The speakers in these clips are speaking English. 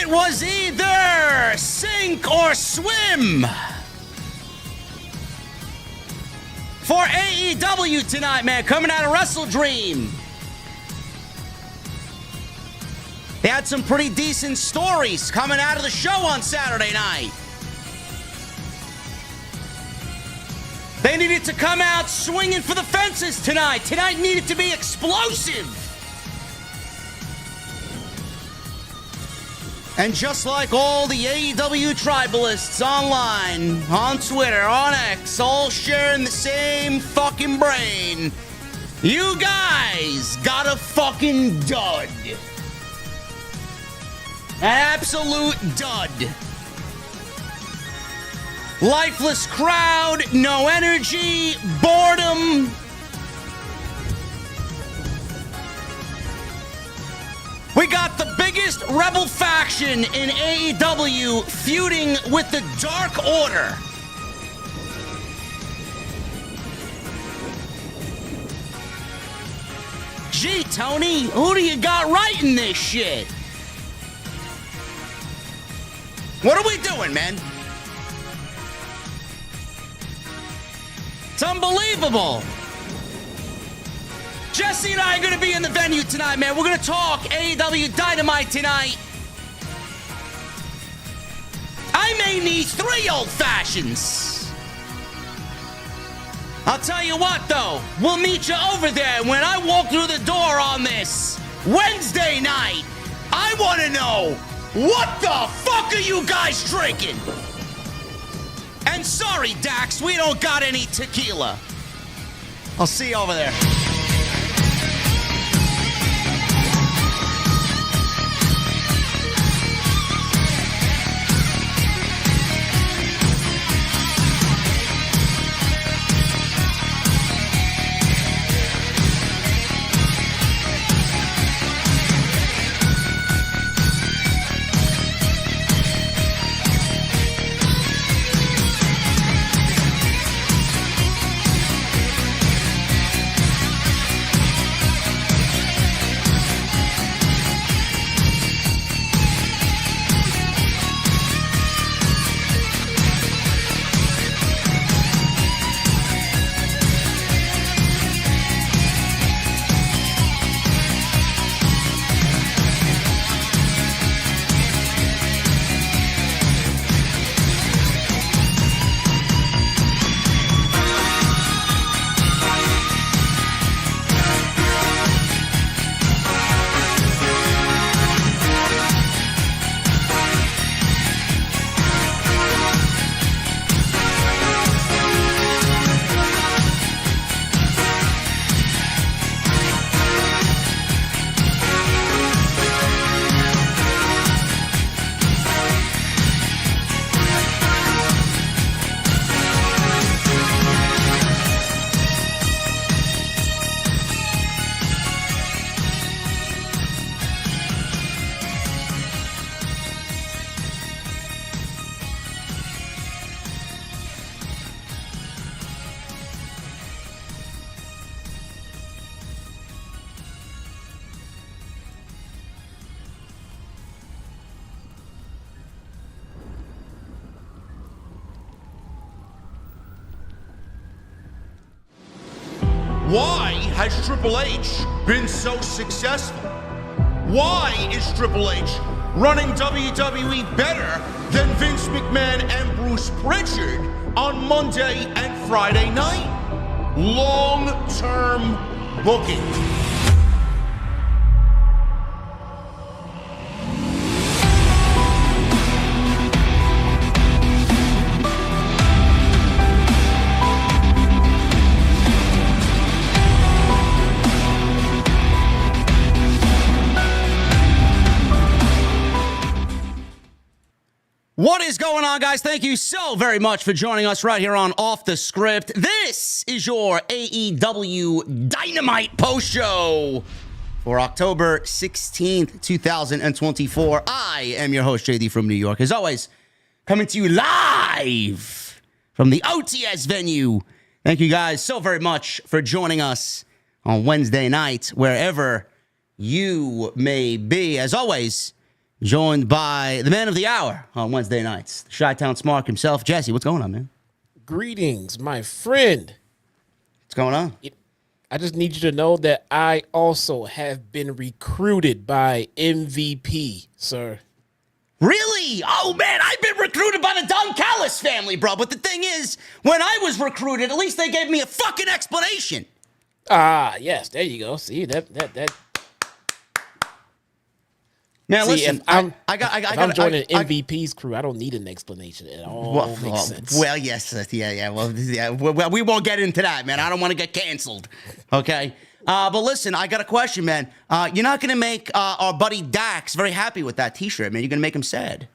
It was either sink or swim for AEW tonight, man, coming out of WrestleDream. They had some pretty decent stories coming out of the show on Saturday night. They needed to come out swinging for the fences tonight. Tonight needed to be explosive. And just like all the AEW tribalists online, on Twitter, on X, all sharing the same fucking brain, you guys got a fucking dud. An absolute dud. Lifeless crowd, no energy, boredom. We got the biggest rebel faction in AEW feuding with the Dark Order. Gee, Tony, who do you got writing this shit? What are we doing, man? It's unbelievable. Jesse and I are going to be in the venue tonight, man. We're going to talk AEW Dynamite tonight. I may need 3 old fashions. I'll tell you what, though. We'll meet you over there when I walk through the door on this Wednesday night. I want to know, what the fuck are you guys drinking? And sorry, Dax, we don't got any tequila. I'll see you over there. Why has Triple H been so successful? Why is Triple H running WWE better than Vince McMahon and Bruce Pritchard on Monday and Friday night? Long-term booking. What is going on, guys? Thank you so very much for joining us right here on Off the Script. This is your AEW Dynamite post show for October 16th, 2024. I am your host, JD from New York. As always, coming to you live from the OTS venue. Thank you guys so very much for joining us on Wednesday night, wherever you may be. As always, joined by the man of the hour on Wednesday nights, the Chi-Town Smart himself. Jesse, what's going on, man? Greetings, my friend. What's going on? I just need you to know that I also have been recruited by MVP, sir. Really? Oh, man, I've been recruited by the Don Callis family, bro. But the thing is, when I was recruited, at least they gave me a fucking explanation. Ah, yes, there you go. See, that. Now, See, listen, if I'm joining I- MVP's crew, I don't need an explanation. It all makes sense. Well, yes, yeah. Well, we won't get into that, man. I don't want to get canceled. Okay. But listen, I got a question, man. You're not going to make our buddy Dax very happy with that T-shirt, man. You're going to make him sad.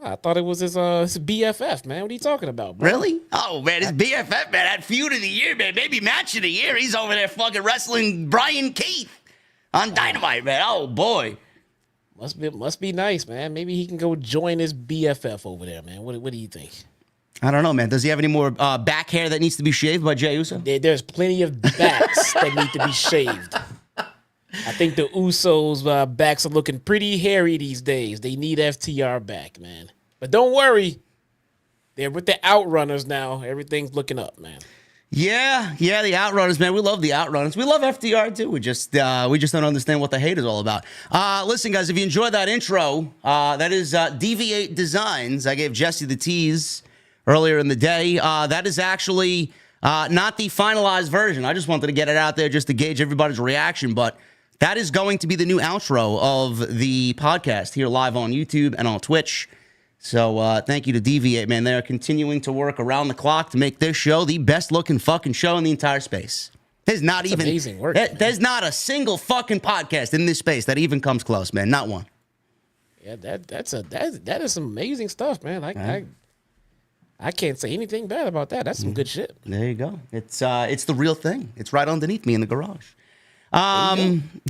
I thought it was his BFF, man. What are you talking about, bro? Really? Oh, man, his BFF, man. That feud of the year, man. Maybe match of the year. He's over there fucking wrestling Brian Keith on Dynamite, man. Oh, boy. Must be nice, man. Maybe he can go join his BFF over there, man. What do you think? I don't know, man. Does he have any more back hair that needs to be shaved by Jey Uso? There's plenty of backs that need to be shaved. I think the Usos' backs are looking pretty hairy these days. They need FTR back, man. But don't worry. They're with the Outrunners now. Everything's looking up, man. Yeah, the Outrunners, man. We love the Outrunners. We love FDR too. We just don't understand what the hate is all about. Listen, guys, if you enjoyed that intro, that is Deviate Designs. I gave Jesse the tease earlier in the day. That is actually not the finalized version. I just wanted to get it out there just to gauge everybody's reaction. But that is going to be the new outro of the podcast here live on YouTube and on Twitch. So thank you to Deviate, man. They're continuing to work around the clock to make this show the best looking fucking show in the entire space. There's not That's even amazing work, there's not a single fucking podcast in this space that even comes close, man. Not one. Yeah, that is some amazing stuff, man. I can't say anything bad about that. That's some good shit. There you go. It's the real thing. It's right underneath me in the garage.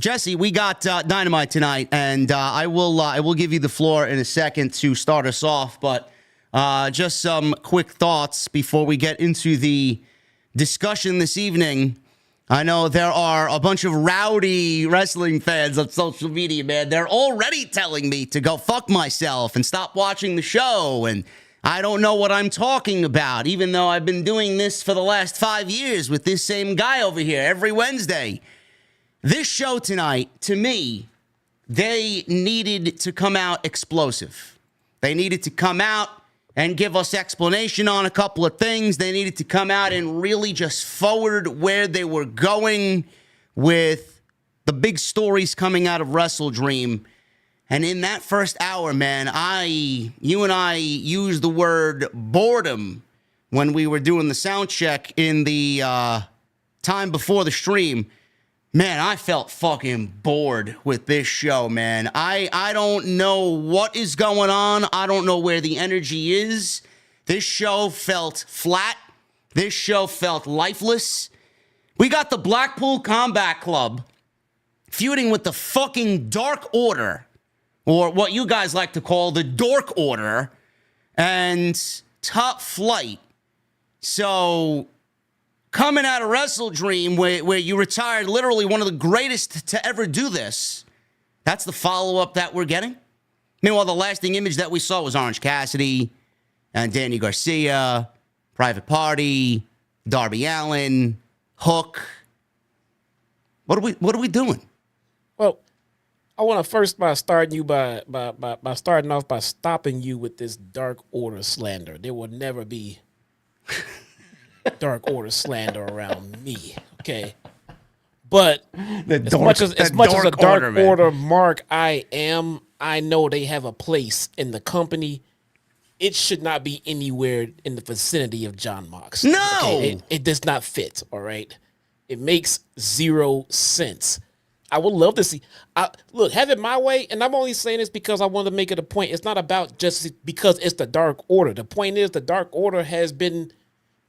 Jesse, we got Dynamite tonight, and I will give you the floor in a second to start us off, but just some quick thoughts before we get into the discussion this evening. I know there are a bunch of rowdy wrestling fans on social media, man. They're already telling me to go fuck myself and stop watching the show, and I don't know what I'm talking about, even though I've been doing this for the last 5 years with this same guy over here every Wednesday. This show tonight, to me, they needed to come out explosive. They needed to come out and give us explanation on a couple of things. They needed to come out and really just forward where they were going with the big stories coming out of WrestleDream. And in that first hour, man, you and I used the word boredom when we were doing the sound check in the time before the stream. Man, I felt fucking bored with this show, man. I don't know what is going on. I don't know where the energy is. This show felt flat. This show felt lifeless. We got the Blackpool Combat Club feuding with the fucking Dark Order, or what you guys like to call the Dork Order, and Top Flight. So coming out of WrestleDream, where you retired literally one of the greatest to ever do this, that's the follow-up that we're getting. Meanwhile, the lasting image that we saw was Orange Cassidy and Danny Garcia, Private Party, Darby Allin, Hook. What are we doing? Well, I want to first starting off by stopping you with this Dark Order slander. There will never be Dark Order slander around me, okay? But as much as a Dark Order mark I am, I know they have a place in the company. It should not be anywhere in the vicinity of Jon Moxley. No! Okay? It does not fit, all right? It makes zero sense. I would love to see. Look, have it my way, and I'm only saying this because I want to make it a point. It's not about just because it's the Dark Order. The point is the Dark Order has been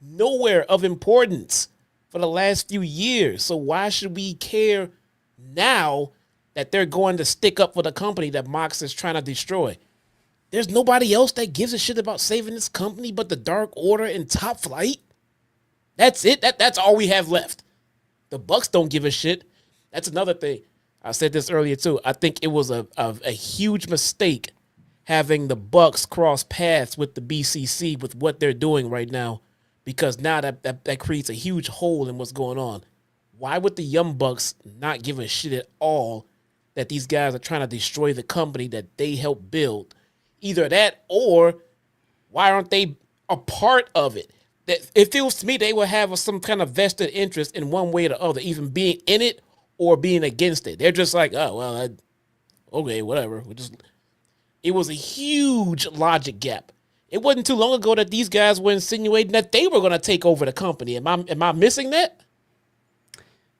nowhere of importance for the last few years. So why should we care now that they're going to stick up for the company that Mox is trying to destroy? There's nobody else that gives a shit about saving this company but the Dark Order and Top Flight. That's it. That's all we have left. The Bucks don't give a shit. That's another thing. I said this earlier too. I think it was a huge mistake having the Bucks cross paths with the BCC with what they're doing right now, because now that creates a huge hole in what's going on. Why would the Young Bucks not give a shit at all that these guys are trying to destroy the company that they helped build? Either that, or why aren't they a part of it? That it feels to me they would have some kind of vested interest in one way or the other, even being in it or being against it. They're just like, oh well, okay, whatever. It was a huge logic gap. It wasn't too long ago that these guys were insinuating that they were going to take over the company. Am I missing that?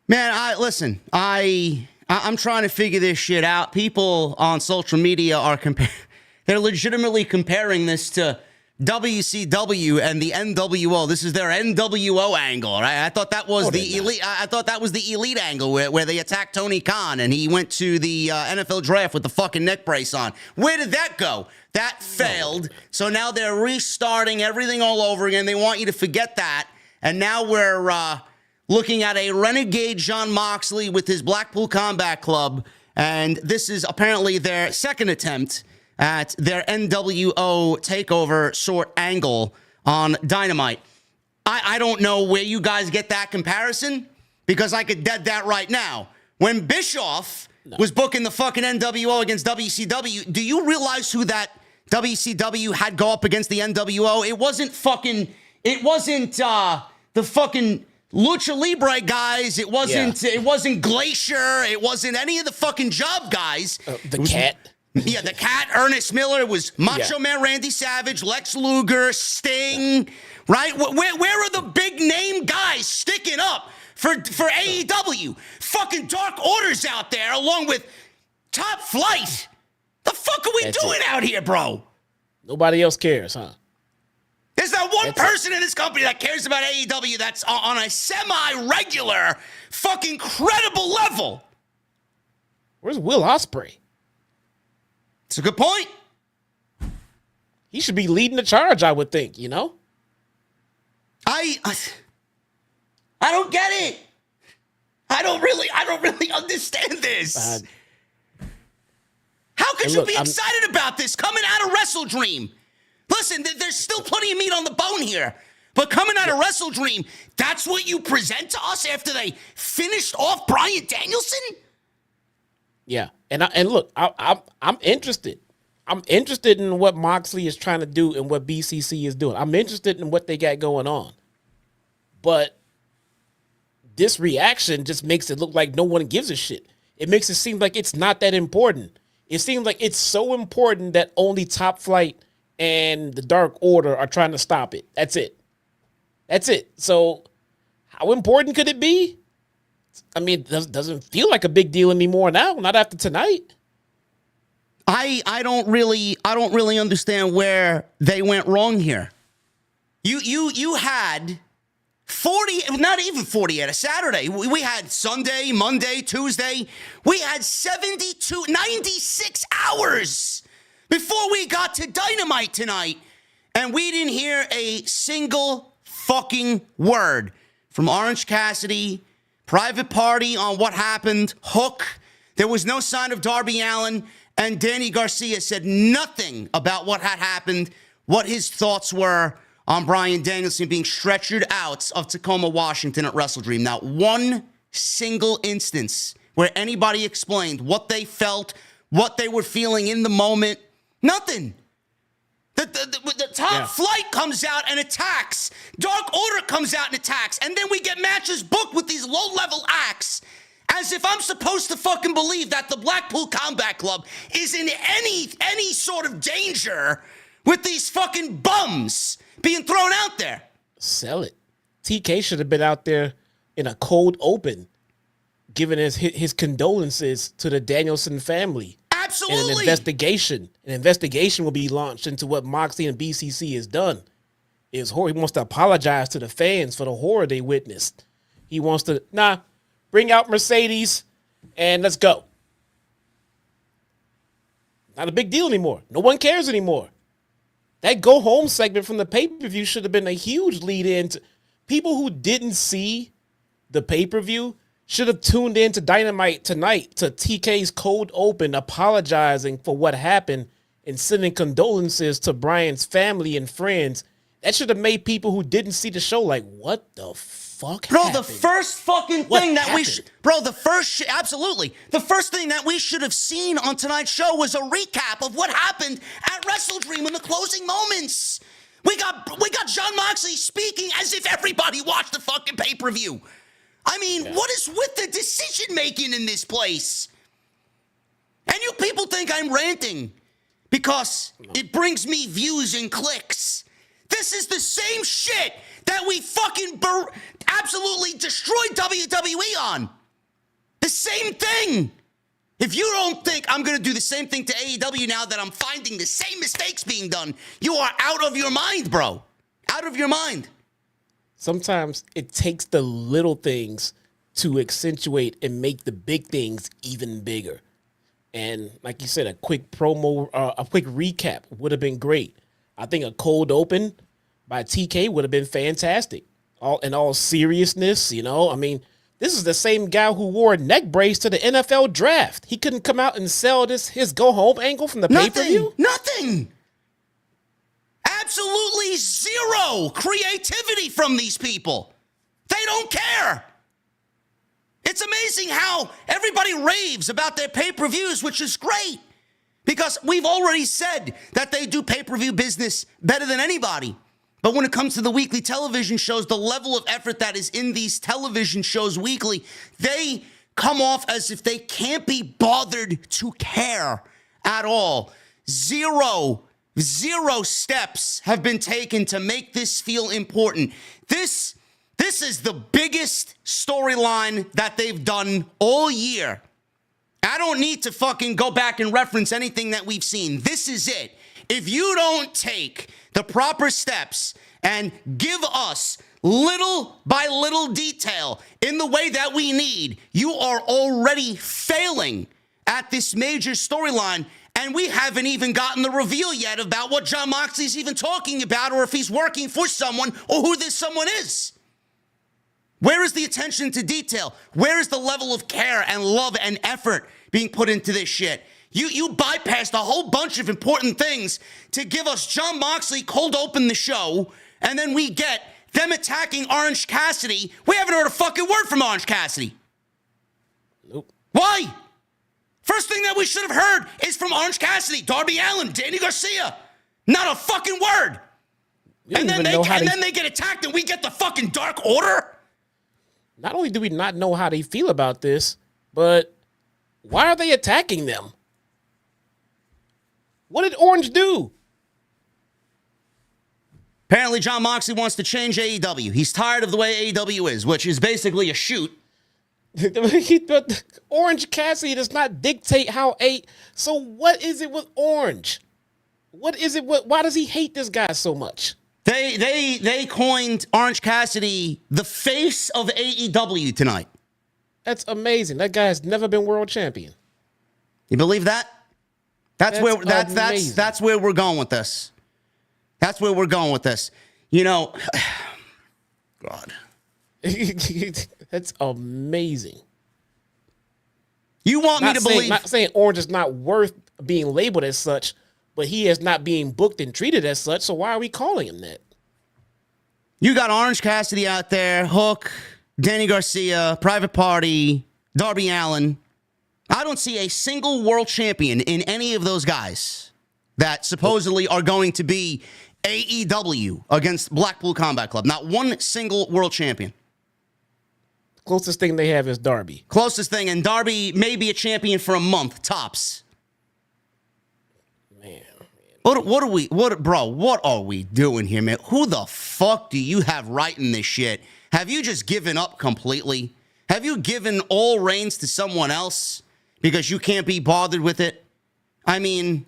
Man, I'm trying to figure this shit out. People on social media are they're legitimately comparing this to WCW and the NWO. This is their NWO angle, right? I thought that was the elite. I thought that was the elite angle where they attacked Tony Khan and he went to the NFL draft with the fucking neck brace on. Where did that go? That failed. So now they're restarting everything all over again. They want you to forget that. And now we're looking at a renegade Jon Moxley with his Blackpool Combat Club. And this is apparently their second attempt at their NWO takeover sort angle on Dynamite. I don't know where you guys get that comparison, because I could dead that right now. When Bischoff was booking the fucking NWO against WCW, do you realize who that WCW had go up against the NWO? It wasn't the fucking Lucha Libre guys. It wasn't Glacier. It wasn't any of the fucking job guys. The Cat. Yeah, the Cat, Ernest Miller. It was Macho Man Randy Savage, Lex Luger, Sting, right? Where are the big name guys sticking up for AEW? Fucking Dark Order's out there along with Top Flight. The fuck are we doing out here, bro? Nobody else cares, huh? There's that one person in this company that cares about AEW that's on a semi-regular, fucking credible level. Where's Will Ospreay? It's a good point. He should be leading the charge, I would think, you know? I don't get it. I don't really understand this. How could you be excited about this coming out of WrestleDream? Listen, there's still plenty of meat on the bone here. But coming out of WrestleDream, that's what you present to us after they finished off Bryan Danielson? Yeah, and look, I'm interested. I'm interested in what Moxley is trying to do and what BCC is doing. I'm interested in what they got going on. But this reaction just makes it look like no one gives a shit. It makes it seem like it's not that important. It seems like it's so important that only Top Flight and the Dark Order are trying to stop it. That's it. So how important could it be? I mean, it doesn't feel like a big deal anymore now, not after tonight. I don't really understand where they went wrong here. You had 40, not even 48, a Saturday. We had Sunday, Monday, Tuesday. We had 96 hours before we got to Dynamite tonight. And we didn't hear a single fucking word from Orange Cassidy, Private Party on what happened, Hook. There was no sign of Darby Allin, and Danny Garcia said nothing about what had happened, what his thoughts were on Bryan Danielson being stretchered out of Tacoma, Washington at WrestleDream. Not one single instance where anybody explained what they felt, what they were feeling in the moment. Nothing. The Top Flight comes out and attacks. Dark Order comes out and attacks. And then we get matches booked with these low-level acts as if I'm supposed to fucking believe that the Blackpool Combat Club is in any sort of danger with these fucking bums being thrown out there. Sell it. TK should have been out there in a cold open, giving his condolences to the Danielson family. Absolutely. And an investigation will be launched into what Moxley and BCC has done. He wants to apologize to the fans for the horror they witnessed. He wants to, bring out Mercedes and let's go. Not a big deal anymore. No one cares anymore. That go home segment from the pay-per-view should have been a huge lead in to people who didn't see the pay-per-view should have tuned in to Dynamite tonight to TK's cold open, apologizing for what happened and sending condolences to Bryan's family and friends. That should have made people who didn't see the show like, what the fuck happened? The first fucking thing that we absolutely. The first thing that we should have seen on tonight's show was a recap of what happened at WrestleDream in the closing moments. We got Jon Moxley speaking as if everybody watched the fucking pay-per-view. I mean, What is with the decision-making in this place? And you people think I'm ranting because it brings me views and clicks. This is the same shit that we fucking absolutely destroyed WWE on. The same thing. If you don't think I'm going to do the same thing to AEW now that I'm finding the same mistakes being done, you are out of your mind, bro. Out of your mind. Sometimes it takes the little things to accentuate and make the big things even bigger. And like you said, a quick promo, a quick recap would have been great. I think a cold open by TK would have been fantastic. In all seriousness, you know, I mean, this is the same guy who wore a neck brace to the NFL draft. He couldn't come out and sell his go home angle from the pay-per-view? Nothing. Absolutely zero creativity from these people. They don't care. It's amazing how everybody raves about their pay-per-views, which is great. Because we've already said that they do pay-per-view business better than anybody. But when it comes to the weekly television shows, the level of effort that is in these television shows weekly, they come off as if they can't be bothered to care at all. Zero steps have been taken to make this feel important. This is the biggest storyline that they've done all year. I don't need to fucking go back and reference anything that we've seen. This is it. If you don't take the proper steps and give us little by little detail in the way that we need, you are already failing at this major storyline. And we haven't even gotten the reveal yet about what Jon Moxley's even talking about, or if he's working for someone, or who this someone is. Where is the attention to detail? Where is the level of care and love and effort being put into this shit? You bypassed a whole bunch of important things to give us Jon Moxley cold open the show, and then we get them attacking Orange Cassidy. We haven't heard a fucking word from Orange Cassidy. Nope. Why? First thing that we should have heard is from Orange Cassidy, Darby Allin, Danny Garcia. Not a fucking word. And then they get attacked and we get the fucking Dark Order? Not only do we not know how they feel about this, but why are they attacking them? What did Orange do? Apparently, Jon Moxley wants to change AEW. He's tired of the way AEW is, which is basically a shoot. Orange Cassidy does not dictate how So what is it with Orange? What is it? Why does he hate this guy so much? They coined Orange Cassidy the face of AEW tonight. That's amazing. That guy has never been world champion. You believe that? That's where we're going with this. That's where we're going with this. You know, God. That's amazing. You want me to believe? Not saying Orange is not worth being labeled as such, but he is not being booked and treated as such. So why are we calling him that? You got Orange Cassidy out there, Hook, Danny Garcia, Private Party, Darby Allin. I don't see a single world champion in any of those guys that supposedly are going to be AEW against Blackpool Combat Club. Not one single world champion. Closest thing they have is Darby. Closest thing, and Darby may be a champion for a month, tops. Man. What are we doing here, man? Who the fuck do you have writing this shit? Have you just given up completely? Have you given all reins to someone else because you can't be bothered with it? I mean,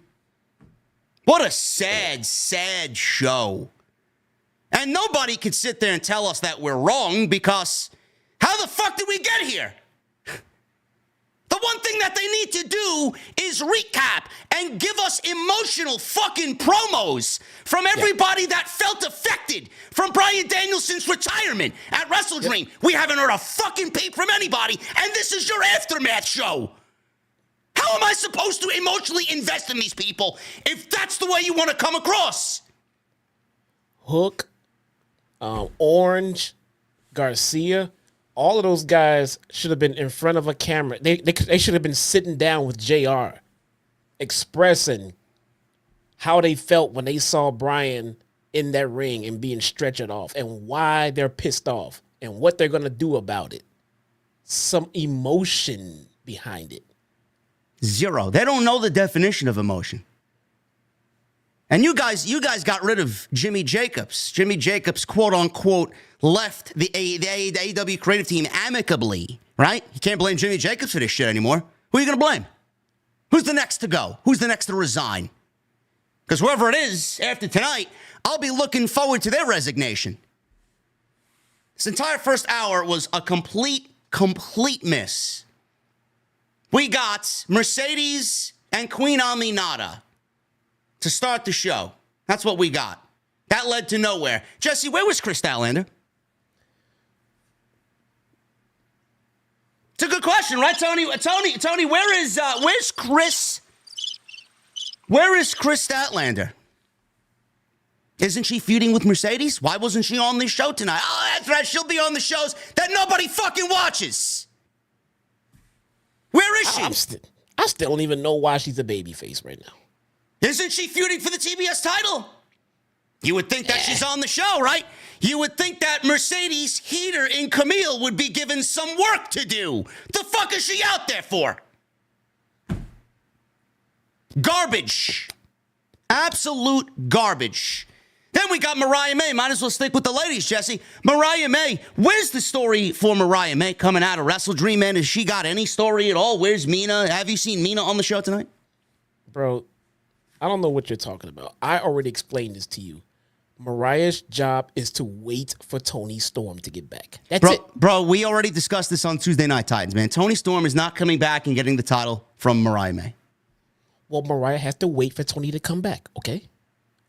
what a sad, sad show. And nobody could sit there and tell us that we're wrong, because how the fuck did we get here? The one thing thing that they need to do is recap and give us emotional fucking promos from everybody that felt affected from Bryan Danielson's retirement at WrestleDream. We haven't heard a fucking peep from anybody, and this is your aftermath show. How am I supposed to emotionally invest in these people if that's the way you want to come across? Hook, Orange, Garcia, all of those guys should have been in front of a camera. They should have been sitting down with JR, expressing how they felt when they saw Bryan in that ring and being stretchered off and why they're pissed off and what they're going to do about it. Some emotion behind it. Zero. They don't know the definition of emotion. And you guys got rid of Jimmy Jacobs. Jimmy Jacobs, quote unquote, left the AEW creative team amicably, right? You can't blame Jimmy Jacobs for this shit anymore. Who are you going to blame? Who's the next to go? Who's the next to resign? Because whoever it is, after tonight, I'll be looking forward to their resignation. This entire first hour was a complete miss. We got Mercedes and Queen Aminata to start the show. That's what we got. That led to nowhere. Jesse, where was Chris Statlander? It's a good question, right, Tony? Tony, where's Chris? Where is Chris Statlander? Isn't she feuding with Mercedes? Why wasn't she on this show tonight? Oh, that's right. She'll be on the shows that nobody fucking watches. Where is she? I still don't even know why she's a babyface right now. Isn't she feuding for the TBS title? You would think that she's on the show, right? You would think that Mercedes Heater and Camille would be given some work to do. The fuck is she out there for? Garbage. Absolute garbage. Then we got Mariah May. Might as well stick with the ladies, Jesse. Mariah May. Where's the story for Mariah May coming out of WrestleDream, man? Has she got any story at all? Where's Mina? Have you seen Mina on the show tonight? Bro, I don't know what you're talking about. I already explained this to you. Mariah's job is to wait for Tony Storm to get back. That's it. Bro, we already discussed this on Tuesday Night Titans, man. Tony Storm is not coming back and getting the title from Mariah May. Well, Mariah has to wait for Tony to come back, okay?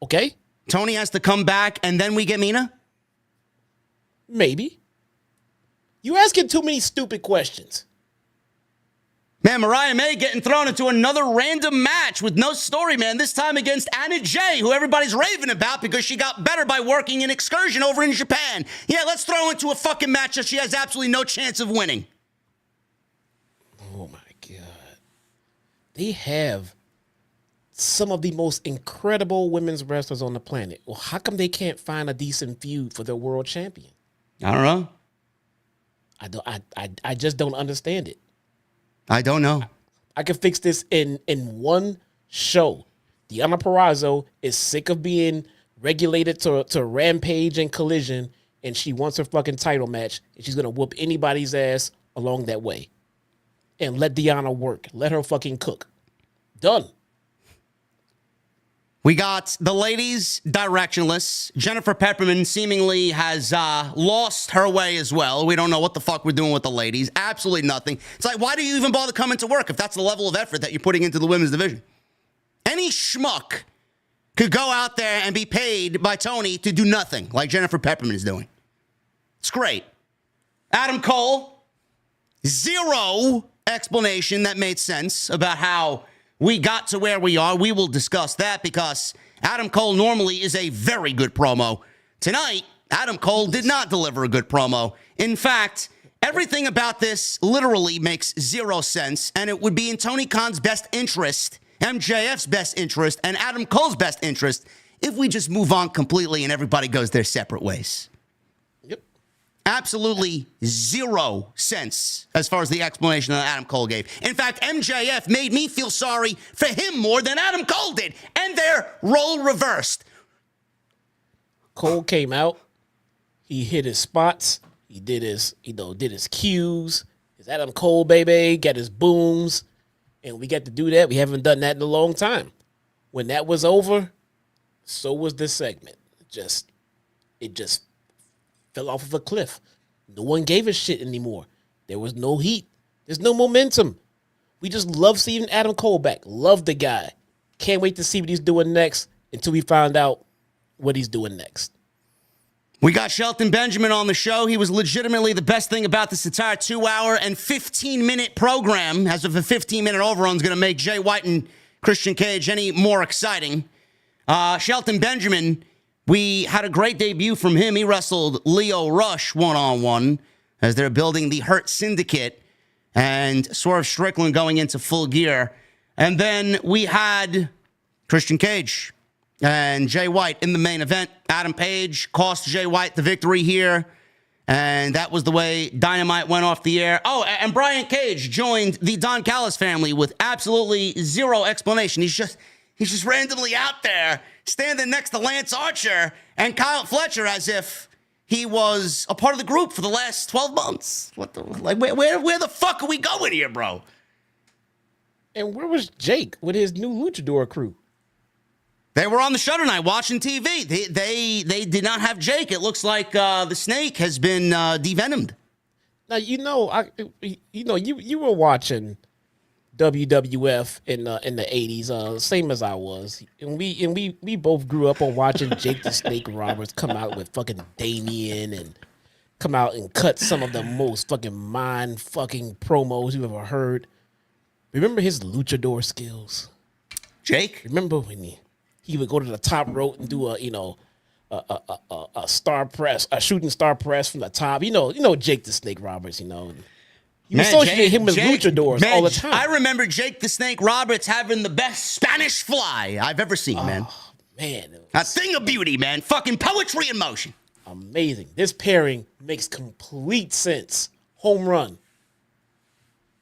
Okay? Tony has to come back and then we get Mina? Maybe. You asking too many stupid questions. Man, Mariah May getting thrown into another random match with no story, man. This time against Anna Jay, who everybody's raving about because she got better by working an excursion over in Japan. Yeah, let's throw into a fucking match that she has absolutely no chance of winning. Oh, my God. They have some of the most incredible women's wrestlers on the planet. Well, how come they can't find a decent feud for their world champion? I don't know. I just don't understand it. I don't know. I could fix this in one show. Deonna Purrazzo is sick of being regulated to Rampage and Collision, and she wants her fucking title match, and she's going to whoop anybody's ass along that way. And let Deonna work. Let her fucking cook. Done. We got the ladies directionless. Jennifer Pepperman seemingly has lost her way as well. We don't know what the fuck we're doing with the ladies. Absolutely nothing. It's like, why do you even bother coming to work if that's the level of effort that you're putting into the women's division? Any schmuck could go out there and be paid by Tony to do nothing like Jennifer Pepperman is doing. It's great. Adam Cole, zero explanation that made sense about how we got to where we are. We will discuss that because Adam Cole normally is a very good promo. Tonight, Adam Cole did not deliver a good promo. In fact, everything about this literally makes zero sense, and it would be in Tony Khan's best interest, MJF's best interest, and Adam Cole's best interest if we just move on completely and everybody goes their separate ways. Yep. Absolutely zero sense as far as the explanation that Adam Cole gave. In fact, MJF made me feel sorry for him more than Adam Cole did, and their role reversed. Cole came out. He hit his spots. He did his cues. His Adam Cole, baby, got his booms. And we got to do that. We haven't done that in a long time. When that was over, so was this segment. It just fell off of a cliff. No one gave a shit anymore. There was no heat. There's no momentum. We just love seeing Adam Cole back. Love the guy. Can't wait to see what he's doing next until we find out what he's doing next. We got Shelton Benjamin on the show. He was legitimately the best thing about this entire 2-hour and 15-minute program. As if a 15-minute overrun is going to make Jay White and Christian Cage any more exciting. Shelton Benjamin, we had a great debut from him. He wrestled Leo Rush one-on-one as they're building the Hurt Syndicate and Swerve Strickland going into Full Gear. And then we had Christian Cage and Jay White in the main event. Adam Page cost Jay White the victory here. And that was the way Dynamite went off the air. Oh, and Brian Cage joined the Don Callis family with absolutely zero explanation. He's just randomly out there standing next to Lance Archer and Kyle Fletcher as if he was a part of the group for the last 12 months. What the, like, where the fuck are we going here, bro? And where was Jake with his new Luchador crew? They were on the show tonight watching TV. They did not have Jake. It looks like the snake has been devenomed. Now you were watching WWF in the 80s, same as I was, and we both grew up on watching Jake the Snake Roberts come out with fucking Damien and come out and cut some of the most fucking mind fucking promos you've ever heard. Remember his luchador skills? Jake? Remember when he would go to the top rope and do a star press, a shooting star press from the top. You know Jake the Snake Roberts, You associate him with luchadors all the time. I remember Jake the Snake Roberts having the best Spanish fly I've ever seen, man. Man. A thing of beauty, man. Fucking poetry in motion. Amazing. This pairing makes complete sense. Home run.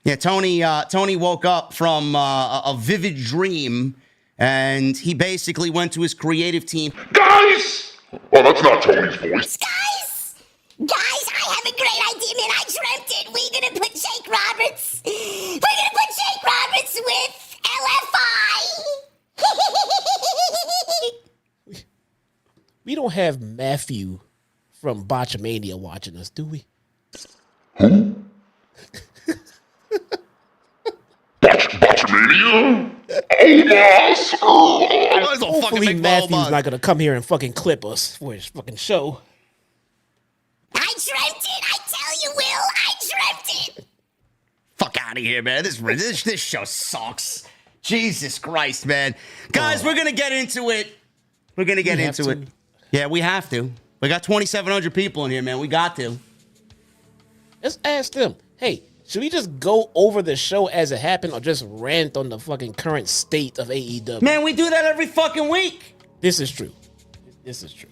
Yeah, Tony woke up from a vivid dream, and he basically went to his creative team. Guys! Oh, that's not Tony's voice. Guys, I have a great idea, man. I dreamt it. We're gonna put Jake Roberts. We're gonna put Jake Roberts with LFI. We don't have Matthew from Botchamania watching us, do we? Who? Botchamania? Hopefully Matthew's not gonna come here and fucking clip us for his fucking show. I dreamt it. I tell you, Will. I dreamt it. Fuck out of here, man. This show sucks. Jesus Christ, man. Guys, we're gonna get into it. We're gonna get into it. Yeah, we have to. We got 2,700 people in here, man. We got to. Let's ask them, hey, should we just go over the show as it happened or just rant on the fucking current state of AEW? Man, we do that every fucking week. This is true. This is true.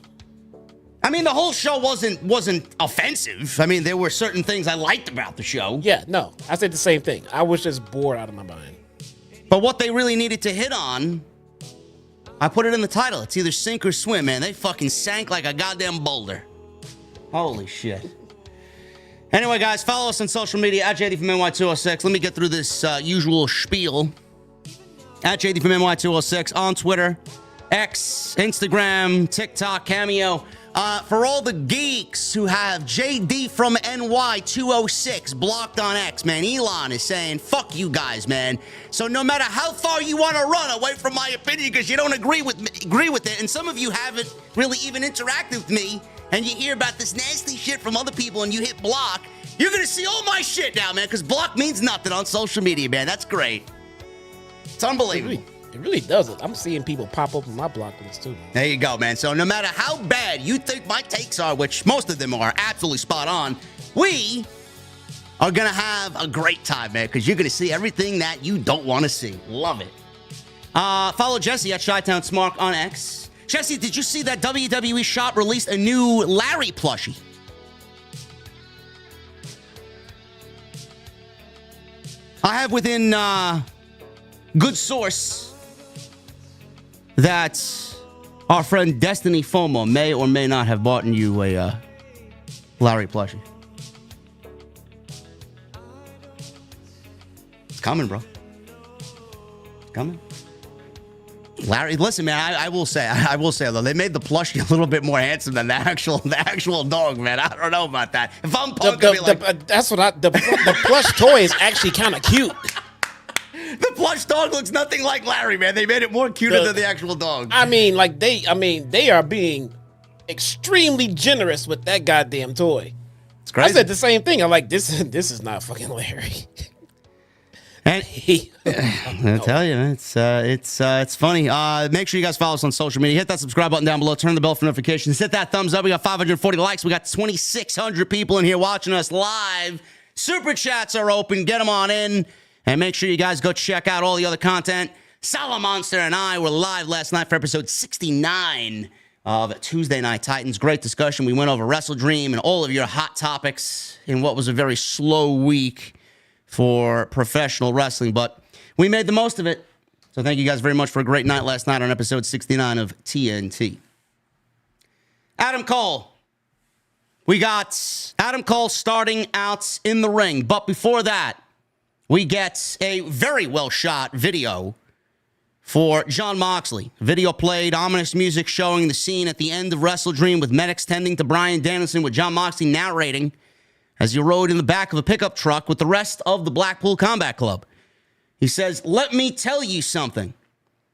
I mean, the whole show wasn't offensive. I mean, there were certain things I liked about the show. Yeah, no, I said the same thing. I was just bored out of my mind. But what they really needed to hit on, I put it in the title. It's either sink or swim, man. They fucking sank like a goddamn boulder. Holy shit. Anyway, guys, follow us on social media at JD from NY206. Let me get through this usual spiel. At JD from NY206 on Twitter, X, Instagram, TikTok, Cameo. For all the geeks who have JD from NY206 blocked on X, man, Elon is saying, fuck you guys, man. So no matter how far you want to run away from my opinion because you don't agree with it, and some of you haven't really even interacted with me, and you hear about this nasty shit from other people and you hit block, you're going to see all my shit now, man, because block means nothing on social media, man. That's great. It's unbelievable. It really doesn't. I'm seeing people pop up on my block list too. There you go, man. So no matter how bad you think my takes are, which most of them are absolutely spot on, we are going to have a great time, man, because you're going to see everything that you don't want to see. Love it. Follow Jesse at Chi-Town Smart on X. Jesse, did you see that WWE shop released a new Larry plushie? I have within good source that our friend Destiny FOMO may or may not have bought you a Larry plushie. It's coming, bro. It's coming. Larry, listen, man. I will say, though, they made the plushie a little bit more handsome than the actual dog, man. I don't know about that. If I'm punk, the plush toy is actually kind of cute. The plush dog looks nothing like Larry, man. They made it more cuter than the actual dog. I mean, they are being extremely generous with that goddamn toy. It's crazy. I said the same thing. I'm like, this is not fucking Larry. And I tell you, man, it's funny. Make sure you guys follow us on social media. Hit that subscribe button down below. Turn the bell for notifications. Hit that thumbs up. We got 540 likes. We got 2,600 people in here watching us live. Super chats are open. Get them on in. And make sure you guys go check out all the other content. Salamonster and I were live last night for episode 69 of Tuesday Night Titans. Great discussion. We went over WrestleDream and all of your hot topics in what was a very slow week for professional wrestling, but we made the most of it. So thank you guys very much for a great night last night on episode 69 of TNT. Adam Cole. We got Adam Cole starting out in the ring, but before that, we get a very well-shot video for Jon Moxley. Video played, ominous music showing the scene at the end of WrestleDream with medics tending to Bryan Danielson, with Jon Moxley narrating as he rode in the back of a pickup truck with the rest of the Blackpool Combat Club. He says, "Let me tell you something.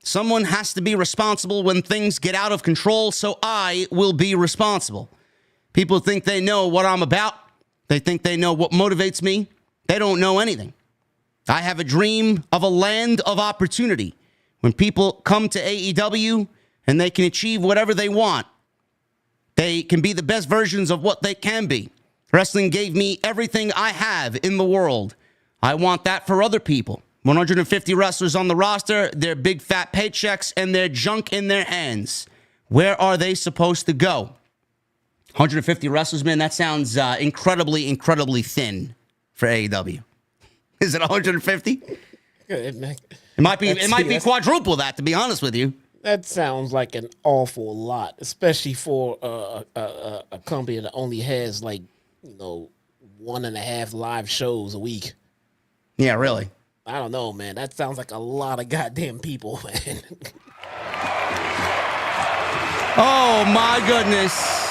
Someone has to be responsible when things get out of control, so I will be responsible. People think they know what I'm about. They think they know what motivates me. They don't know anything. I have a dream of a land of opportunity when people come to AEW and they can achieve whatever they want. They can be the best versions of what they can be. Wrestling gave me everything I have in the world. I want that for other people. 150 wrestlers on the roster, their big fat paychecks, and their junk in their hands. Where are they supposed to go?" 150 wrestlers, man, that sounds incredibly, incredibly thin for AEW. Is it 150? It might be quadruple that, to be honest with you. That sounds like an awful lot, especially for a company that only has 1.5 live shows a week. Yeah, really. I don't know, man. That sounds like a lot of goddamn people, man. Oh, my goodness.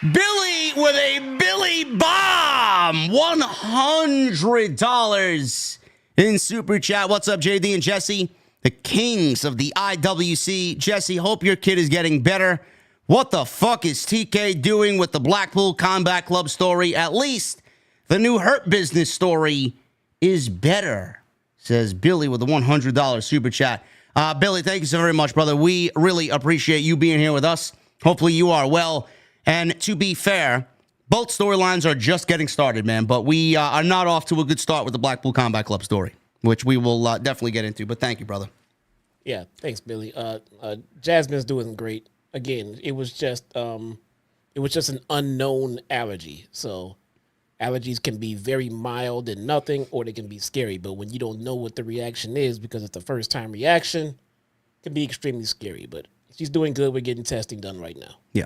Billy with a Billy Bomb. $100 in Super Chat. What's up, JD and Jesse? The kings of the IWC. Jesse, hope your kid is getting better. What the fuck is TK doing with the Blackpool Combat Club story? At least the new Hurt Business story is better, says Billy with the $100 Super Chat. Billy, thank you so very much, brother. We really appreciate you being here with us. Hopefully you are well. And to be fair, both storylines are just getting started, man. But we are not off to a good start with the Blackpool Combat Club story, which we will definitely get into. But thank you, brother. Yeah, thanks, Billy. Jasmine's doing great. Again, it was just an unknown allergy. So allergies can be very mild and nothing, or they can be scary. But when you don't know what the reaction is because it's the first time reaction, it can be extremely scary. But she's doing good. We're getting testing done right now. Yeah.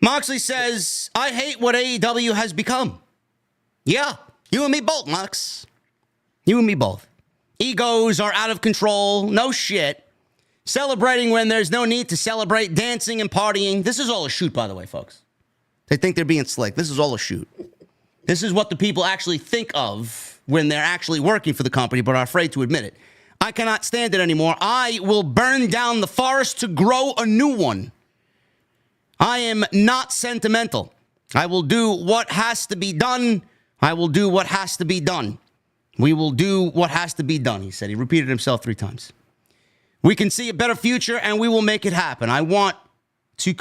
Moxley says, "I hate what AEW has become." Yeah, you and me both, Mox. You and me both. Egos are out of control. No shit. Celebrating when there's no need to celebrate. Dancing and partying. This is all a shoot, by the way, folks. They think they're being slick. This is all a shoot. This is what the people actually think of when they're actually working for the company, but are afraid to admit it. I cannot stand it anymore. I will burn down the forest to grow a new one. I am not sentimental. I will do what has to be done. I will do what has to be done. We will do what has to be done, he said. He repeated himself 3 times. We can see a better future, and we will make it happen. I want you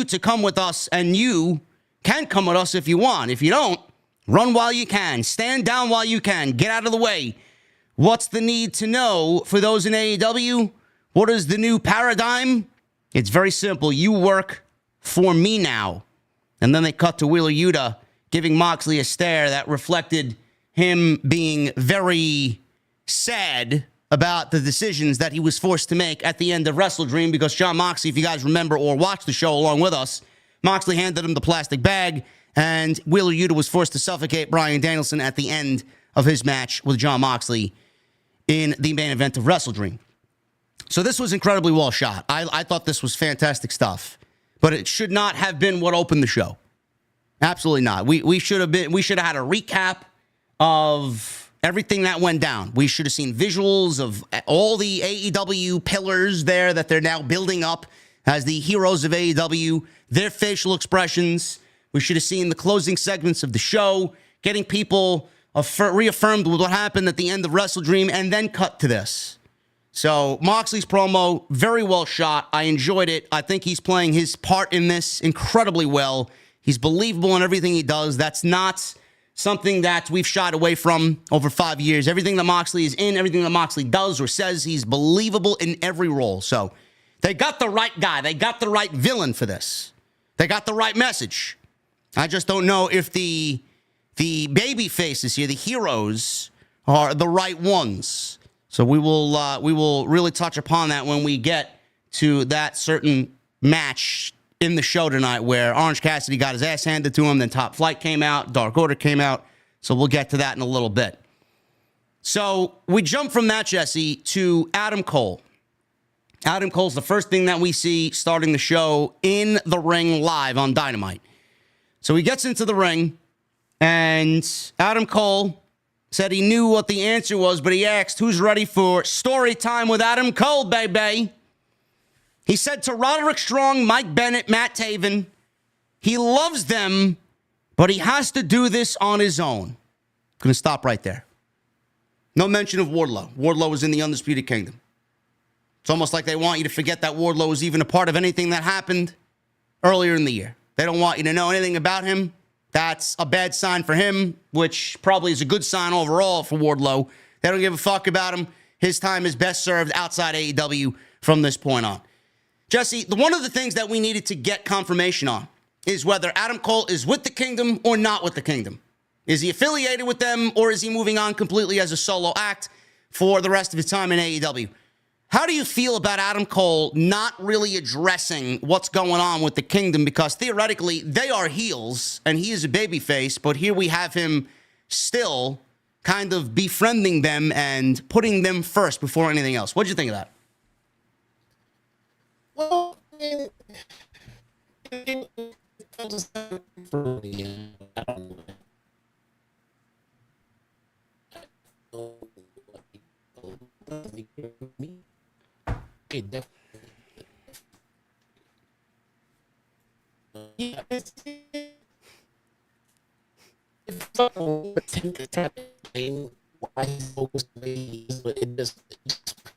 to come with us, and you can come with us if you want. If you don't, run while you can. Stand down while you can. Get out of the way. What's the need to know for those in AEW? What is the new paradigm? It's very simple. You work for me now. And then they cut to Wheeler Yuta giving Moxley a stare that reflected him being very sad about the decisions that he was forced to make at the end of WrestleDream, because Jon Moxley, if you guys remember or watched the show along with us, Moxley handed him the plastic bag, and Wheeler Yuta was forced to suffocate Bryan Danielson at the end of his match with Jon Moxley in the main event of WrestleDream. So this was incredibly well shot. I thought this was fantastic stuff but it should not have been what opened the show. Absolutely not. We should have had a recap of everything that went down. We should have seen visuals of all the AEW pillars there that they're now building up as the heroes of AEW, their facial expressions. We should have seen the closing segments of the show, getting people reaffirmed with what happened at the end of WrestleDream, and then cut to this. So Moxley's promo, very well shot. I enjoyed it. I think he's playing his part in this incredibly well. He's believable in everything he does. That's not something that we've shied away from over 5 years. Everything that Moxley is in, everything that Moxley does or says, he's believable in every role. So they got the right guy. They got the right villain for this. They got the right message. I just don't know if the baby faces here, the heroes, are the right ones. So we will really touch upon that when we get to that certain match in the show tonight where Orange Cassidy got his ass handed to him, then Top Flight came out, Dark Order came out. So we'll get to that in a little bit. So we jump from that, Jesse, to Adam Cole. Adam Cole's the first thing that we see starting the show in the ring live on Dynamite. So he gets into the ring, and Adam Cole said he knew what the answer was, but he asked, who's ready for story time with Adam Cole, baby? He said to Roderick Strong, Mike Bennett, Matt Taven, he loves them, but he has to do this on his own. Gonna stop right there. No mention of Wardlow. Wardlow is in the Undisputed Kingdom. It's almost like they want you to forget that Wardlow was even a part of anything that happened earlier in the year. They don't want you to know anything about him. That's a bad sign for him, which probably is a good sign overall for Wardlow. They don't give a fuck about him. His time is best served outside AEW from this point on. Jesse, one of the things that we needed to get confirmation on is whether Adam Cole is with the Kingdom or not with the Kingdom. Is he affiliated with them, or is he moving on completely as a solo act for the rest of his time in AEW? How do you feel about Adam Cole not really addressing what's going on with the Kingdom? Because theoretically, they are heels, and he is a babyface, but here we have him still kind of befriending them and putting them first before anything else. What do you think of that? Well, it definitely. Yeah, it's attempt to try to explain why he's focused the way he is, but it just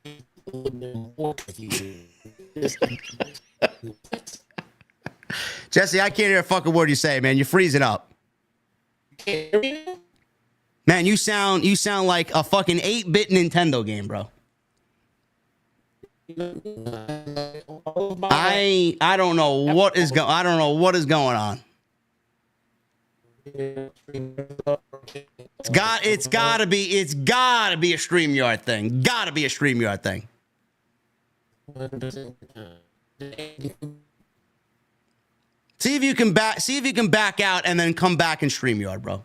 a little bit more confusing. Jesse, I can't hear a fucking word you say, man. You're freezing up. Man, you sound like a fucking 8-bit Nintendo game, bro. I don't know what is going on. It's gotta be a StreamYard thing. Gotta be a StreamYard thing. See if you can back out and then come back in StreamYard, bro.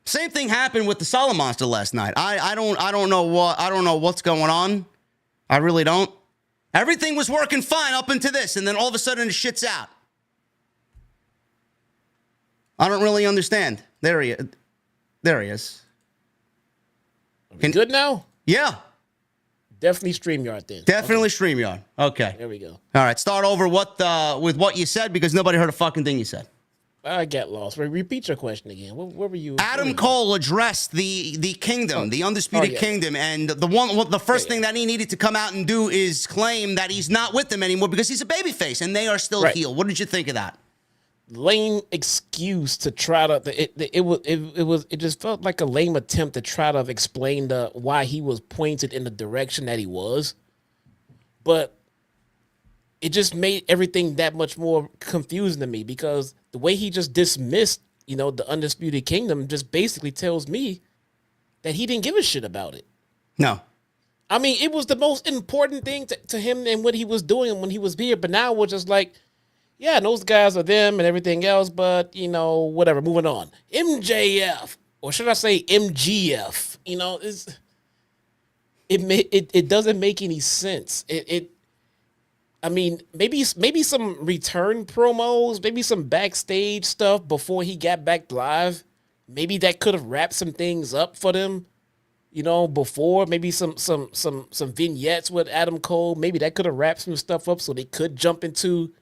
Same thing happened with the Solid Monster last night. I don't know what's going on. I really don't. Everything was working fine up into this, and then all of a sudden it shits out. I don't really understand. There he is. Good now? Yeah. Definitely StreamYard then. Definitely okay. StreamYard. Okay. There we go. All right. Start over with what you said, because nobody heard a fucking thing you said. I get lost. Repeat your question again. Where were you? Adam Cole addressed the Kingdom, the Undisputed Kingdom, and the first thing that he needed to come out and do is claim that he's not with them anymore because he's a babyface and they are still heel. What did you think of that? Lame excuse to try to it just felt like a lame attempt to try to explain why he was pointed in the direction that he was, but it just made everything that much more confusing to me, because the way he just dismissed, the Undisputed Kingdom just basically tells me that he didn't give a shit about it. No. I mean, it was the most important thing to him and what he was doing when he was here, but now we're just like, yeah, those guys are them and everything else, but, whatever, moving on. MJF, or should I say MGF, it doesn't make any sense. I mean, maybe some return promos, maybe some backstage stuff before he got back live. Maybe that could have wrapped some things up for them, before. Maybe some vignettes with Adam Cole. Maybe that could have wrapped some stuff up so they could jump into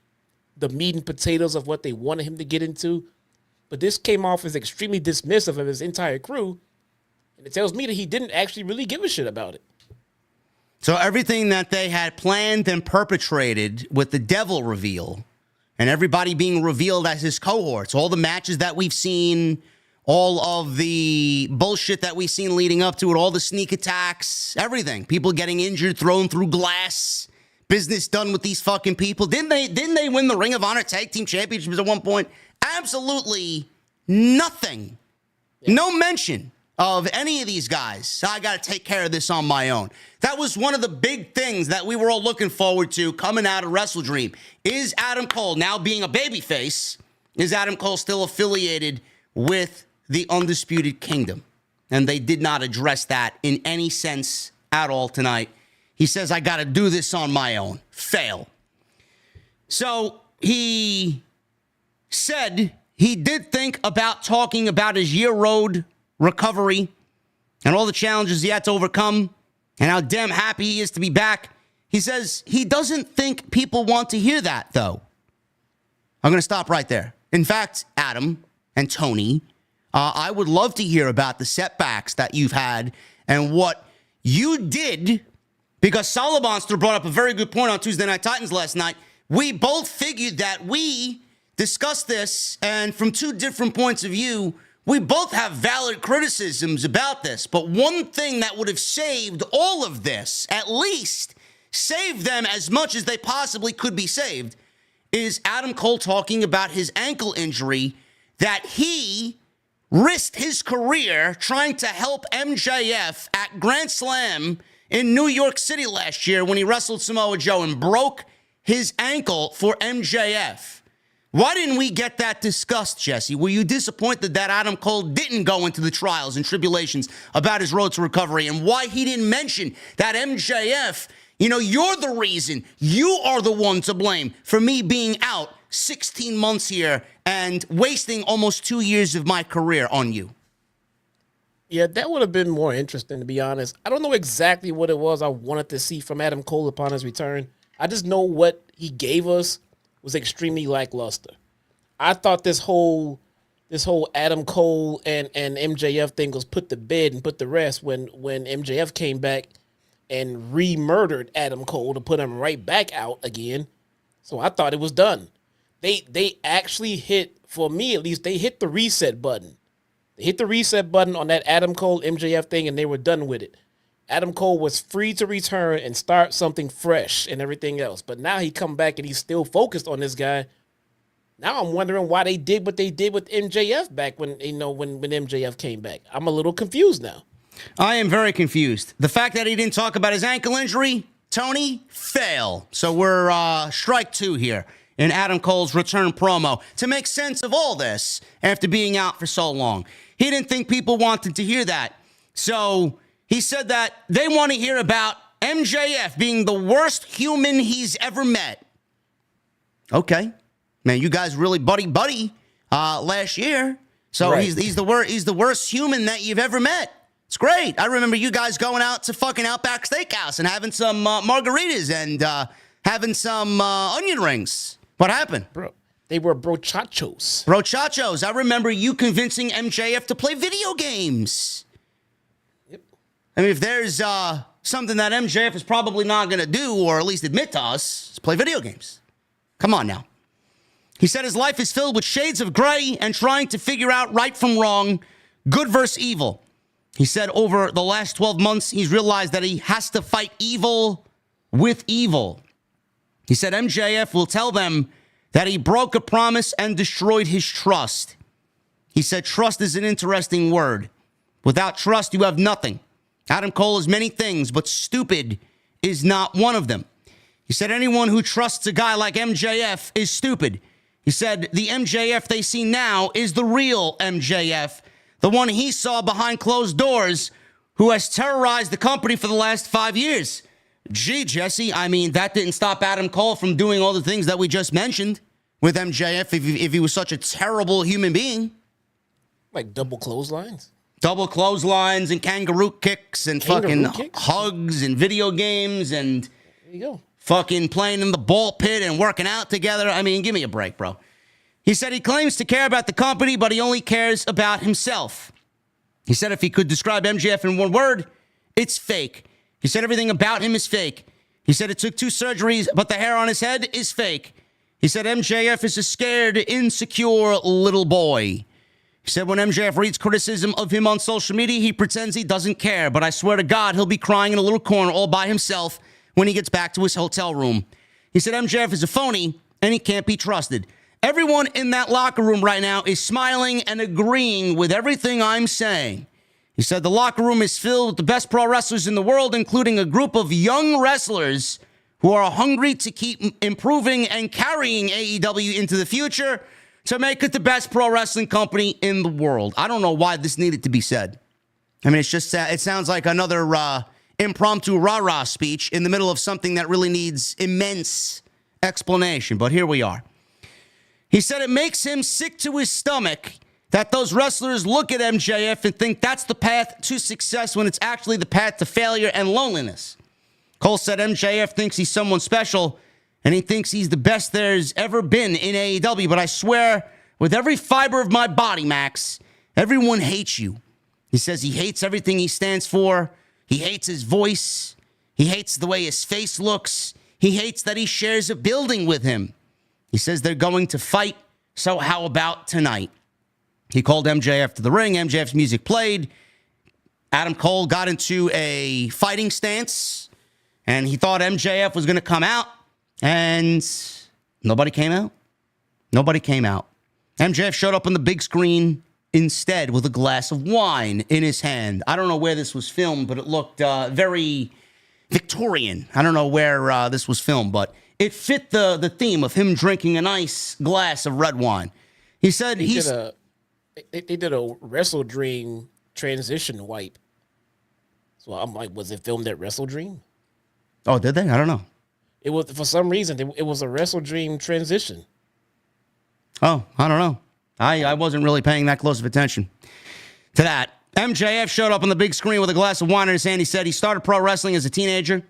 the meat and potatoes of what they wanted him to get into. But this came off as extremely dismissive of his entire crew. And it tells me that he didn't actually really give a shit about it. So everything that they had planned and perpetrated with the devil reveal and everybody being revealed as his cohorts, all the matches that we've seen, all of the bullshit that we've seen leading up to it, all the sneak attacks, everything, people getting injured, thrown through glass, business done with these fucking people. Didn't they win the Ring of Honor Tag Team Championships at one point? Absolutely nothing. Yeah. No mention of any of these guys. So I got to take care of this on my own. That was one of the big things that we were all looking forward to coming out of WrestleDream. Is Adam Cole, now being a babyface, is Adam Cole still affiliated with the Undisputed Kingdom? And they did not address that in any sense at all tonight. He says, I got to do this on my own. Fail. So he said he did think about talking about his year road recovery and all the challenges he had to overcome and how damn happy he is to be back. He says he doesn't think people want to hear that, though. I'm going to stop right there. In fact, Adam and Tony, I would love to hear about the setbacks that you've had and what you did, because Solomonstor brought up a very good point on Tuesday Night Titans last night. We both figured that we discussed this, and from two different points of view, we both have valid criticisms about this. But one thing that would have saved all of this, at least saved them as much as they possibly could be saved, is Adam Cole talking about his ankle injury that he risked his career trying to help MJF at Grand Slam in New York City last year when he wrestled Samoa Joe and broke his ankle for MJF. Why didn't we get that discussed, Jesse? Were you disappointed that Adam Cole didn't go into the trials and tribulations about his road to recovery, and why he didn't mention that MJF, you're the reason, you are the one to blame for me being out 16 months here and wasting almost 2 years of my career on you? Yeah, that would have been more interesting, to be honest. I don't know exactly what it was I wanted to see from Adam Cole upon his return. I just know what he gave us was extremely lackluster. I thought this whole Adam Cole and MJF thing was put to bed and put to rest when MJF came back and re-murdered Adam Cole to put him right back out again. So I thought it was done. They actually hit, for me at least, they hit the reset button. They hit the reset button on that Adam Cole MJF thing, and they were done with it. Adam Cole was free to return and start something fresh and everything else. But now he come back and he's still focused on this guy. Now I'm wondering why they did what they did with MJF back when MJF came back. I'm a little confused now. I am very confused. The fact that he didn't talk about his ankle injury, Tony, fail. So we're strike two here in Adam Cole's return promo to make sense of all this after being out for so long. He didn't think people wanted to hear that. So he said that they want to hear about MJF being the worst human he's ever met. Okay. Man, you guys really buddy last year. So right. he's the worst human that you've ever met. It's great. I remember you guys going out to fucking Outback Steakhouse and having some margaritas and having some onion rings. What happened? Bro, they were brochachos. Brochachos. I remember you convincing MJF to play video games. I mean, if there's something that MJF is probably not going to do, or at least admit to us, it's play video games. Come on now. He said his life is filled with shades of gray and trying to figure out right from wrong, good versus evil. He said over the last 12 months, he's realized that he has to fight evil with evil. He said MJF will tell them that he broke a promise and destroyed his trust. He said trust is an interesting word. Without trust, you have nothing. Adam Cole is many things, but stupid is not one of them. He said anyone who trusts a guy like MJF is stupid. He said the MJF they see now is the real MJF, the one he saw behind closed doors, who has terrorized the company for the last 5 years. Gee, Jesse, I mean, that didn't stop Adam Cole from doing all the things that we just mentioned with MJF if he was such a terrible human being. Like double clotheslines? Double clotheslines and kangaroo kicks and hugs and video games and There you go. fucking playing in the ball pit and working out together. I mean, give me a break, bro. He said he claims to care about the company, but he only cares about himself. He said if he could describe MJF in one word, it's fake. He said everything about him is fake. He said it took 2 surgeries, but the hair on his head is fake. He said MJF is a scared, insecure little boy. He said when MJF reads criticism of him on social media, he pretends he doesn't care, but I swear to God, he'll be crying in a little corner all by himself when he gets back to his hotel room. He said MJF is a phony, and he can't be trusted. Everyone in that locker room right now is smiling and agreeing with everything I'm saying. He said the locker room is filled with the best pro wrestlers in the world, including a group of young wrestlers who are hungry to keep improving and carrying AEW into the future to make it the best pro wrestling company in the world. I don't know why this needed to be said. I mean, it sounds like another impromptu rah-rah speech in the middle of something that really needs immense explanation, but here we are. He said it makes him sick to his stomach that those wrestlers look at MJF and think that's the path to success when it's actually the path to failure and loneliness. Cole said MJF thinks he's someone special and he thinks he's the best there's ever been in AEW, but I swear with every fiber of my body, Max, everyone hates you. He says he hates everything he stands for. He hates his voice. He hates the way his face looks. He hates that he shares a building with him. He says they're going to fight, so how about tonight? He called MJF to the ring. MJF's music played. Adam Cole got into a fighting stance, and he thought MJF was going to come out, and nobody came out. Nobody came out. MJF showed up on the big screen instead with a glass of wine in his hand. I don't know where this was filmed, but it looked very Victorian. I don't know where this was filmed, but it fit the theme of him drinking a nice glass of red wine. He said They did a WrestleDream transition wipe. So I'm like, was it filmed at WrestleDream? Oh, did they? I don't know. It was, for some reason, it was a WrestleDream transition. Oh, I don't know. I wasn't really paying that close of attention to that. MJF showed up on the big screen with a glass of wine in his hand. He said he started pro wrestling as a teenager,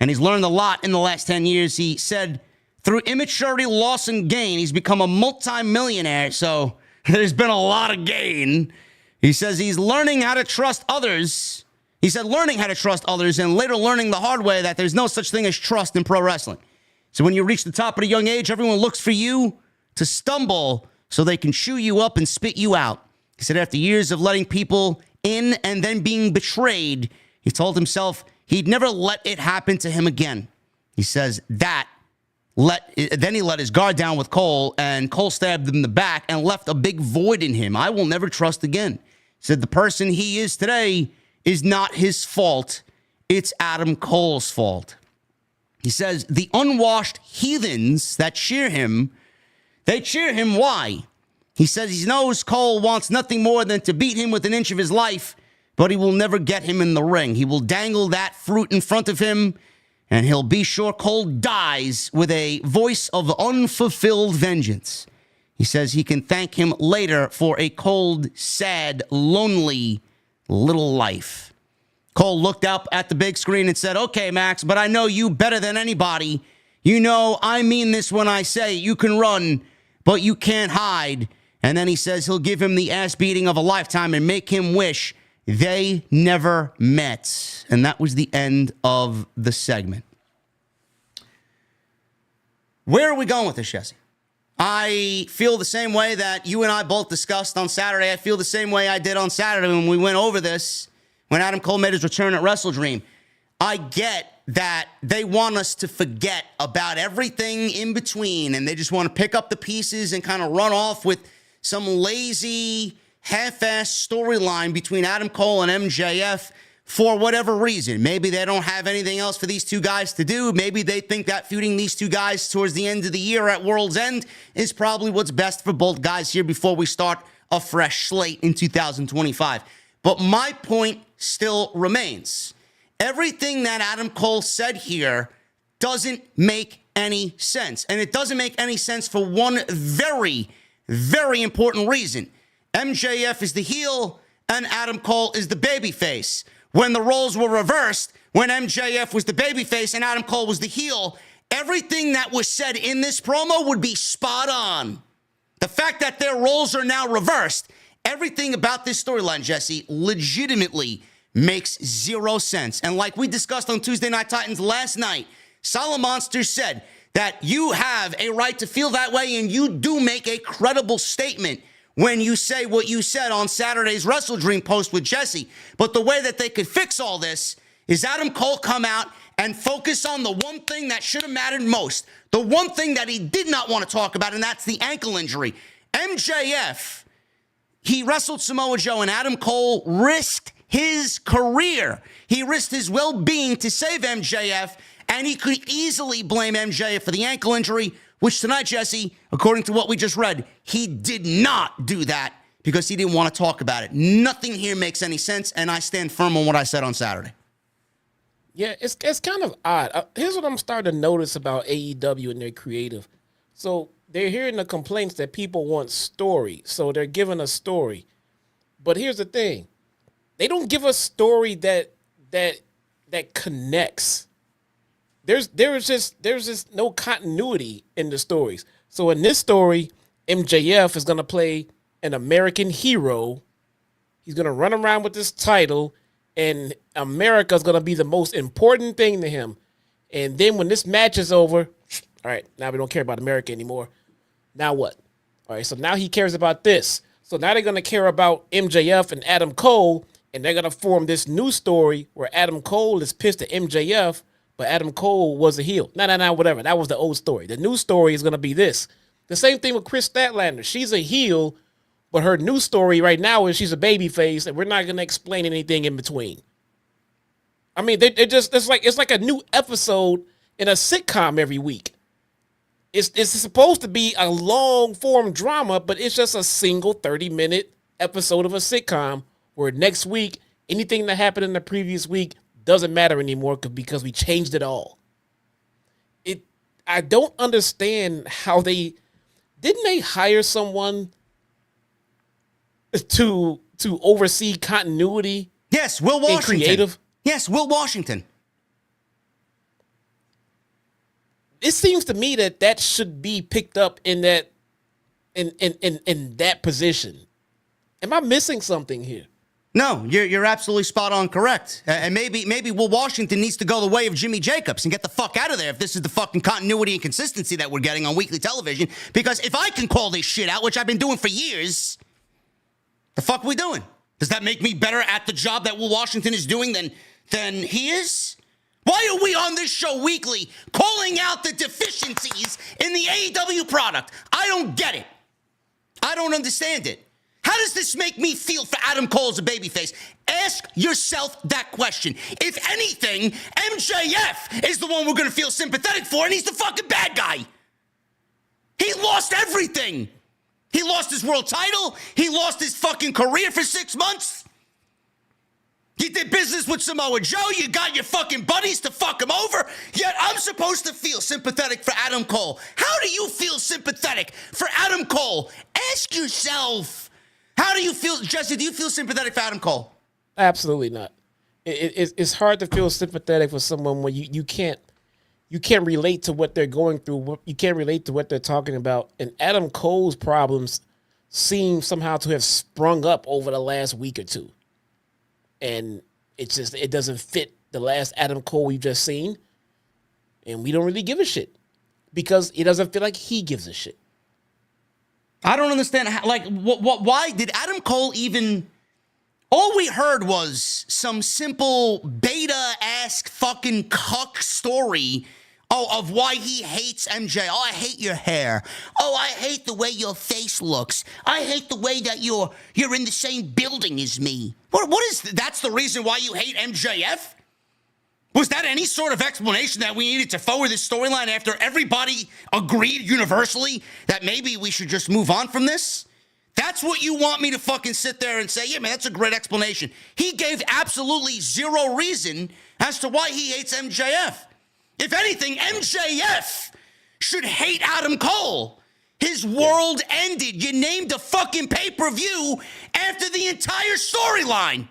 and he's learned a lot in the last 10 years. He said through immaturity, loss, and gain, he's become a multi-millionaire, so there's been a lot of gain. He says he's learning how to trust others. He said learning how to trust others and later learning the hard way that there's no such thing as trust in pro wrestling. So when you reach the top at a young age, everyone looks for you to stumble so they can chew you up and spit you out. He said after years of letting people in and then being betrayed, he told himself he'd never let it happen to him again. He says then he let his guard down with Cole, and Cole stabbed him in the back and left a big void in him. I will never trust again. He said the person he is today is not his fault. It's Adam Cole's fault. He says the unwashed heathens that cheer him, they cheer him why? He says he knows Cole wants nothing more than to beat him with an inch of his life, but he will never get him in the ring. He will dangle that fruit in front of him, and he'll be sure Cole dies with a voice of unfulfilled vengeance. He says he can thank him later for a cold, sad, lonely little life. Cole looked up at the big screen and said, okay, Max, but I know you better than anybody. You know I mean this when I say you can run, but you can't hide. And then he says he'll give him the ass beating of a lifetime and make him wish they never met. And that was the end of the segment. Where are we going with this, Jesse? I feel the same way that you and I both discussed on Saturday. I feel the same way I did on Saturday when we went over this, when Adam Cole made his return at WrestleDream. I get that they want us to forget about everything in between, and they just want to pick up the pieces and kind of run off with some lazy, half-assed storyline between Adam Cole and MJF for whatever reason. Maybe they don't have anything else for these two guys to do. Maybe they think that feuding these two guys towards the end of the year at World's End is probably what's best for both guys here before we start a fresh slate in 2025. But my point still remains. Everything that Adam Cole said here doesn't make any sense. And it doesn't make any sense for one very, very important reason. MJF is the heel and Adam Cole is the babyface. When the roles were reversed, when MJF was the babyface and Adam Cole was the heel, everything that was said in this promo would be spot on. The fact that their roles are now reversed, everything about this storyline, Jesse, legitimately makes zero sense. And like we discussed on Tuesday Night Titans last night, Solid Monster said that you have a right to feel that way, and you do make a credible statement when you say what you said on Saturday's WrestleDream post with Jesse. But the way that they could fix all this is Adam Cole come out and focus on the one thing that should have mattered most, the one thing that he did not want to talk about, and that's the ankle injury. MJF, he wrestled Samoa Joe, and Adam Cole risked his career. He risked his well-being to save MJF, and he could easily blame MJF for the ankle injury, which tonight, Jesse, according to what we just read, he did not do that because he didn't want to talk about it. Nothing here makes any sense, and I stand firm on what I said on Saturday. Yeah, it's kind of odd. Here's what I'm starting to notice about AEW and their creative. So they're hearing the complaints that people want story, so they're giving a story. But here's the thing. They don't give a story that connects. There's just no continuity in the stories. So in this story, MJF is gonna play an American hero. He's gonna run around with this title, and America's gonna be the most important thing to him. And then when this match is over, all right, now we don't care about America anymore. Now what? All right, so now he cares about this. So now they're gonna care about MJF and Adam Cole, and they're gonna form this new story where Adam Cole is pissed at MJF. But Adam Cole was a heel. No, whatever. That was the old story. The new story is going to be this. The same thing with Chris Statlander. She's a heel, but her new story right now is she's a babyface, and we're not going to explain anything in between. I mean, it's like a new episode in a sitcom every week. It's supposed to be a long-form drama, but it's just a single 30-minute episode of a sitcom where next week, anything that happened in the previous week doesn't matter anymore because we changed it all. I don't understand how didn't they hire someone to oversee continuity? Yes, Will Washington. Creative? Yes, Will Washington. It seems to me that should be picked up in that position. Am I missing something here? No, you're absolutely spot on correct. And maybe Will Washington needs to go the way of Jimmy Jacobs and get the fuck out of there if this is the fucking continuity and consistency that we're getting on weekly television. Because if I can call this shit out, which I've been doing for years, the fuck we doing? Does that make me better at the job that Will Washington is doing than he is? Why are we on this show weekly calling out the deficiencies in the AEW product? I don't get it. I don't understand it. How does this make me feel for Adam Cole as a babyface? Ask yourself that question. If anything, MJF is the one we're going to feel sympathetic for, and he's the fucking bad guy. He lost everything. He lost his world title. He lost his fucking career for 6 months. You did business with Samoa Joe. You got your fucking buddies to fuck him over. Yet I'm supposed to feel sympathetic for Adam Cole. How do you feel sympathetic for Adam Cole? Ask yourself. How do you feel, Jesse? Do you feel sympathetic for Adam Cole? Absolutely not. It's hard to feel sympathetic for someone when you can't relate to what they're going through. You can't relate to what they're talking about. And Adam Cole's problems seem somehow to have sprung up over the last week or two. And it doesn't fit the last Adam Cole we've just seen. And we don't really give a shit because it doesn't feel like he gives a shit. I don't understand how, why did Adam Cole even, all we heard was some simple beta-esque fucking cuck story of why he hates MJ. Oh, I hate your hair. Oh, I hate the way your face looks. I hate the way that you're in the same building as me. What is, that's the reason why you hate MJF? Was that any sort of explanation that we needed to forward this storyline after everybody agreed universally that maybe we should just move on from this? That's what you want me to fucking sit there and say, yeah, man, that's a great explanation. He gave absolutely zero reason as to why he hates MJF. If anything, MJF should hate Adam Cole. His world ended. You named a fucking pay-per-view after the entire storyline.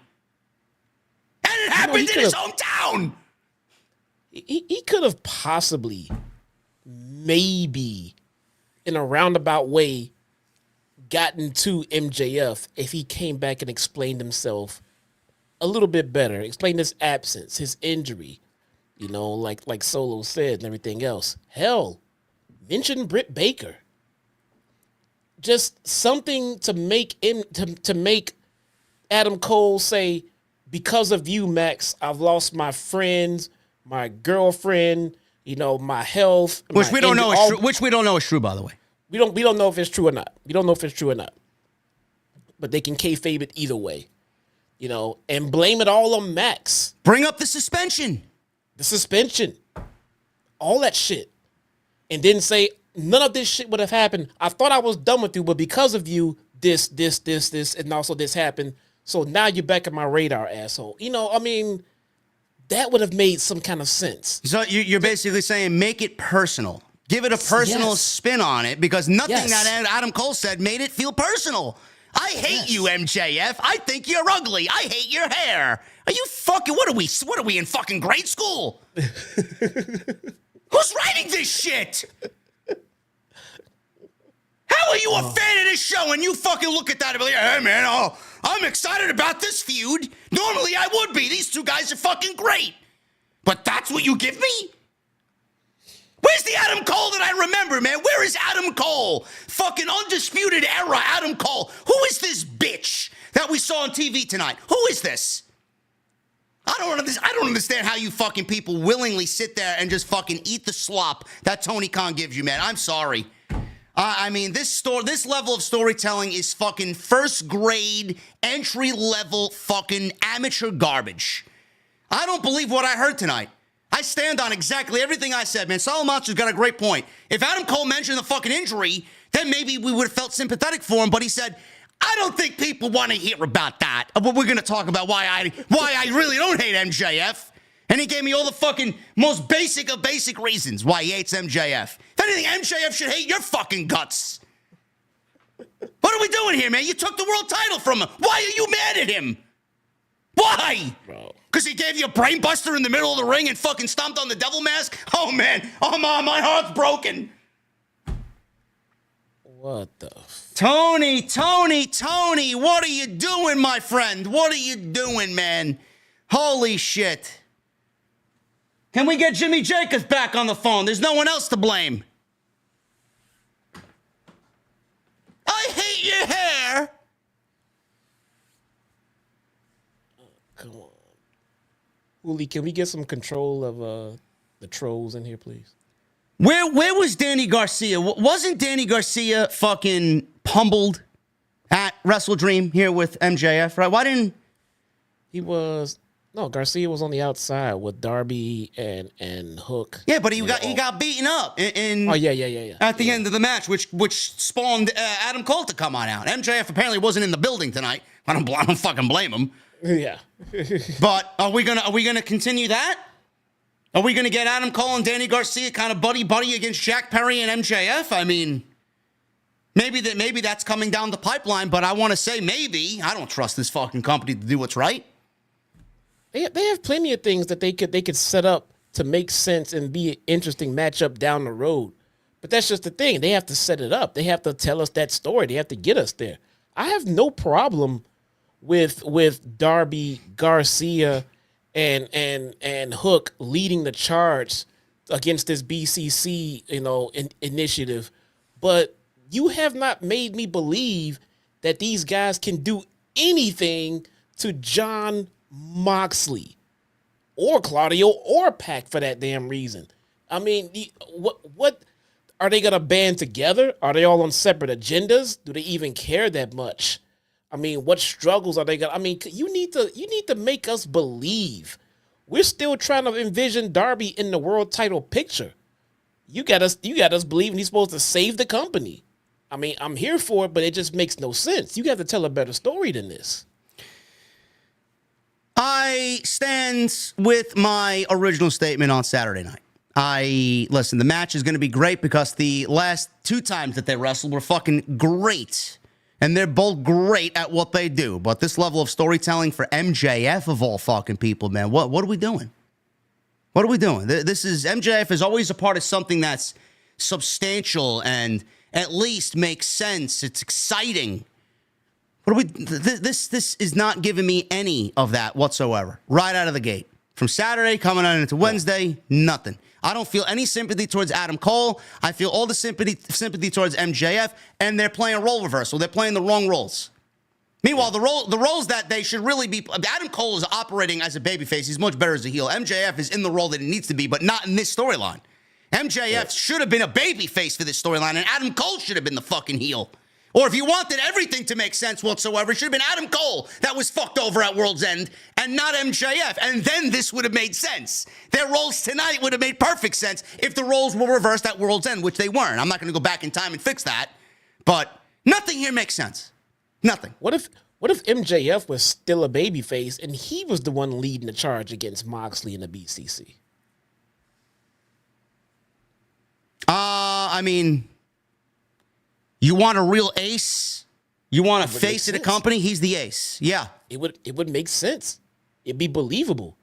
And it happened in his hometown. He could have possibly, maybe, in a roundabout way, gotten to MJF if he came back and explained himself a little bit better, explained his absence, his injury, you know, like Solo said and everything else. Hell, mention Britt Baker. Just something to make him to make Adam Cole say, because of you, Max, I've lost my friends, my girlfriend, you know, my health. Which we don't know is true. Which we don't know is true, by the way. We don't know if it's true or not. We don't know if it's true or not. But they can kayfabe it either way, you know, and blame it all on Max. Bring up the suspension. All that shit. And then say, none of this shit would have happened. I thought I was done with you, but because of you, this, and also this happened. So now you're back on my radar, asshole. You know, I mean, that would have made some kind of sense. So you're basically saying make it personal. Give it a personal spin on it, because nothing that Adam Cole said made it feel personal. I hate you, MJF. I think you're ugly. I hate your hair. Are you fucking, what are we in fucking grade school? Who's writing this shit? How are you a fan of this show and you fucking look at that and be like, hey man, I'm excited about this feud. Normally I would be. These two guys are fucking great. But that's what you give me? Where's the Adam Cole that I remember, man? Where is Adam Cole? Fucking undisputed era Adam Cole. Who is this bitch that we saw on TV tonight? Who is this? I don't understand how you fucking people willingly sit there and just fucking eat the slop that Tony Khan gives you, man. I'm sorry. I mean, this level of storytelling is fucking first grade, entry level fucking amateur garbage. I don't believe what I heard tonight. I stand on exactly everything I said, man. Salamanca's got a great point. If Adam Cole mentioned the fucking injury, then maybe we would have felt sympathetic for him, but he said, I don't think people want to hear about that. But we're going to talk about why I really don't hate MJF. And he gave me all the fucking most basic of basic reasons why he hates MJF. If anything, MJF should hate your fucking guts. What are we doing here, man? You took the world title from him. Why are you mad at him? Why? Because he gave you a brain buster in the middle of the ring and fucking stomped on the devil mask? Oh, man. Oh, my heart's broken. What the Tony, what are you doing, my friend? What are you doing, man? Holy shit. Can we get Jimmy Jacobs back on the phone? There's no one else to blame. I hate your hair. Come on. Uli, can we get some control of the trolls in here, please? Where was Danny Garcia? Wasn't Danny Garcia fucking pummeled at WrestleDream here with MJF, right? Why didn't... Garcia was on the outside with Darby and Hook. Yeah, but he got beaten up in at the end of the match, which spawned Adam Cole to come on out. MJF apparently wasn't in the building tonight. I don't fucking blame him. Yeah. But are we gonna continue that? Are we gonna get Adam Cole and Danny Garcia kind of buddy against Jack Perry and MJF? I mean, maybe that's coming down the pipeline, but I want to say maybe. I don't trust this fucking company to do what's right. They have plenty of things that they could set up to make sense and be an interesting matchup down the road. But that's just the thing. They have to set it up. They have to tell us that story. They have to get us there. I have no problem with Darby, Garcia, and Hook leading the charge against this BCC, initiative. But you have not made me believe that these guys can do anything to Jon Moxley or Claudio or Pac for that damn reason. I mean, what are they gonna band together? Are they all on separate agendas? Do they even care that much? I mean, what struggles are they gonna? I mean, you need to make us believe. We're still trying to envision Darby in the world title picture. You got us believing he's supposed to save the company. I mean, I'm here for it, but it just makes no sense. You got to tell a better story than this. I stand with my original statement on Saturday night. Listen, the match is going to be great because the last 2 times that they wrestled were fucking great. And they're both great at what they do. But this level of storytelling for MJF of all fucking people, man, what are we doing? What are we doing? MJF is always a part of something that's substantial and at least makes sense. It's exciting. This is not giving me any of that whatsoever. Right out of the gate. From Saturday coming on into Wednesday, nothing. I don't feel any sympathy towards Adam Cole. I feel all the sympathy towards MJF, and they're playing a role reversal. They're playing the wrong roles. Meanwhile, the roles that they should really be... Adam Cole is operating as a babyface. He's much better as a heel. MJF is in the role that he needs to be, but not in this storyline. MJF should have been a babyface for this storyline, and Adam Cole should have been the fucking heel. Or if you wanted everything to make sense whatsoever, it should have been Adam Cole that was fucked over at World's End and not MJF. And then this would have made sense. Their roles tonight would have made perfect sense if the roles were reversed at World's End, which they weren't. I'm not going to go back in time and fix that. But nothing here makes sense. Nothing. What if MJF was still a babyface and he was the one leading the charge against Moxley in the BCC? I mean... You want a real ace? You want a face of the company? He's the ace. Yeah. It would make sense. It'd be believable.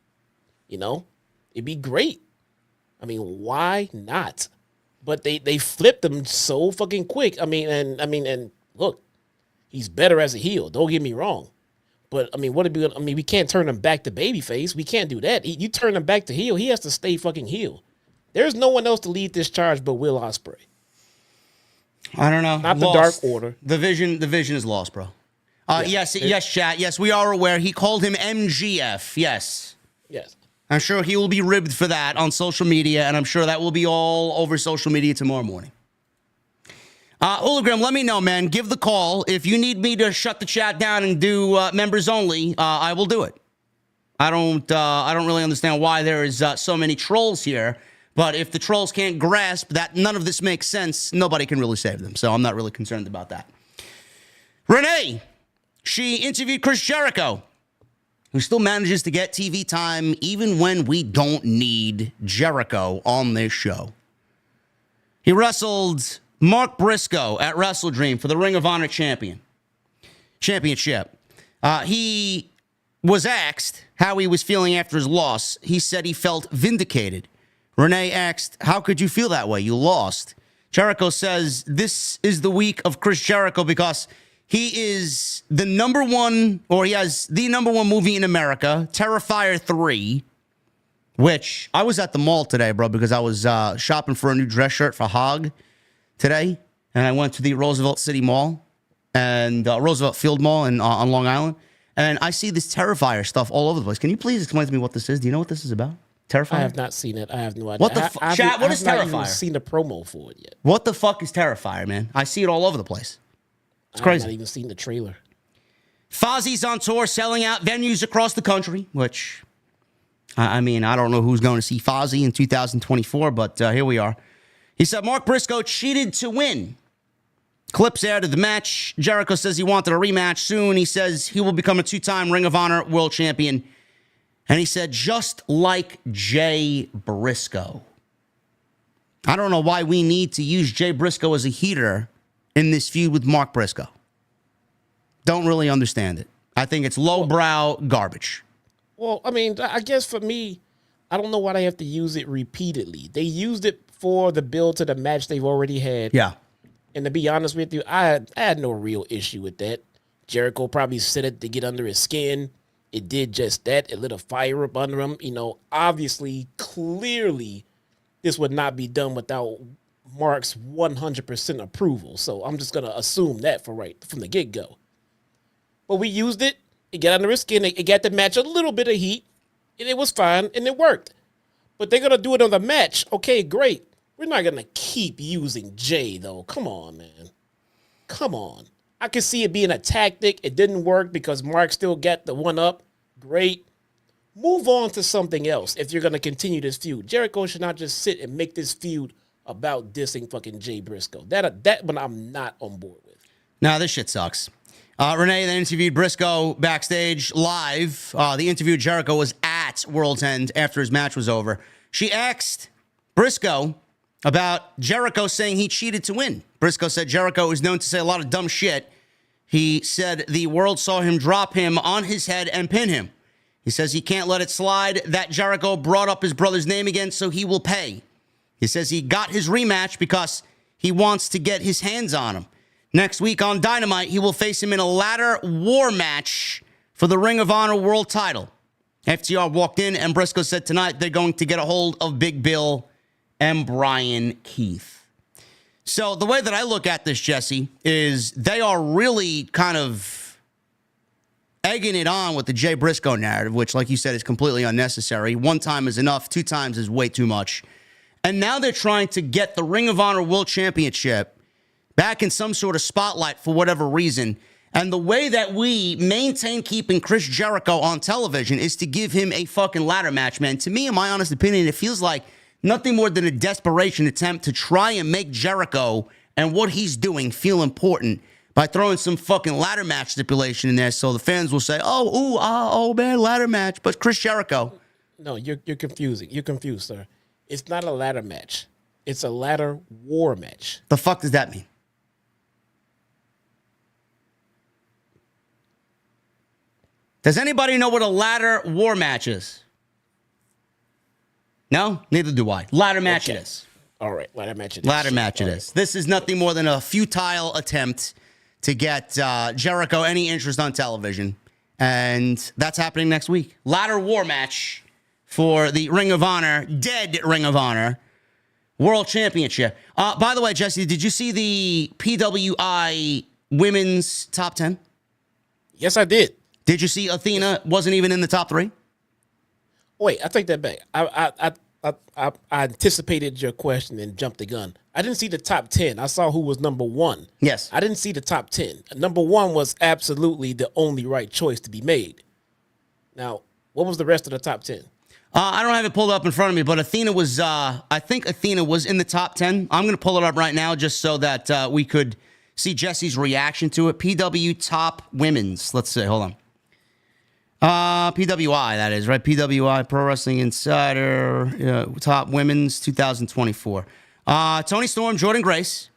You know? It'd be great. I mean, why not? But they flipped him so fucking quick. I mean, look, he's better as a heel. Don't get me wrong. But I mean, we can't turn him back to babyface. We can't do that. You turn him back to heel, he has to stay fucking heel. There's no one else to lead this charge but Will Ospreay. I don't know. Not Lost. the Dark Order. The vision is lost, bro. Yes, chat. Yes, we are aware. He called him MGF. Yes. I'm sure he will be ribbed for that on social media, and I'm sure that will be all over social media tomorrow morning. Hologram, let me know, man. Give the call. If you need me to shut the chat down and do members only, I will do it. I don't really understand why there is so many trolls here. But if the trolls can't grasp that none of this makes sense, nobody can really save them. So I'm not really concerned about that. Renee, she interviewed Chris Jericho, who still manages to get TV time even when we don't need Jericho on this show. He wrestled Mark Briscoe at WrestleDream for the Ring of Honor championship. He was asked how he was feeling after his loss. He said he felt vindicated. Renee asked, how could you feel that way? You lost. Jericho says this is the week of Chris Jericho because he is the number one, or he has the number one movie in America, Terrifier 3, which I was at the mall today, bro, because I was shopping for a new dress shirt for Hog today. And I went to the Roosevelt City Mall and Roosevelt Field Mall on Long Island. And I see this Terrifier stuff all over the place. Can you please explain to me what this is? Do you know what this is about? Terrifier? I have not seen it. I have no idea. What the fuck? Chat, what is Terrifier? I haven't even seen the promo for it yet. What the fuck is Terrifier, man? I see it all over the place. It's crazy. I've not even seen the trailer. Fozzie's on tour selling out venues across the country, which, I mean, I don't know who's going to see Fozzie in 2024, but here we are. He said Mark Briscoe cheated to win. Clips aired of the match. Jericho says he wanted a rematch soon. He says he will become a 2-time Ring of Honor world champion. And he said, just like Jay Briscoe. I don't know why we need to use Jay Briscoe as a heater in this feud with Mark Briscoe. Don't really understand it. I think it's lowbrow garbage. Well, I mean, I guess for me, I don't know why they have to use it repeatedly. They used it for the build to the match they've already had. Yeah. And to be honest with you, I had no real issue with that. Jericho probably said it to get under his skin. It did just that. It lit a fire up under him. You know, obviously, clearly, this would not be done without Mark's 100% approval. So I'm just going to assume that from the get-go. But we used it. It got under his skin. It got the match a little bit of heat. And it was fine. And it worked. But they're going to do it on the match. Okay, great. We're not going to keep using Jay, though. Come on, man. Come on. I could see it being a tactic. It didn't work because Mark still got the one up. Great. Move on to something else if you're going to continue this feud. Jericho should not just sit and make this feud about dissing fucking Jay Briscoe. That one I'm not on board with. Nah, this shit sucks. Renee then interviewed Briscoe backstage live. The interview with Jericho was at World's End after his match was over. She asked Briscoe about Jericho saying he cheated to win. Briscoe said Jericho is known to say a lot of dumb shit. He said the world saw him drop him on his head and pin him. He says he can't let it slide that Jericho brought up his brother's name again, so he will pay. He says he got his rematch because he wants to get his hands on him. Next week on Dynamite, he will face him in a ladder war match for the Ring of Honor World title. FTR walked in, and Briscoe said tonight they're going to get a hold of Big Bill and Brian Keith. So the way that I look at this, Jesse, is they are really kind of egging it on with the Jay Briscoe narrative, which, like you said, is completely unnecessary. 1 time is enough. 2 times is way too much. And now they're trying to get the Ring of Honor World Championship back in some sort of spotlight for whatever reason. And the way that we maintain keeping Chris Jericho on television is to give him a fucking ladder match, man. To me, in my honest opinion, it feels like nothing more than a desperation attempt to try and make Jericho and what he's doing feel important by throwing some fucking ladder match stipulation in there so the fans will say, oh man, ladder match. But Chris Jericho. No, you're confusing. You're confused, sir. It's not a ladder match. It's a ladder war match. The fuck does that mean? Does anybody know what a ladder war match is? No? Neither do I. Ladder match Okay. it is. All right, ladder match it is. Ladder match it All is. This is nothing more than a futile attempt to get Jericho any interest on television. And that's happening next week. Ladder war match for the Ring of Honor, dead Ring of Honor, World Championship. By the way, Jesse, did you see the PWI Women's Top 10? Yes, I did. Did you see Athena wasn't even in the top 3? Wait, I take that back. I anticipated your question and jumped the gun. I didn't see the top 10. I saw who was number 1. Yes. I didn't see the top 10. Number 1 was absolutely the only right choice to be made. Now, what was the rest of the top 10? I don't have it pulled up in front of me, but Athena was, I think Athena was in the top 10. I'm going to pull it up right now just so that we could see Jesse's reaction to it. PW Top Women's. Let's see. Hold on. PWI, that is, right? PWI, Pro Wrestling Insider, Top Women's 2024. Tony Storm, Jordan Grace,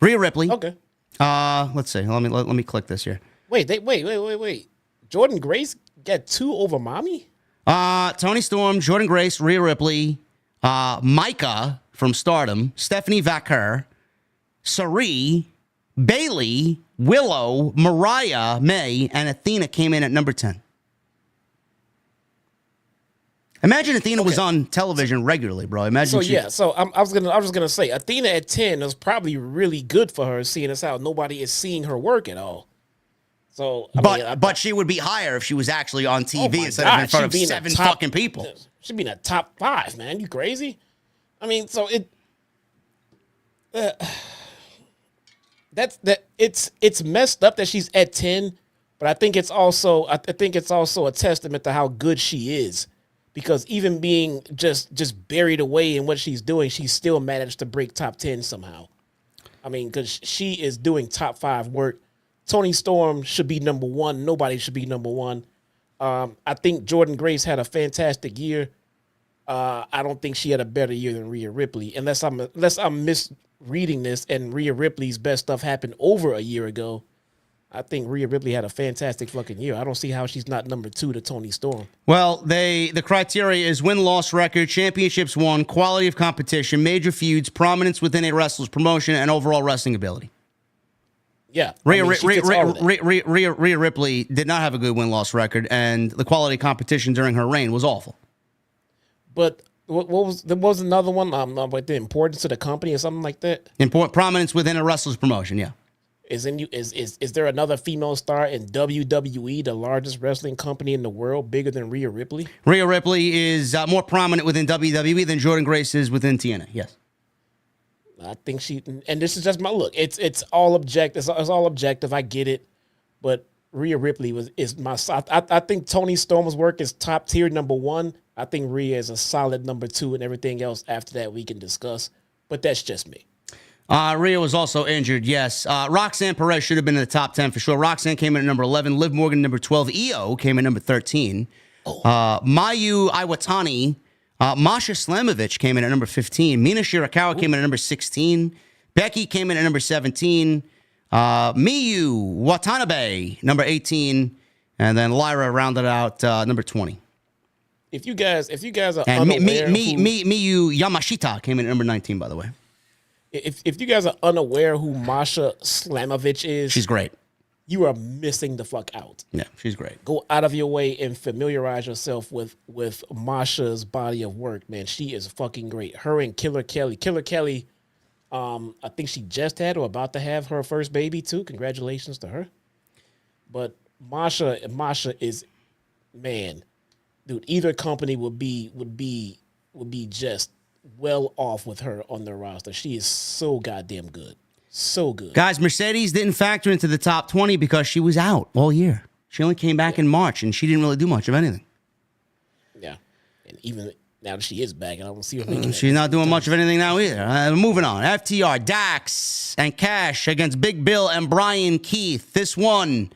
Rhea Ripley. Okay. Let's see. Let me click this here. Wait. Jordan Grace got 2 over Mommy? Tony Storm, Jordan Grace, Rhea Ripley, Micah from Stardom, Stephanie Vaquer, Sari, Bailey, Willow, Mariah May, and Athena came in at number 10. Imagine Athena was on television regularly, bro. Imagine. I was gonna say Athena at 10 is probably really good for her, seeing as how nobody is seeing her work at all. So, but she would be higher if she was actually on TV instead of in front of 7 fucking people. She'd be in the top 5, man. You crazy? I mean, so it's messed up that she's at 10, but I think it's also a testament to how good she is. Because even being just buried away in what she's doing, she still managed to break top 10 somehow. I mean, because she is doing top 5 work. Tony Storm should be number 1. Nobody should be number 1. I think Jordan Grace had a fantastic year. I don't think she had a better year than Rhea Ripley, unless I'm misreading this and Rhea Ripley's best stuff happened over a year ago. I think Rhea Ripley had a fantastic fucking year. I don't see how she's not number 2 to Tony Storm. Well, the criteria is win-loss record, championships won, quality of competition, major feuds, prominence within a wrestler's promotion, and overall wrestling ability. Yeah. Rhea Ripley did not have a good win-loss record, and the quality of competition during her reign was awful. But what was another one? Like the importance to the company or something like that? Prominence within a wrestler's promotion, yeah. Is there another female star in WWE, the largest wrestling company in the world, bigger than Rhea Ripley? Rhea Ripley is more prominent within WWE than Jordan Grace is within TNA. Yes. I think and this is just my look. It's all objective. It's all objective. I get it, but Rhea Ripley is my. I think Tony Storm's work is top tier number 1. I think Rhea is a solid number 2, and everything else after that we can discuss. But that's just me. Rhea was also injured, yes. Roxanne Perez should have been in the top 10 for sure. Roxanne came in at number 11. Liv Morgan, number 12. Io came in number 13. Mayu Iwatani, Masha Slamovich came in at number 15. Mina Shirakawa came in at number 16. Becky came in at number 17. Miyu Watanabe, number 18. And then Lyra rounded out number 20. If you guys are And unaware, Miyu Yamashita came in at number 19, by the way. If you guys are unaware who Masha Slamovich is, She's great. you are missing the fuck out. Yeah, she's great. Go out of your way and familiarize yourself with Masha's body of work, man. She is fucking great. Her and Killer Kelly. Killer Kelly, I think she just had or about to have her first baby too. Congratulations to her. But Masha is, man, dude. Either company would be just well off with her on their roster. She is so goddamn good. So good. Guys, Mercedes didn't factor into the top 20 because she was out all year. She only came back in March, and she didn't really do much of anything. Yeah. And even now that she is back, and I don't see her making She's not doing much of anything now either. Moving on. FTR, Dax, and Cash against Big Bill and Brian Keith. This one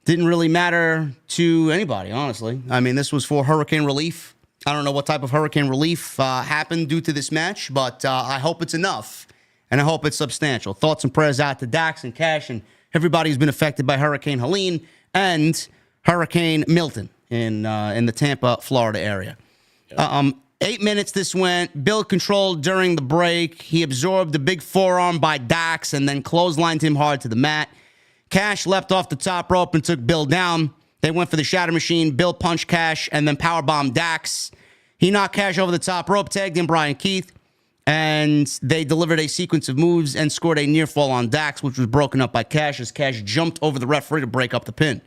didn't really matter to anybody, honestly. I mean, this was for hurricane relief. I don't know what type of hurricane relief happened due to this match, but I hope it's enough, and I hope it's substantial. Thoughts and prayers out to Dax and Cash and everybody who's been affected by Hurricane Helene and Hurricane Milton in the Tampa, Florida area. 8 minutes this went. Bill controlled during the break. He absorbed the big forearm by Dax and then clotheslined him hard to the mat. Cash leapt off the top rope and took Bill down. They went for the Shatter Machine. Bill punched Cash and then powerbombed Dax. He knocked Cash over the top rope, tagged in Brian Keith, and they delivered a sequence of moves and scored a near fall on Dax, which was broken up by Cash as Cash jumped over the referee to break up the pin.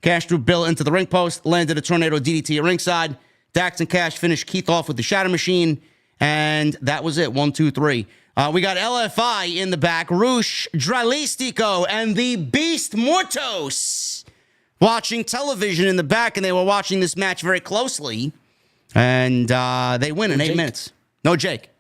Cash threw Bill into the ring post, landed a tornado DDT at ringside. Dax and Cash finished Keith off with the Shatter Machine, and that was it. 1, 2, 3. We got LFI in the back, Roosh, Dralistico, and the Beast Mortos watching television in the back, and they were watching this match very closely, and they win in 8 minutes. No Jake.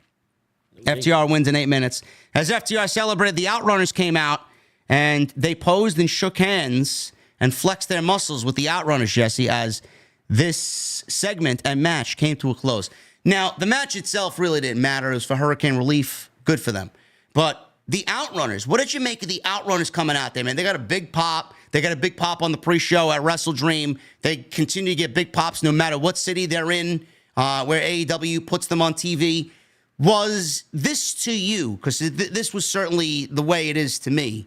FTR wins in 8 minutes. As FTR celebrated, the Outrunners came out, and they posed and shook hands and flexed their muscles with the Outrunners, Jesse, as this segment and match came to a close. Now, the match itself really didn't matter. It was for hurricane relief. Good for them. But the Outrunners, what did you make of the Outrunners coming out there, man? They got a big pop. They got a big pop on the pre-show at WrestleDream. They continue to get big pops no matter what city they're in, where AEW puts them on TV. Was this to you, because this was certainly the way it is to me,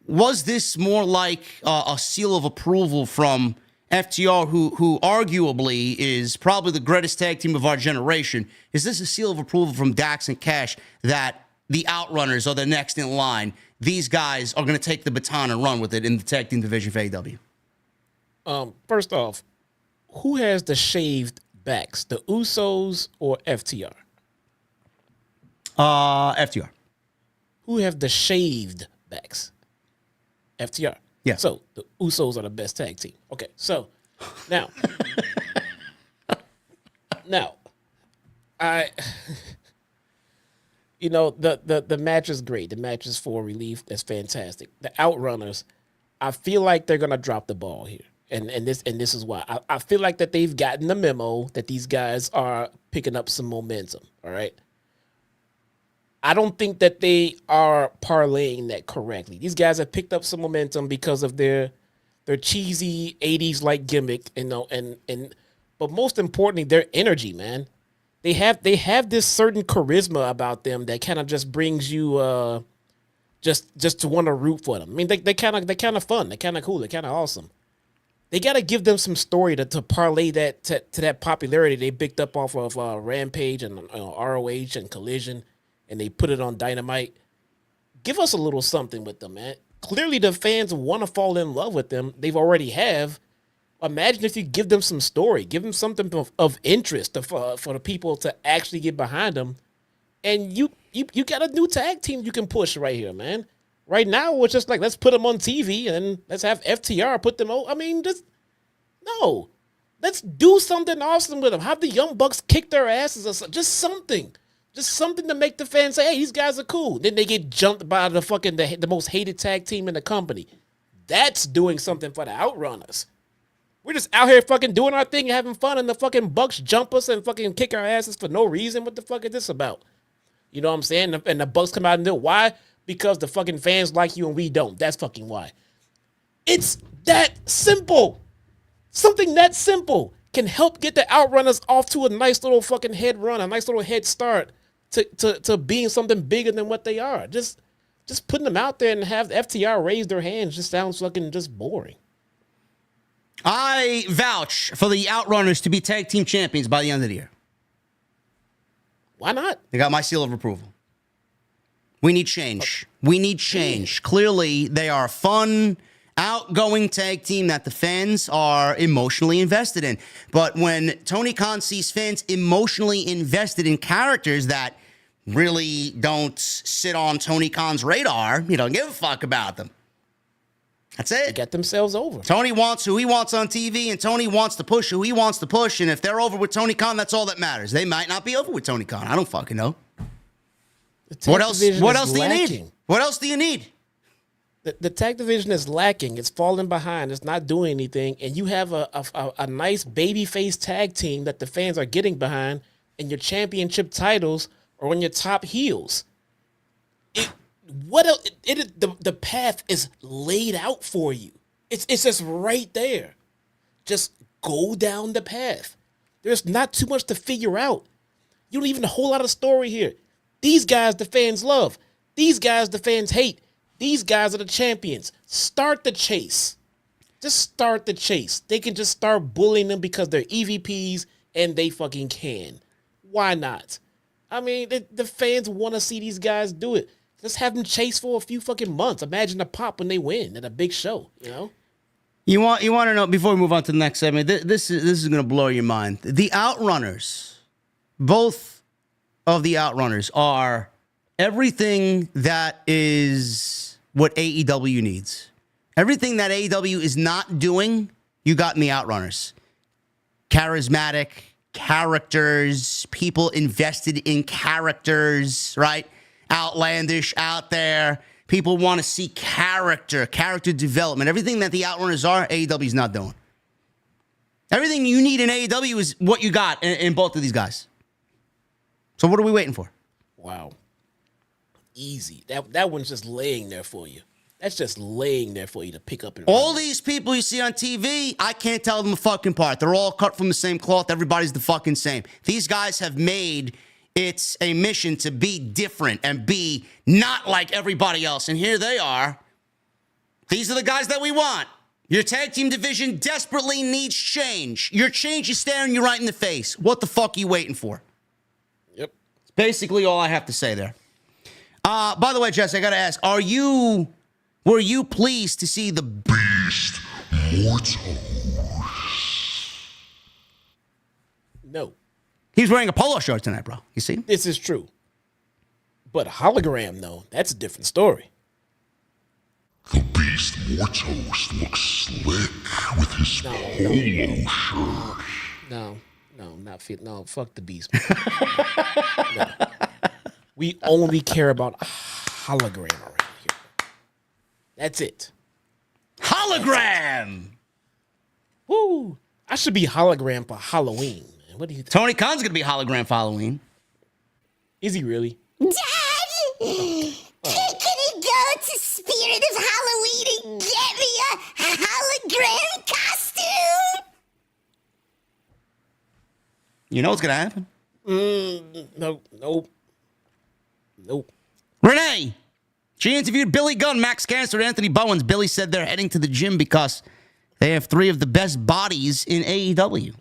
was this more like a seal of approval from FTR, who arguably is probably the greatest tag team of our generation? Is this a seal of approval from Dax and Cash that the Outrunners are the next in line? These guys are going to take the baton and run with it in the tag team division for AEW. First off, who has the shaved backs, the Usos or FTR? FTR. Who have the shaved backs? FTR. Yeah. So the Usos are the best tag team. Okay. So now, the match is great. The match is for relief. That's fantastic. The Outrunners, I feel like they're gonna drop the ball here, and this is why I feel like that they've gotten the memo that these guys are picking up some momentum. All right. I don't think that they are parlaying that correctly. These guys have picked up some momentum because of their cheesy 80s like gimmick, but most importantly, their energy, man. They have this certain charisma about them that kind of just brings you just to want to root for them. I mean, they kind of fun, they're kind of cool, they're kind of awesome. They got to give them some story to parlay that to that popularity they picked up off of Rampage and ROH and Collision, and they put it on Dynamite. Give us a little something with them, man. Clearly the fans want to fall in love with them. They've already have. Imagine if you give them some story, give them something of interest for the people to actually get behind them. And you got a new tag team you can push right here, man. Right now, it's just like, let's put them on TV and let's have FTR put them on. I mean, let's do something awesome with them. Have the Young Bucks kick their asses or just something. Just something to make the fans say, hey, these guys are cool. Then they get jumped by the most hated tag team in the company. That's doing something for the Outrunners. We're just out here fucking doing our thing, having fun, and the fucking Bucks jump us and fucking kick our asses for no reason. What the fuck is this about? You know what I'm saying? And the Bucks come out and do it. Why? Because the fucking fans like you and we don't. That's fucking why. It's that simple. Something that simple can help get the Outrunners off to a nice little fucking head run, a nice little head start to being something bigger than what they are. Just putting them out there and have the FTR raise their hands just sounds fucking just boring. I vouch for the Outrunners to be tag team champions by the end of the year. Why not? They got my seal of approval. We need change. We need change. Clearly, they are a fun, outgoing tag team that the fans are emotionally invested in. But when Tony Khan sees fans emotionally invested in characters that really don't sit on Tony Khan's radar, he don't give a fuck about them. That's it. They get themselves over. Tony wants who he wants on TV, and Tony wants to push who he wants to push. And if they're over with Tony Khan, that's all that matters. They might not be over with Tony Khan. I don't fucking know. What else do you need? What else do you need? The tag division is lacking. It's falling behind. It's not doing anything. And you have a nice babyface tag team that the fans are getting behind, and your championship titles are on your top heels. The path is laid out for you. It's just right there. Just go down the path. There's not too much to figure out. You don't even a whole lot of story here. These guys the fans love. These guys the fans hate. These guys are the champions. Start the chase. Just start the chase. They can just start bullying them because they're EVPs and they fucking can. Why not? I mean, the fans want to see these guys do it. Just have them chase for a few fucking months. Imagine the pop when they win at a big show, you know? You want to know, before we move on to the next segment, this is going to blow your mind. The Outrunners, both of the Outrunners are everything that is what AEW needs. Everything that AEW is not doing, you got in the Outrunners. Charismatic characters, people invested in characters, right? Outlandish out there. People want to see character development. Everything that the Outrunners are, AEW is not doing. Everything you need in AEW is what you got in both of these guys. So what are we waiting for? Wow. Easy. That one's just laying there for you. That's just laying there for you to pick up and All run. these people you see on TV, I can't tell them a fucking part. They're all cut from the same cloth. Everybody's the fucking same. These guys have made it's a mission to be different and be not like everybody else. And here they are. These are the guys that we want. Your tag team division desperately needs change. Your change is staring you right in the face. What the fuck are you waiting for? Yep. It's basically all I have to say there. By the way, Jess, I got to ask, were you pleased to see the Beast Mortal. No. He's wearing a polo shirt tonight, bro. You see? This is true. But a hologram, though, that's a different story. The Beast Mortos looks slick with his polo shirt. No, not fit. No, fuck the beast. No. We only care about hologram around here. That's it. Hologram! Woo! I should be hologram for Halloween. Man. What do you think? Tony Khan's going to be hologram for Halloween. Is he really? Dad! Can you go to Spirit of Halloween and get me a hologram costume? You know what's going to happen? Nope. Renee! She interviewed Billy Gunn, Max Caster, and Anthony Bowens. Billy said they're heading to the gym because they have three of the best bodies in AEW.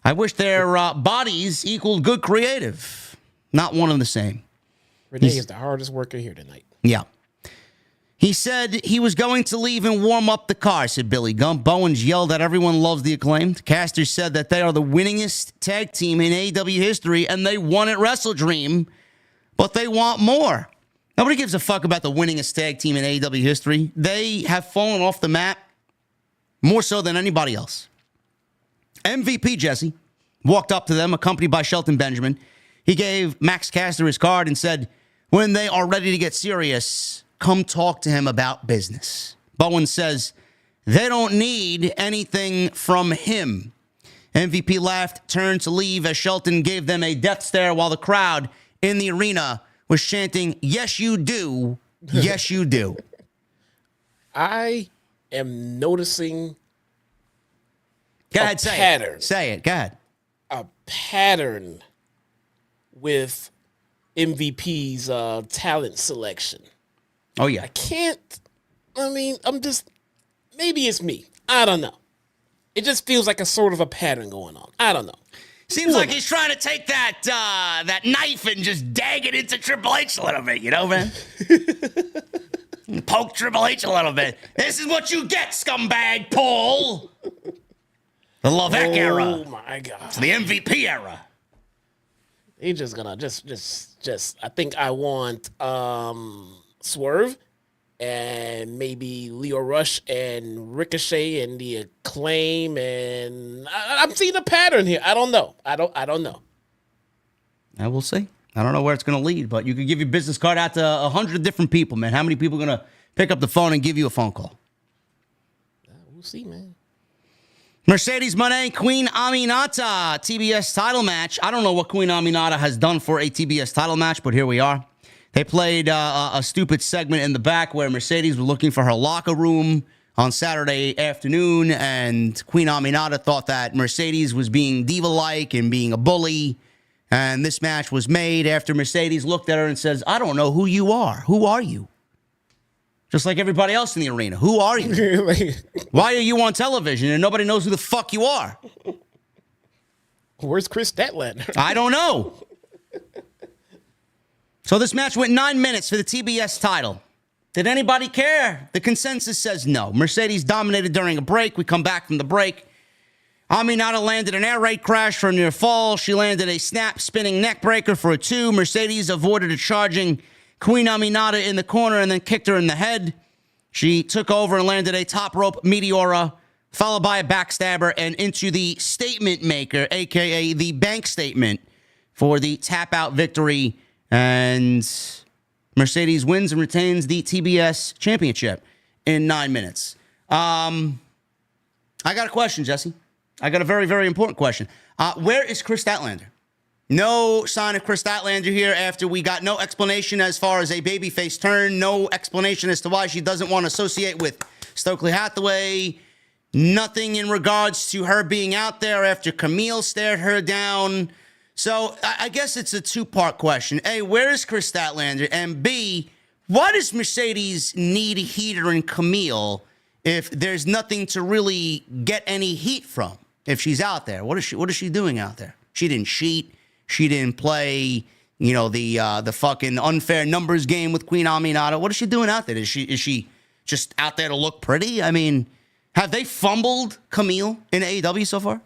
I wish their bodies equaled good creative. Not one of the same. Renee is the hardest worker here tonight. Yeah. He said he was going to leave and warm up the car, said Billy Gunn. Bowens yelled that everyone loves the Acclaimed. Caster said that they are the winningest tag team in AEW history, and they won at WrestleDream, but they want more. Nobody gives a fuck about the winningest tag team in AEW history. They have fallen off the map more so than anybody else. MVP Jesse walked up to them, accompanied by Shelton Benjamin. He gave Max Caster his card and said, when they are ready to get serious, come talk to him about business. Bowen says they don't need anything from him. MVP laughed, turned to leave as Shelton gave them a death stare while the crowd in the arena was chanting, "Yes, you do. Yes, you do." I am noticing Go ahead, say pattern. it. Say it. Go ahead. A pattern with MVP's talent selection. Oh, yeah. Maybe it's me. I don't know. It just feels like a sort of a pattern going on. I don't know. Seems like he's trying to take that that knife and just dag it into Triple H a little bit, you know, man? Poke Triple H a little bit. This is what you get, scumbag, Paul. The Levesque era. Oh, my God. It's the MVP era. He's just gonna just. I think I want Swerve and maybe Leo Rush and Ricochet and the Acclaim, and I'm seeing a pattern here. I don't know. I don't know. I will see. I don't know where it's going to lead, but you could give your business card out to 100 different people, man. How many people are going to pick up the phone and give you a phone call? We'll see, man. Mercedes Moné, Queen Aminata, TBS title match. I don't know what Queen Aminata has done for a TBS title match, but here we are. They played a stupid segment in the back where Mercedes was looking for her locker room on Saturday afternoon, and Queen Aminata thought that Mercedes was being diva-like and being a bully, and this match was made after Mercedes looked at her and says, "I don't know who you are. Who are you?" Just like everybody else in the arena. Who are you? Why are you on television and nobody knows who the fuck you are? Where's Chris Statlander? I don't know. So this match went 9 minutes for the TBS title. Did anybody care? The consensus says no. Mercedes dominated during a break. We come back from the break. Aminata landed an air raid crash for a near fall. She landed a snap spinning neck breaker for a 2. Mercedes avoided a charging Queen Aminata in the corner and then kicked her in the head. She took over and landed a top rope Meteora, followed by a backstabber and into the statement maker, a.k.a. the bank statement, for the tap-out victory. And Mercedes wins and retains the TBS championship in 9 minutes. I got a question, Jesse. I got a very, very important question. Where is Chris Statlander? No sign of Chris Statlander here after we got no explanation as far as a babyface turn. No explanation as to why she doesn't want to associate with Stokely Hathaway. Nothing in regards to her being out there after Camille stared her down. So I guess it's a two-part question. A, where is Chris Statlander? And B, why does Mercedes need Heater and Camille if there's nothing to really get any heat from if she's out there? What is she doing out there? She didn't cheat. She didn't play, the fucking unfair numbers game with Queen Aminata. What is she doing out there? Is she just out there to look pretty? I mean, have they fumbled Camille in AEW so far?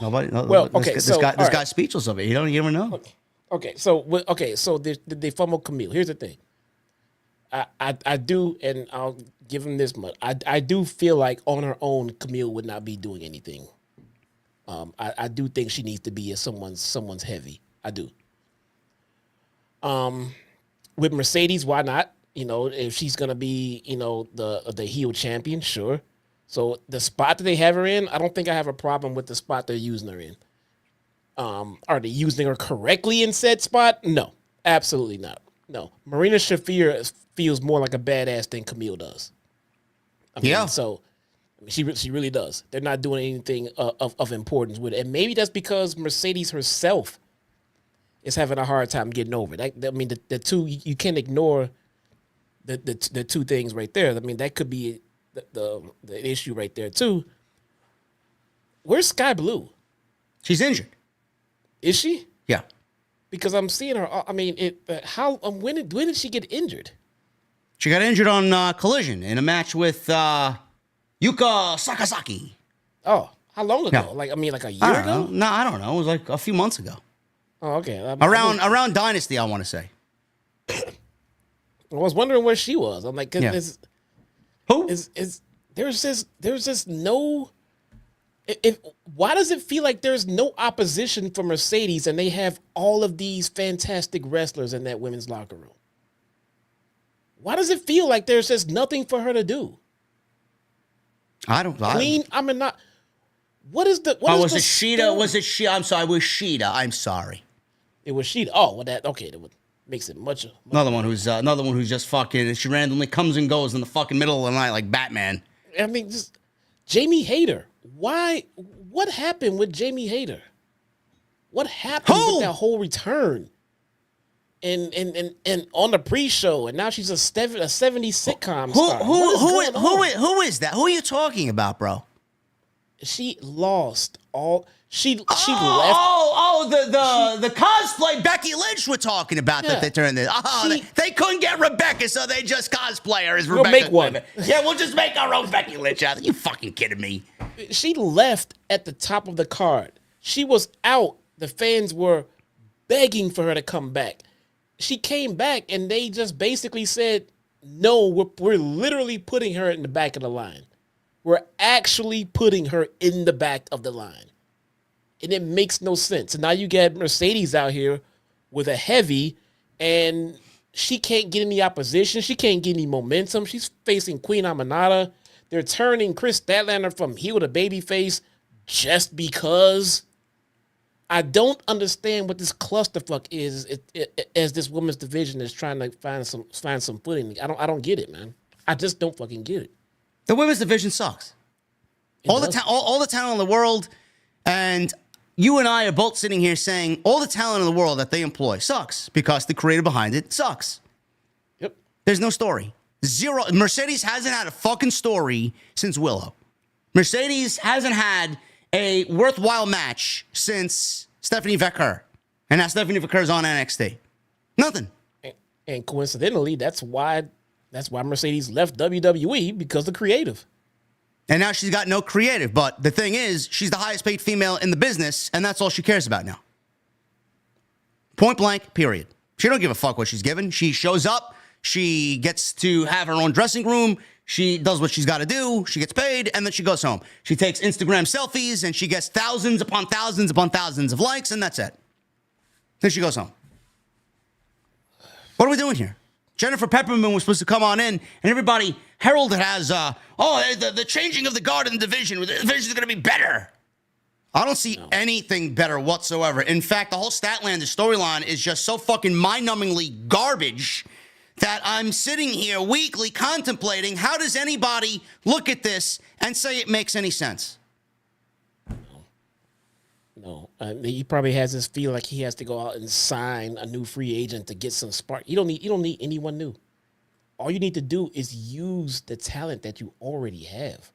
Nobody. Well, okay. This guy's speechless of it. You never know. Okay. So did they fumble Camille? Here's the thing. I do, and I'll give him this much. I do feel like on her own, Camille would not be doing anything. I do think she needs to be someone's heavy. I do. With Mercedes, why not? If she's gonna be, the heel champion, sure. So the spot that they have her in, I don't think I have a problem with the spot they're using her in. Are they using her correctly in said spot? No, absolutely not. No, Marina Shafir feels more like a badass than Camille does. So she really does. They're not doing anything of importance with it, and maybe that's because Mercedes herself is having a hard time getting over it. The two, you can't ignore the two things right there. I mean, that could be the issue right there too. Where's Sky Blue? She's injured. Is she? Yeah. Because I'm seeing her. I mean, when did she get injured? She got injured on Collision in a match with Yuka Sakazaki. Oh, how long ago? No. Like a year ago? No, I don't know. It was like a few months ago. Oh, okay. Around Dynasty, I want to say. I was wondering where she was. I'm like, who? there's just no Why does it feel like there's no opposition for Mercedes and they have all of these fantastic wrestlers in that women's locker room? Why does it feel like there's just nothing for her to do? Clean, I mean, not. What is the? What was it Sheeta? Was it Sheeta? I'm sorry. It was Sheeta. I'm sorry. It was Sheeta. Oh, well, that okay. That makes it much. Another one who's just fucking. She randomly comes and goes in the fucking middle of the night like Batman. I mean, just Jamie Hayter. Why? What happened with Jamie Hayter? What happened with that whole return? And on the pre-show, and now she's a 70 sitcom star. Who is that? Who are you talking about, bro? She lost all. She left. The cosplay Becky Lynch we're talking about that they turned this. They couldn't get Rebecca, so they just cosplay her as Rebecca. We'll make one. Yeah, we'll just make our own Becky Lynch out. You fucking kidding me? She left at the top of the card. She was out. The fans were begging for her to come back. She came back, and they just basically said, no, we're literally putting her in the back of the line. We're actually putting her in the back of the line. And it makes no sense. And now you get Mercedes out here with a heavy, and she can't get any opposition. She can't get any momentum. She's facing Queen Aminata. They're turning Chris Statlander from heel to babyface just because. I don't understand what this clusterfuck is as this women's division is trying to find some footing. I don't get it, man. I just don't fucking get it. The women's division sucks. All the talent in the world, and you and I are both sitting here saying all the talent in the world that they employ sucks because the creator behind it sucks. Yep. There's no story. Zero. Mercedes hasn't had a fucking story since Willow. Mercedes hasn't had a worthwhile match since Stephanie Vecker. And now Stephanie Vecker's on NXT. Nothing. And coincidentally, that's why Mercedes left WWE, because of creative. And now she's got no creative. But the thing is, she's the highest paid female in the business, and that's all she cares about now. Point blank, period. She don't give a fuck what she's given. She shows up. She gets to have her own dressing room. She does what she's got to do. She gets paid, and then she goes home. She takes Instagram selfies, and she gets thousands upon thousands upon thousands of likes, and that's it. Then she goes home. What are we doing here? Jennifer Pepperman was supposed to come on in, and everybody heralded as, the changing of the guard in the division. The division is going to be better. I don't see anything better whatsoever. In fact, the whole Statlander storyline is just so fucking mind-numbingly garbage that I'm sitting here weekly contemplating, how does anybody look at this and say it makes any sense? No. He probably has this feel like he has to go out and sign a new free agent to get some spark. You don't need anyone new. All you need to do is use the talent that you already have.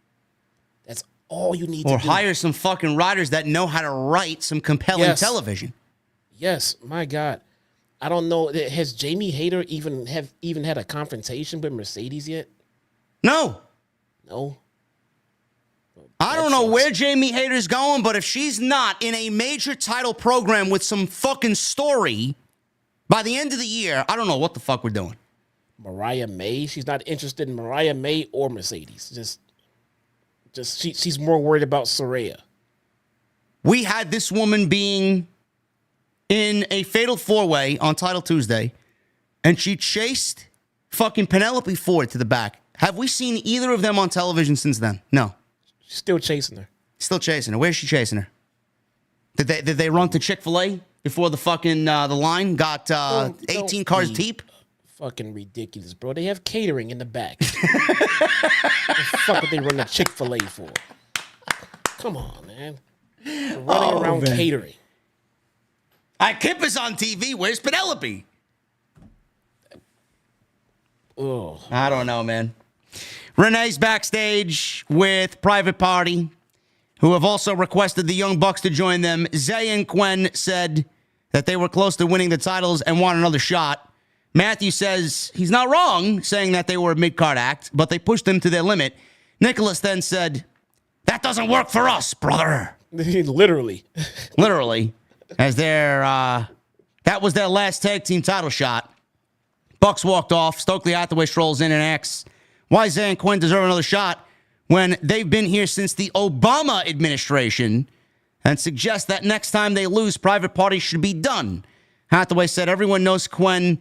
That's all you need to do. Or hire some fucking writers that know how to write some compelling television. Yes, my God. I don't know. Has Jamie Hayter even had a confrontation with Mercedes yet? No. I don't know where Jamie Hayter's going, but if she's not in a major title program with some fucking story by the end of the year, I don't know what the fuck we're doing. Mariah May, she's not interested in Mariah May or Mercedes. She's more worried about Saraya. We had this woman being in a fatal four-way on Title Tuesday, and she chased fucking Penelope Ford to the back. Have we seen either of them on television since then? No. Still chasing her. Still chasing her. Where's she chasing her? Did they run to Chick-fil-A before the fucking the line got 18 cars deep? Fucking ridiculous, bro. They have catering in the back. What the fuck would they run to Chick-fil-A for? Come on, man. They're running around catering. Kip is on TV. Where's Penelope? Oh, I don't know, man. Renee's backstage with Private Party, who have also requested the Young Bucks to join them. Zay and Quen said that they were close to winning the titles and want another shot. Matthew says he's not wrong, saying that they were a mid-card act, but they pushed them to their limit. Nicholas then said, that doesn't work for us, brother. Literally. Literally. As that was their last tag team title shot. Bucks walked off. Stokely Hathaway strolls in and asks, why Zay and Quinn deserve another shot when they've been here since the Obama administration and suggest that next time they lose, Private Party should be done. Hathaway said everyone knows Quen.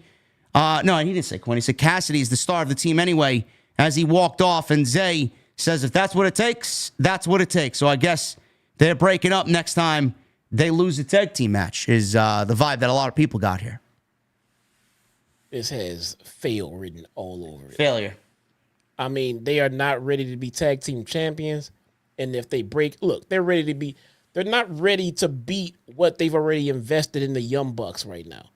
No, he didn't say Quen. He said Cassidy is the star of the team anyway as he walked off. And Zay says if that's what it takes, that's what it takes. So I guess they're breaking up next time they lose a tag team match is the vibe that a lot of people got here. This has fail written all over it. Failure. I mean, they are not ready to be tag team champions. And if they break, look, they're not ready to beat what they've already invested in the Young Bucks right now.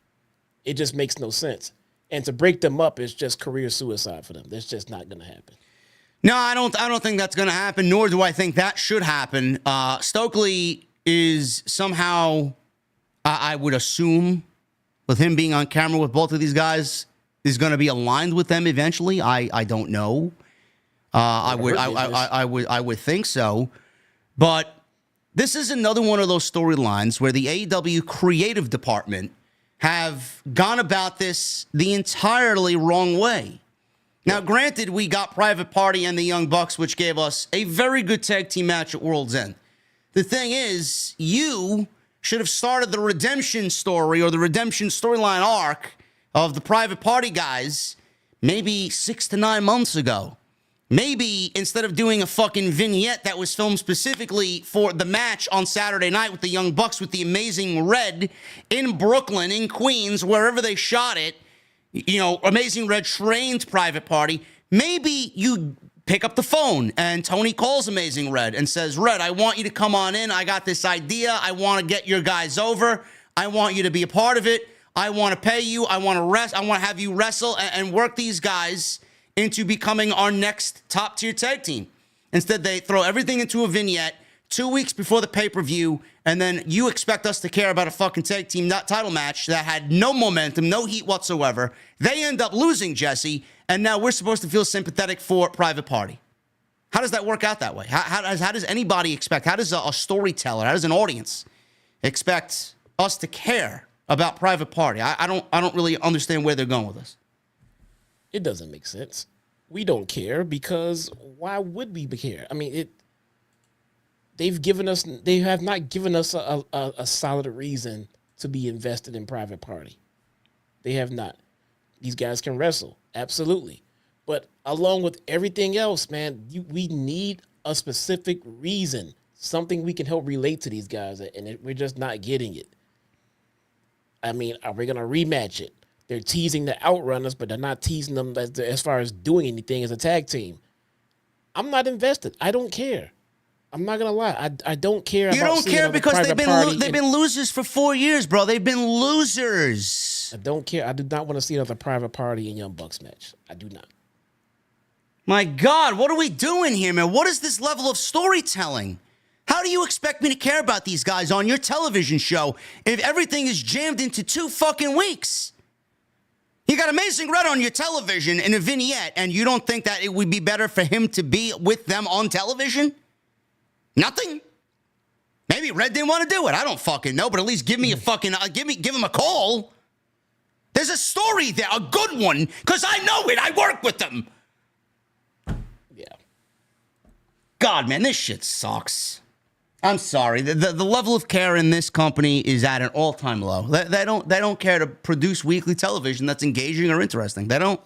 It just makes no sense. And to break them up is just career suicide for them. That's just not going to happen. No, I don't think that's going to happen, nor do I think that should happen. Stokely is somehow, I would assume, with him being on camera with both of these guys, is going to be aligned with them eventually. I don't know. I would think so. But this is another one of those storylines where the AEW creative department have gone about this the entirely wrong way. Now, granted, we got Private Party and the Young Bucks, which gave us a very good tag team match at World's End. The thing is, you should have started the redemption story or the redemption storyline arc of the Private Party guys maybe 6 to 9 months ago. Maybe instead of doing a fucking vignette that was filmed specifically for the match on Saturday night with the Young Bucks with the Amazing Red in Brooklyn, in Queens, wherever they shot it, you know, Amazing Red trained Private Party. Maybe you pick up the phone and Tony calls Amazing Red and says, Red, I want you to come on in. I got this idea. I want to get your guys over. I want you to be a part of it. I want to pay you. I want to have you wrestle and work these guys into becoming our next top-tier tag team. Instead, they throw everything into a vignette 2 weeks before the pay-per-view, and then you expect us to care about a fucking tag team title match that had no momentum, no heat whatsoever. They end up losing, Jesse, and now we're supposed to feel sympathetic for Private Party. How does that work out that way? How does anybody expect, how does a storyteller, how does an audience expect us to care about Private Party? I don't really understand where they're going with this. It doesn't make sense. We don't care because why would we care? I mean, they have not given us a solid reason to be invested in Private Party. They have not. These guys can wrestle, absolutely. But along with everything else, man, we need a specific reason, something we can help relate to these guys, and we're just not getting it. I mean, are we going to rematch it? They're teasing the Outrunners, but they're not teasing them as far as doing anything as a tag team. I'm not invested. I don't care. I'm not gonna lie. I don't care. You don't care because they've been losers for 4 years, bro. They've been losers. I don't care. I do not want to see another Private Party and Young Bucks match. I do not. My God, what are we doing here, man? What is this level of storytelling? How do you expect me to care about these guys on your television show if everything is jammed into 2 fucking weeks? You got Amazing Red on your television in a vignette, and you don't think that it would be better for him to be with them on television? Nothing? Maybe Red didn't want to do it. I don't fucking know, but at least give me a fucking, give him a call. There's a story there, a good one, because I know it. I work with them. Yeah. God, man, this shit sucks. I'm sorry. The level of care in this company is at an all-time low. They don't care to produce weekly television that's engaging or interesting. They don't.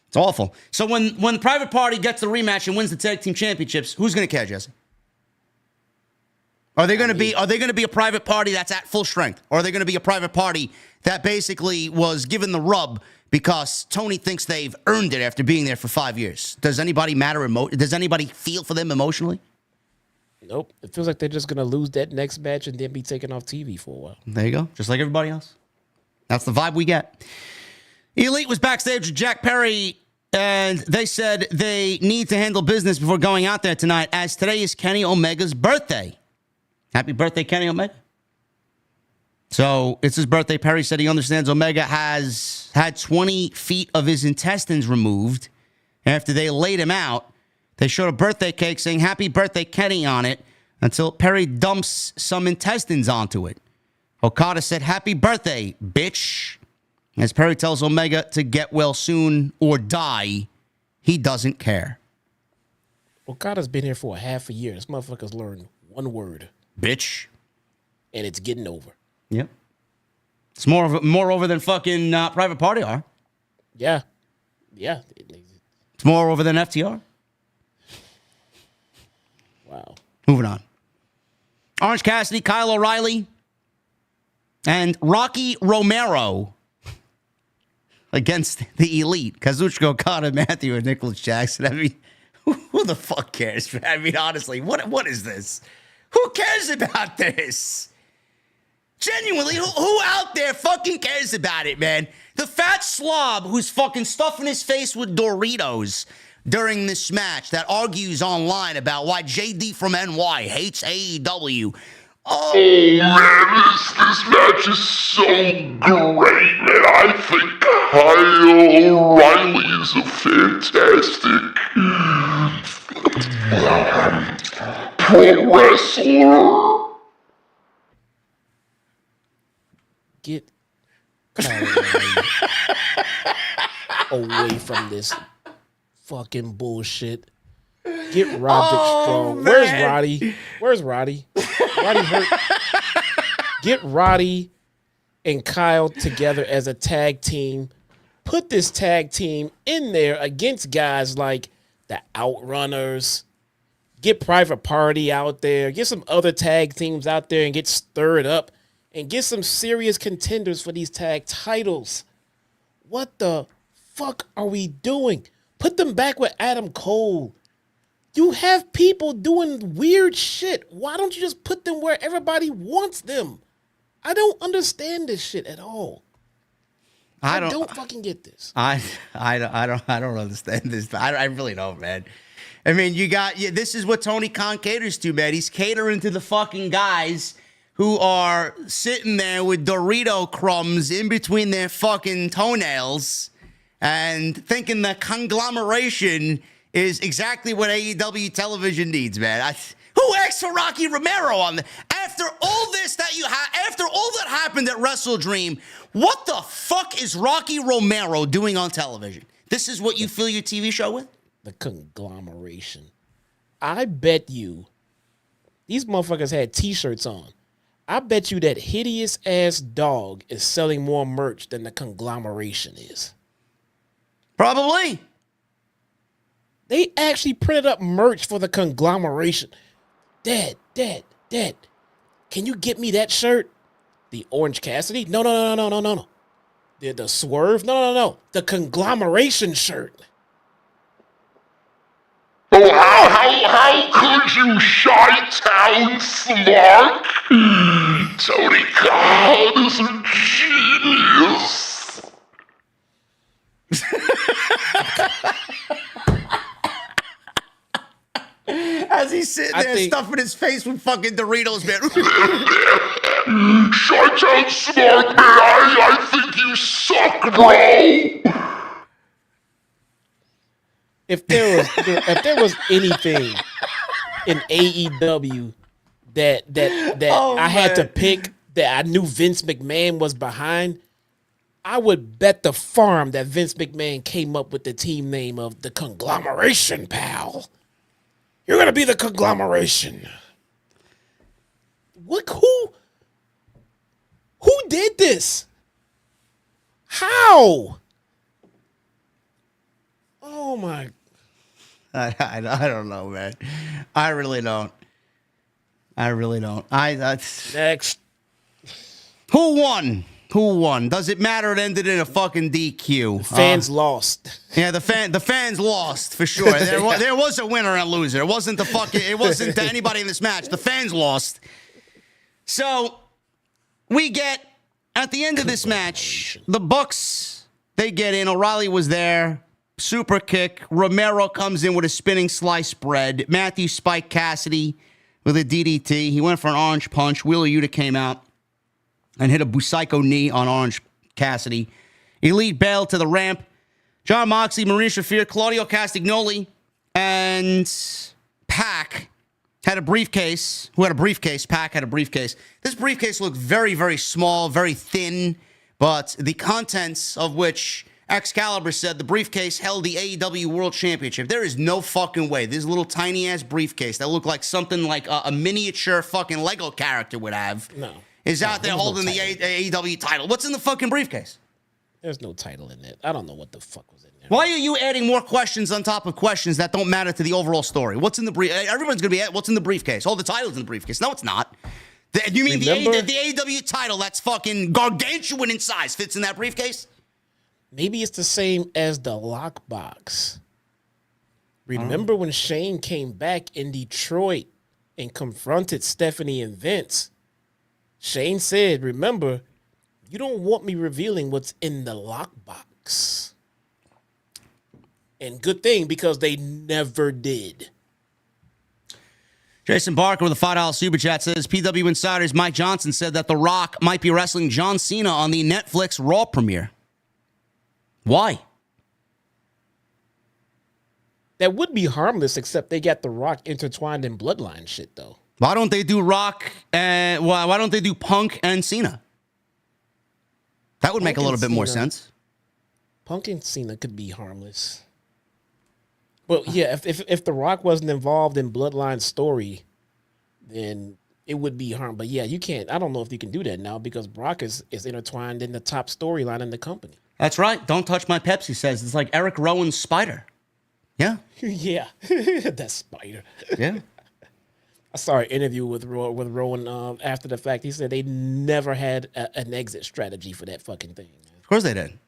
It's awful. So when Private Party gets the rematch and wins the tag team championships, who's going to care, Jesse? Are they going to be a Private Party that's at full strength? Or are they going to be a Private Party that basically was given the rub because Tony thinks they've earned it after being there for 5 years? Does anybody matter? Does anybody feel for them emotionally? Nope. It feels like they're just going to lose that next match and then be taken off TV for a while. There you go. Just like everybody else. That's the vibe we get. Elite was backstage with Jack Perry, and they said they need to handle business before going out there tonight, as today is Kenny Omega's birthday. Happy birthday, Kenny Omega. So it's his birthday. Perry said he understands Omega has had 20 feet of his intestines removed after they laid him out. They showed a birthday cake saying, "Happy birthday, Kenny," on it until Perry dumps some intestines onto it. Okada said, "Happy birthday, bitch." As Perry tells Omega to get well soon or die, he doesn't care. Okada's been here for a half a year. This motherfucker's learned one word. Bitch. And it's getting over. Yep. It's more over than fucking Private Party are. Yeah. Yeah. It's more over than FTR. Wow. Moving on. Orange Cassidy, Kyle O'Reilly, and Rocky Romero against the Elite. Kazuchika Okada, Matthew, and Nicholas Jackson. I mean, who the fuck cares? I mean, honestly, what is this? Who cares about this? Genuinely, who out there fucking cares about it, man? The fat slob who's fucking stuffing his face with Doritos during this match that argues online about why JD from NY hates AEW. Oh man, this match is so great, man. I think Kyle O'Reilly is a fantastic pro wrestler. Get Kyle O'Reilly away from this fucking bullshit. Get Roderick Strong. Where's Roddy? Where's Roddy? Roddy hurt. Get Roddy and Kyle together as a tag team. Put this tag team in there against guys like the Outrunners. Get Private Party out there. Get some other tag teams out there and get stirred up. And get some serious contenders for these tag titles. What the fuck are we doing? Put them back with Adam Cole. You have people doing weird shit. Why don't you just put them where everybody wants them? I don't understand this shit at all. I don't fucking get this. I don't understand this. I really don't, man. I mean, this is what Tony Khan caters to, man. He's catering to the fucking guys who are sitting there with Dorito crumbs in between their fucking toenails and thinking that Conglomeration is exactly what AEW television needs, man. Who asked for Rocky Romero on the after all this that after all that happened at WrestleDream? What the fuck is Rocky Romero doing on television? This is what you fill your TV show with? The Conglomeration. I bet you these motherfuckers had t-shirts on. I bet you that hideous ass dog is selling more merch than the Conglomeration is. Probably. They actually printed up merch for the Conglomeration. Dad. Can you get me that shirt? The Orange Cassidy? No. The Swerve? No. The Conglomeration shirt. Oh, how could you, Chi-Town Slark? Tony Khan is a genius. As he's sitting there stuffing his face with fucking Doritos, man. Chi-Town Slark, man, I think you suck, bro. If there was anything in AEW that I had to pick that I knew Vince McMahon was behind, I would bet the farm that Vince McMahon came up with the team name of the Conglomeration, pal. You're gonna be the Conglomeration. What? Who did this? How? Oh my! I don't know, man. I really don't. Next. Who won? Does it matter? It ended in a fucking DQ. Fans lost. Yeah, the fans lost for sure. There was a winner and a loser. It wasn't to anybody in this match. The fans lost. So we get at the end of this match, the Bucks, they get in. O'Reilly was there. Super kick. Romero comes in with a spinning sliced bread. Matthew spiked Cassidy with a DDT. He went for an orange punch. Wheeler Yuta came out and hit a Busaiku knee on Orange Cassidy. Elite bailed to the ramp. Jon Moxley, Marina Shafir, Claudio Castagnoli, and Pac had a briefcase. Pac had a briefcase. This briefcase looked very, very small, very thin, but the contents of which Excalibur said the briefcase held the AEW World Championship. There is no fucking way. This little tiny ass briefcase that looked like something like a miniature fucking Lego character would have is out there holding the AEW title. What's in the fucking briefcase? There's no title in it. I don't know what the fuck was in there. Why are you adding more questions on top of questions that don't matter to the overall story? What's in the brief? Everyone's gonna be what's in the briefcase? Oh, the title's in the briefcase. No, it's not. You mean the AEW title that's fucking gargantuan in size fits in that briefcase? Maybe it's the same as the lockbox. Remember when Shane came back in Detroit and confronted Stephanie and Vince? Shane said, remember, you don't want me revealing what's in the lockbox. And good thing, because they never did. Jason Barker with a $5 super chat says, PW Insiders Mike Johnson said that The Rock might be wrestling John Cena on the Netflix Raw premiere. Why? That would be harmless, except they got The Rock intertwined in bloodline shit, though. Why don't they do Rock and why don't they do Punk and Cena? That would make a little bit more sense. Punk and Cena could be harmless. But yeah, if The Rock wasn't involved in bloodline story, then it would be harm. But yeah, you can't. I don't know if you can do that now because Brock is intertwined in the top storyline in the company. That's right. Don't touch my Pepsi says it's like Eric Rowan's Spider. Yeah. Yeah. That Spider. Yeah. I saw an interview with Rowan after the fact. He said they never had an exit strategy for that fucking thing. Man. Of course they did.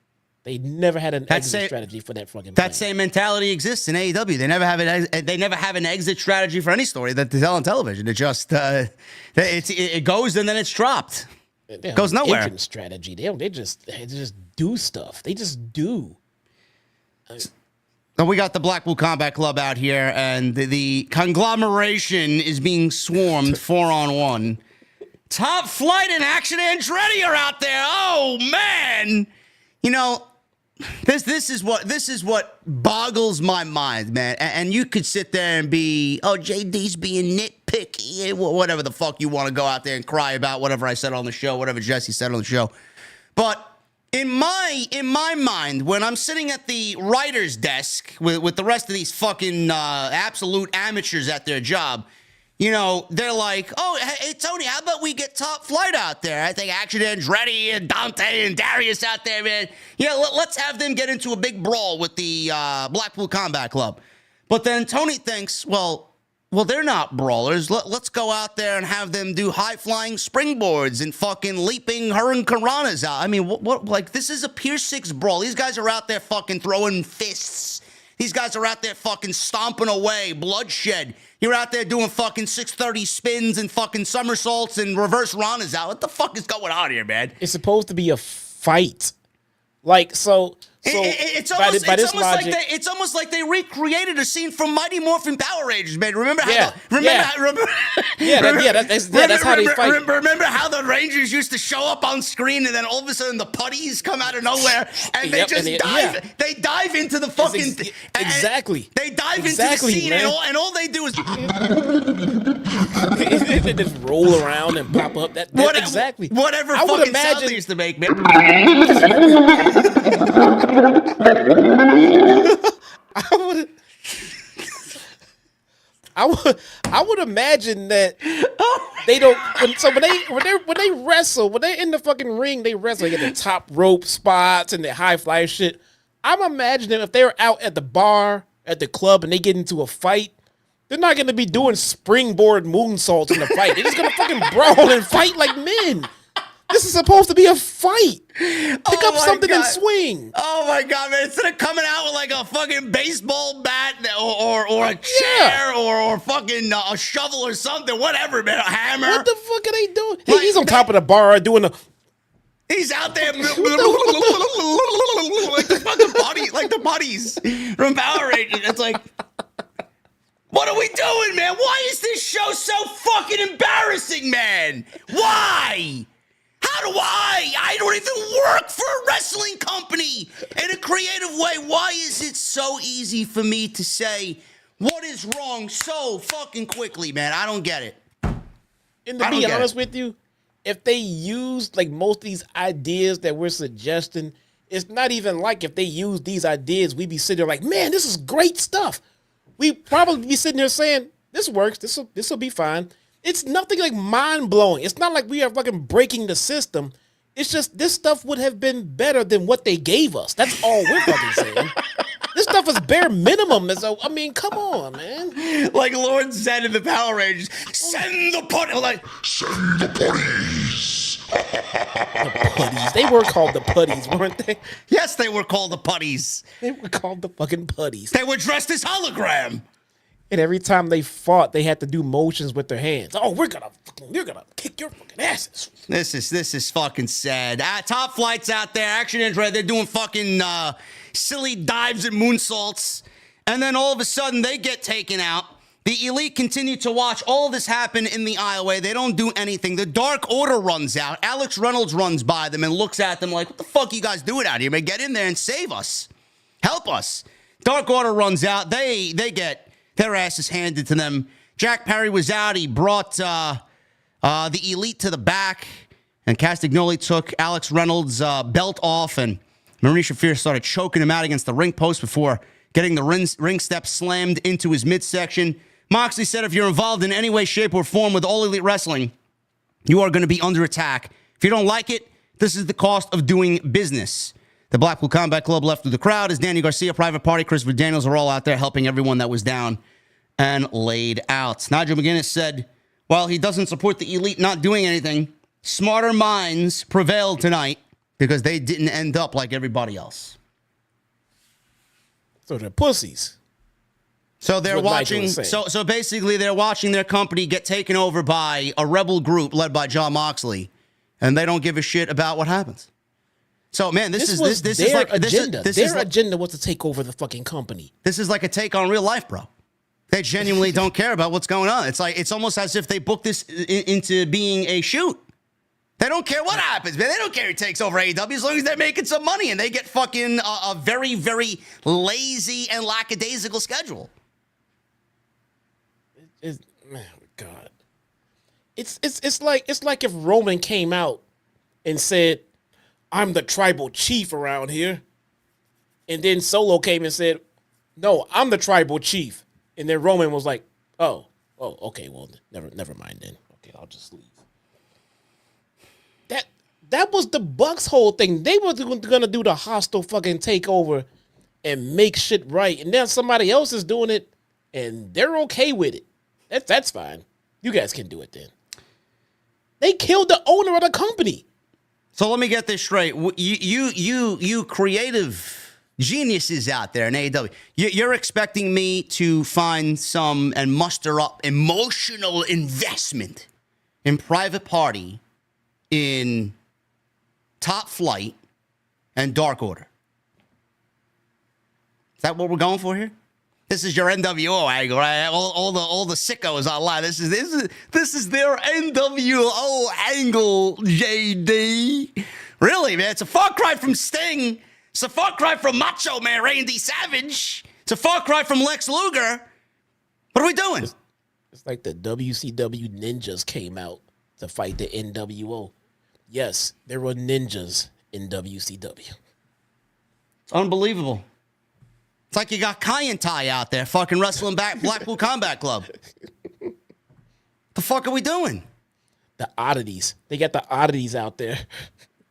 They never had an exit strategy for that fucking. That same mentality exists in AEW. They never have an exit strategy for any story that they tell on television. It just it goes and then it's dropped. It goes nowhere. Exit strategy. They just do stuff. They just do. We got the Blackpool Combat Club out here, and the conglomeration is being swarmed 4-on-1. Top Flight and Action Andretti are out there. Oh man, you know this is what boggles my mind, man. And you could sit there and be, oh, JD's being nitpicky, whatever the fuck you want to go out there and cry about, whatever I said on the show, whatever Jesse said on the show, but. In my mind, when I'm sitting at the writer's desk with the rest of these fucking absolute amateurs at their job, you know, they're like, oh, hey, Tony, how about we get Top Flight out there? I think Action Andretti and Dante and Darius out there, man. Yeah, let's have them get into a big brawl with the Blackpool Combat Club. But then Tony thinks, well, they're not brawlers. Let's go out there and have them do high-flying springboards and fucking leaping hurricanranas out. I mean, what? Like, this is a Pier 6 brawl. These guys are out there fucking throwing fists. These guys are out there fucking stomping away, bloodshed. You're out there doing fucking 630 spins and fucking somersaults and reverse ranas out. What the fuck is going on here, man? It's supposed to be a fight. Like, so it's almost like they recreated a scene from Mighty Morphin Power Rangers, man. Remember how that's how they fight. Remember how the Rangers used to show up on screen and then all of a sudden the putties come out of nowhere and they they dive into the fucking exactly. They dive into the scene and all they do is they just roll around and pop up. Exactly. Whatever I would fucking imagine sound they used to make, man. I would imagine that they don't. When they wrestle, when they're in the fucking ring, they wrestle. They get the top rope spots and the high flyer shit. I'm imagining if they're out at the bar at the club and they get into a fight, they're not going to be doing springboard moonsaults in the fight. They're just going to fucking brawl and fight like men. This is supposed to be a fight. Pick up something and swing. Oh my God, man. Instead of coming out with like a fucking baseball bat or a chair or fucking a shovel or something, whatever, man, a hammer. What the fuck are they doing? He's on top of the bar doing the... He's out there like the fucking buddy, like the buddies from Power Rangers. It's like... What are we doing, man? Why is this show so fucking embarrassing, man? Why? How do I don't even work for a wrestling company in a creative way. Why is it so easy for me to say what is wrong so fucking quickly, man? I don't get it. And to be honest with you, if they used like most of these ideas that we're suggesting It's not even like if they use these ideas, we'd be sitting there like, man, this is great stuff. We probably be sitting there saying, this works, this will be fine. It's nothing like mind-blowing. It's not like we are fucking breaking the system. It's just this stuff would have been better than what they gave us. That's all we're fucking saying. This stuff is bare minimum. So, I mean, come on, man. Like Lord Zed in the Power Rangers. Send the putty. Like, Send the putties. The putties. They were called the putties, weren't they? yes, they were called the putties. They were called the fucking putties. They were dressed as hologram. And every time they fought, they had to do motions with their hands. Oh, we're gonna kick your fucking asses. This is fucking sad. Top flights out there, Action and Dread, they're doing fucking silly dives and moonsaults. And then all of a sudden, they get taken out. The Elite continue to watch all of this happen in the aisleway. They don't do anything. The Dark Order runs out. Alex Reynolds runs by them and looks at them like, what the fuck you guys doing out here, man? Get in there and save us. Help us. Dark Order runs out. They get their asses handed to them. Jack Perry was out. He brought the Elite to the back. And Castagnoli took Alex Reynolds' belt off. And Marie Shafir started choking him out against the ring post before getting the ring step slammed into his midsection. Moxley said, if you're involved in any way, shape, or form with All Elite Wrestling, you are going to be under attack. If you don't like it, this is the cost of doing business. The Blackpool Combat Club left with the crowd as Danny Garcia, Private Party, Christopher Daniels are all out there helping everyone that was down and laid out. Nigel McGuinness said, while he doesn't support the Elite not doing anything, smarter minds prevailed tonight because they didn't end up like everybody else. So they're pussies. So they're watching. So basically, they're watching their company get taken over by a rebel group led by Jon Moxley, and they don't give a shit about what happens. So man, this is their like agenda. Their agenda was to take over the fucking company. This is like a take on real life, bro. They genuinely don't care about what's going on. It's almost as if they booked this into being a shoot. They don't care what happens, man. They don't care who takes over AEW as long as they're making some money and they get fucking a very, very lazy and lackadaisical schedule. Man, God, it's like if Roman came out and said, "I'm the tribal chief around here," and then Solo came and said, "No, I'm the tribal chief," and then Roman was like, "Oh, okay, well, never mind then. Okay, I'll just leave." That was the Bucks' whole thing. They were gonna do the hostile fucking takeover and make shit right, and then somebody else is doing it, and they're okay with it. That's fine. You guys can do it then. They killed the owner of the company. So let me get this straight. You creative geniuses out there in AEW, you're expecting me to find some and muster up emotional investment in Private Party, in Top Flight, and Dark Order. Is that what we're going for here? This is your NWO angle, right? All the sickos online. This is their NWO angle, JD. Really, man? It's a far cry from Sting. It's a far cry from Macho Man Randy Savage. It's a far cry from Lex Luger. What are we doing? It's like the WCW ninjas came out to fight the NWO. Yes, there were ninjas in WCW. It's unbelievable. It's like you got Kai and Tai out there fucking wrestling back Blackpool Combat Club. The fuck are we doing? The oddities. They got the oddities out there.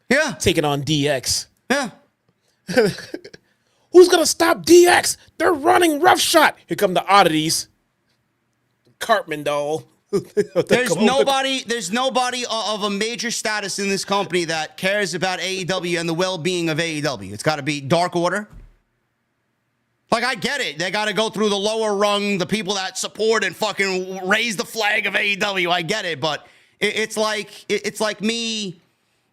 Yeah. Taking on DX. Yeah. Who's going to stop DX? They're running roughshod. Here come the oddities. Cartman doll. There's nobody of a major status in this company that cares about AEW and the well-being of AEW. It's got to be Dark Order. Like, I get it. They got to go through the lower rung, the people that support and fucking raise the flag of AEW. I get it, but it's like me.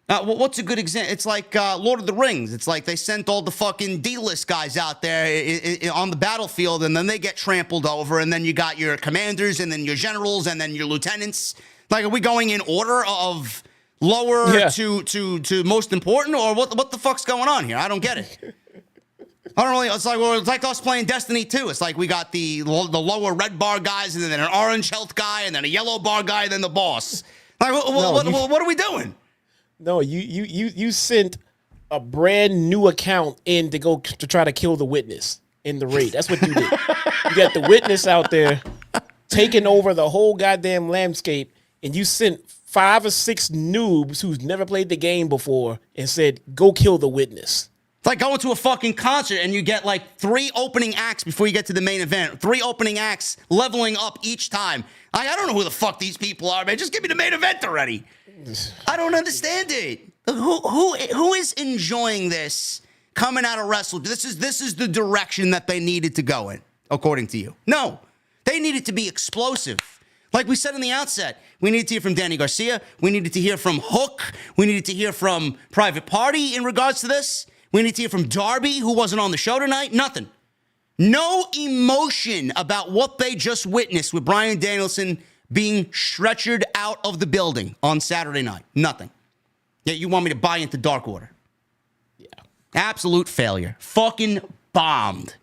What's a good example? It's like Lord of the Rings. It's like they sent all the fucking D-list guys out there on the battlefield, and then they get trampled over, and then you got your commanders, and then your generals, and then your lieutenants. Like, are we going in order of lower to most important, or what the fuck's going on here? I don't get it. I don't really. It's like us playing Destiny 2. It's like we got the lower red bar guys, and then an orange health guy, and then a yellow bar guy, and then the boss. Like, what are we doing? No, you sent a brand new account in to go to try to kill the witness in the raid. That's what you did. You got the witness out there taking over the whole goddamn landscape, and you sent 5 or 6 noobs who's never played the game before and said, go kill the witness. It's like going to a fucking concert and you get like 3 opening acts before you get to the main event. 3 opening acts leveling up each time. I don't know who the fuck these people are, man. Just give me the main event already. I don't understand it. Who is enjoying this coming out of Wrestle? This is the direction that they needed to go in, according to you. No, they needed to be explosive. Like we said in the outset, we needed to hear from Danny Garcia. We needed to hear from Hook. We needed to hear from Private Party in regards to this. We need to hear from Darby, who wasn't on the show tonight. Nothing. No emotion about what they just witnessed with Bryan Danielson being stretchered out of the building on Saturday night. Nothing. Yet you want me to buy into Dark Order. Yeah. Absolute failure. Fucking bombed.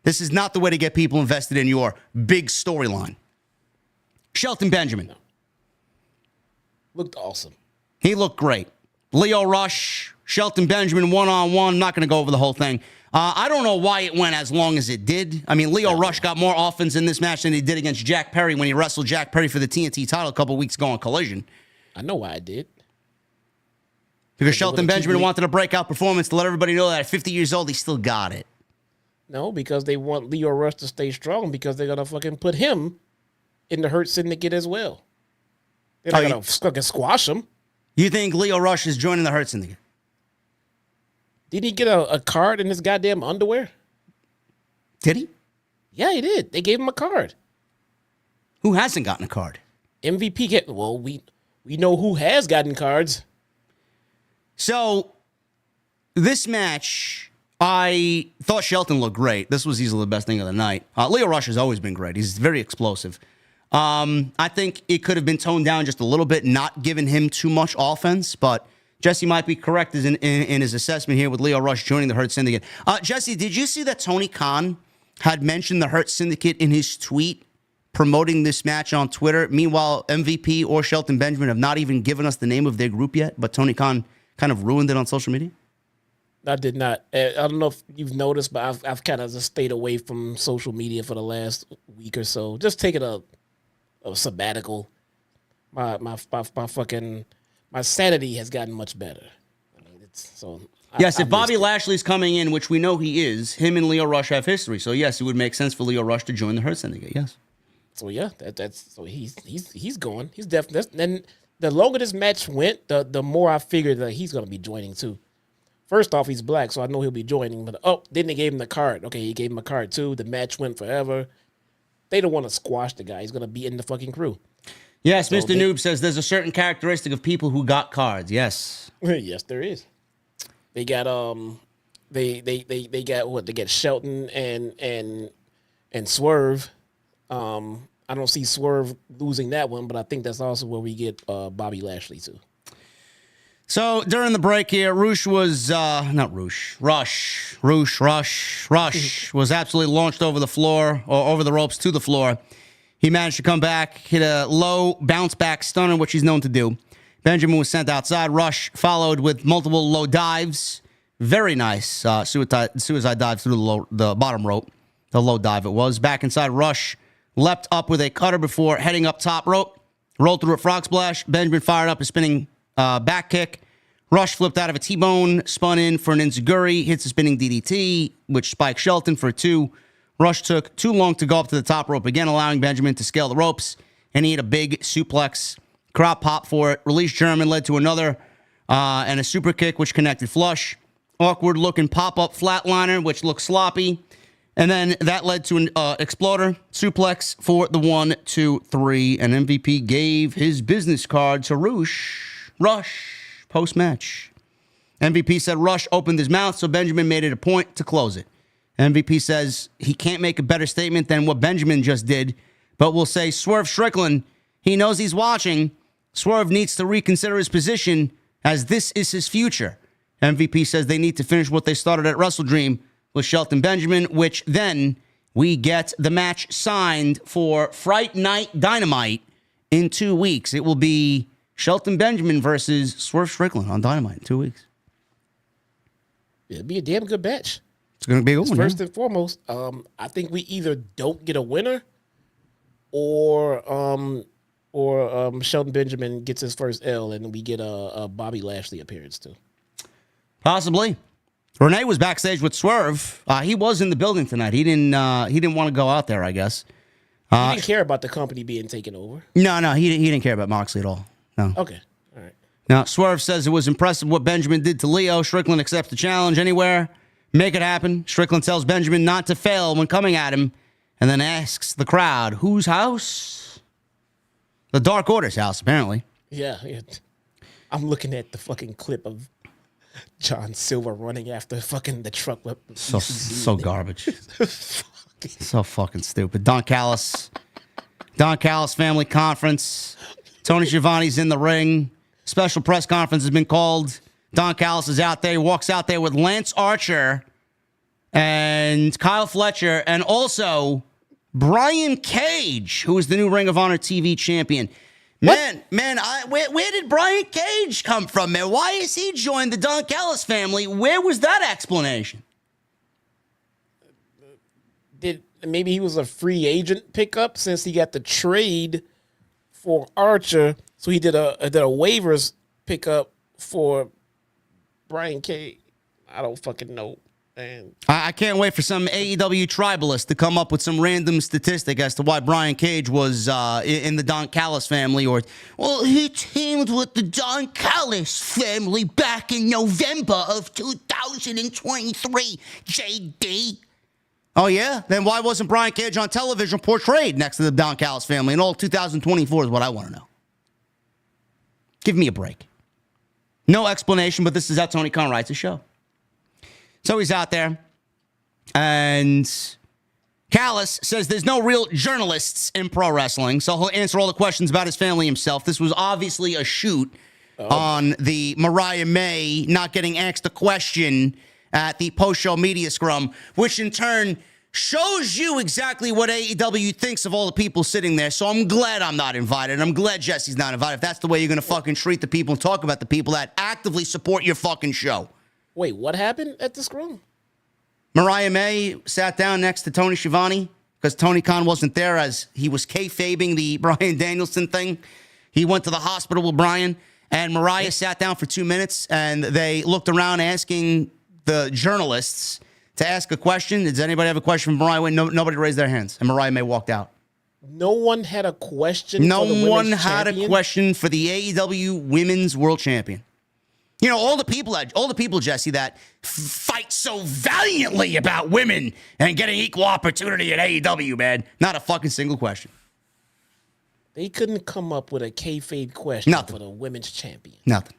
This is not the way to get people invested in your big storyline. Shelton Benjamin. Looked awesome. He looked great. Lio Rush, Shelton Benjamin, one-on-one. Not going to go over the whole thing. I don't know why it went as long as it did. I mean, Lio Rush got more offense in this match than he did against Jack Perry when he wrestled Jack Perry for the TNT title a couple weeks ago on Collision. I know why I did. Because Shelton Benjamin wanted a breakout performance to let everybody know that at 50 years old, he still got it. No, because they want Lio Rush to stay strong because they're going to fucking put him in the Hurt Syndicate as well. They're not going to fucking squash him. You think Lio Rush is joining the Hurt Syndicate? Did he get a card in his goddamn underwear? Did he? Yeah, he did. They gave him a card. Who hasn't gotten a card? MVP well, we know who has gotten cards. So, this match, I thought Shelton looked great. This was easily the best thing of the night. Lio Rush has always been great. He's very explosive. I think it could have been toned down just a little bit, not giving him too much offense, but Jesse might be correct in his assessment here with Lio Rush joining the Hurt Syndicate. Jesse, did you see that Tony Khan had mentioned the Hurt Syndicate in his tweet promoting this match on Twitter? Meanwhile, MVP or Shelton Benjamin have not even given us the name of their group yet, but Tony Khan kind of ruined it on social media? I did not. I don't know if you've noticed, but I've kind of just stayed away from social media for the last week or so. Just taking a sabbatical. My sanity has gotten much better. I mean, if Bobby Lashley's coming in, which we know he is, him and Lio Rush have history. So yes, it would make sense for Lio Rush to join the Hurt Syndicate. Yes. So yeah, he's going. He's definitely. And the longer this match went, the more I figured that he's going to be joining too. First off, he's black, so I know he'll be joining. But then they gave him the card. Okay, he gave him a card too. The match went forever. They don't want to squash the guy. He's going to be in the fucking crew. Yes, so Mr. Noob says there's a certain characteristic of people who got cards. Yes. Yes, there is. They got they got what? They get Shelton and Swerve. I don't see Swerve losing that one, but I think that's also where we get Bobby Lashley too. So during the break here, Rush was absolutely launched over the floor or over the ropes to the floor. He managed to come back, hit a low bounce back stunner, which he's known to do. Benjamin was sent outside. Rush followed with multiple low dives. Very nice suicide dive through the bottom rope. The low dive it was. Back inside, Rush leapt up with a cutter before heading up top rope. Rolled through a frog splash. Benjamin fired up a spinning back kick. Rush flipped out of a T-bone, spun in for an enziguri, hits a spinning DDT, which spiked Shelton for a 2. Rush took too long to go up to the top rope again, allowing Benjamin to scale the ropes, and he hit a big suplex. Crowd pop for it. Release German led to another, and a super kick, which connected flush. Awkward-looking pop-up flatliner, which looked sloppy. And then that led to an exploder suplex for the 1, 2, 3, and MVP gave his business card to Rush post-match. MVP said Rush opened his mouth, so Benjamin made it a point to close it. MVP says he can't make a better statement than what Benjamin just did, but will say Swerve Strickland, he knows he's watching. Swerve needs to reconsider his position as this is his future. MVP says they need to finish what they started at WrestleDream with Shelton Benjamin, which then we get the match signed for Fright Night Dynamite in 2 weeks. It will be Shelton Benjamin versus Swerve Strickland on Dynamite in 2 weeks. It'll be a damn good match. It's going to be a good one. First and foremost, I think we either don't get a winner, or Shelton Benjamin gets his first L, and we get a Bobby Lashley appearance too. Possibly. Renee was backstage with Swerve. He was in the building tonight. He didn't want to go out there, I guess. He didn't care about the company being taken over. No, he didn't care about Moxley at all. No. Okay, all right. Now, Swerve says it was impressive what Benjamin did to Leo. Strickland accepts the challenge anywhere. Make it happen. Strickland tells Benjamin not to fail when coming at him, and then asks the crowd, whose house? The Dark Order's house, apparently. Yeah. I'm looking at the fucking clip of John Silver running after fucking the truck. So garbage. So fucking stupid. Don Callis family conference. Tony Schiavone's in the ring. Special press conference has been called. Don Callis is out there. He walks out there with Lance Archer and Kyle Fletcher and also Brian Cage, who is the new Ring of Honor TV champion. Man, where did Brian Cage come from, man? Why has he joined the Don Callis family? Where was that explanation? Maybe he was a free agent pickup since he got the trade for Archer, so he did a waivers pickup for Brian Cage. I don't fucking know, man. I can't wait for some AEW tribalist to come up with some random statistic as to why Brian Cage was in the Don Callis family, or, well, he teamed with the Don Callis family back in November of 2023, JD. Oh, yeah? Then why wasn't Brian Cage on television portrayed next to the Don Callis family in all 2024 is what I want to know. Give me a break. No explanation, but this is how Tony Khan writes a show. So he's out there, and Callis says there's no real journalists in pro wrestling, so he'll answer all the questions about his family himself. This was obviously a shoot on the Mariah May not getting asked a question at the post-show media scrum, which in turn shows you exactly what AEW thinks of all the people sitting there. So I'm glad I'm not invited. I'm glad Jesse's not invited. If that's the way you're going to fucking treat the people and talk about the people that actively support your fucking show. Wait, what happened at the scrum? Mariah May sat down next to Tony Schiavone because Tony Khan wasn't there as he was kayfabing the Bryan Danielson thing. He went to the hospital with Bryan, and Mariah sat down for 2 minutes, and they looked around asking the journalists to ask a question. Does anybody have a question for Mariah? Nobody raised their hands, and Mariah May walked out. No one had a question. No for the one women's had champion? a question for the AEW Women's World Champion. You know, all the people, Jesse, that fight so valiantly about women and getting equal opportunity at AEW, man. Not a fucking single question. They couldn't come up with a kayfabe question Nothing. for the women's champion. Nothing.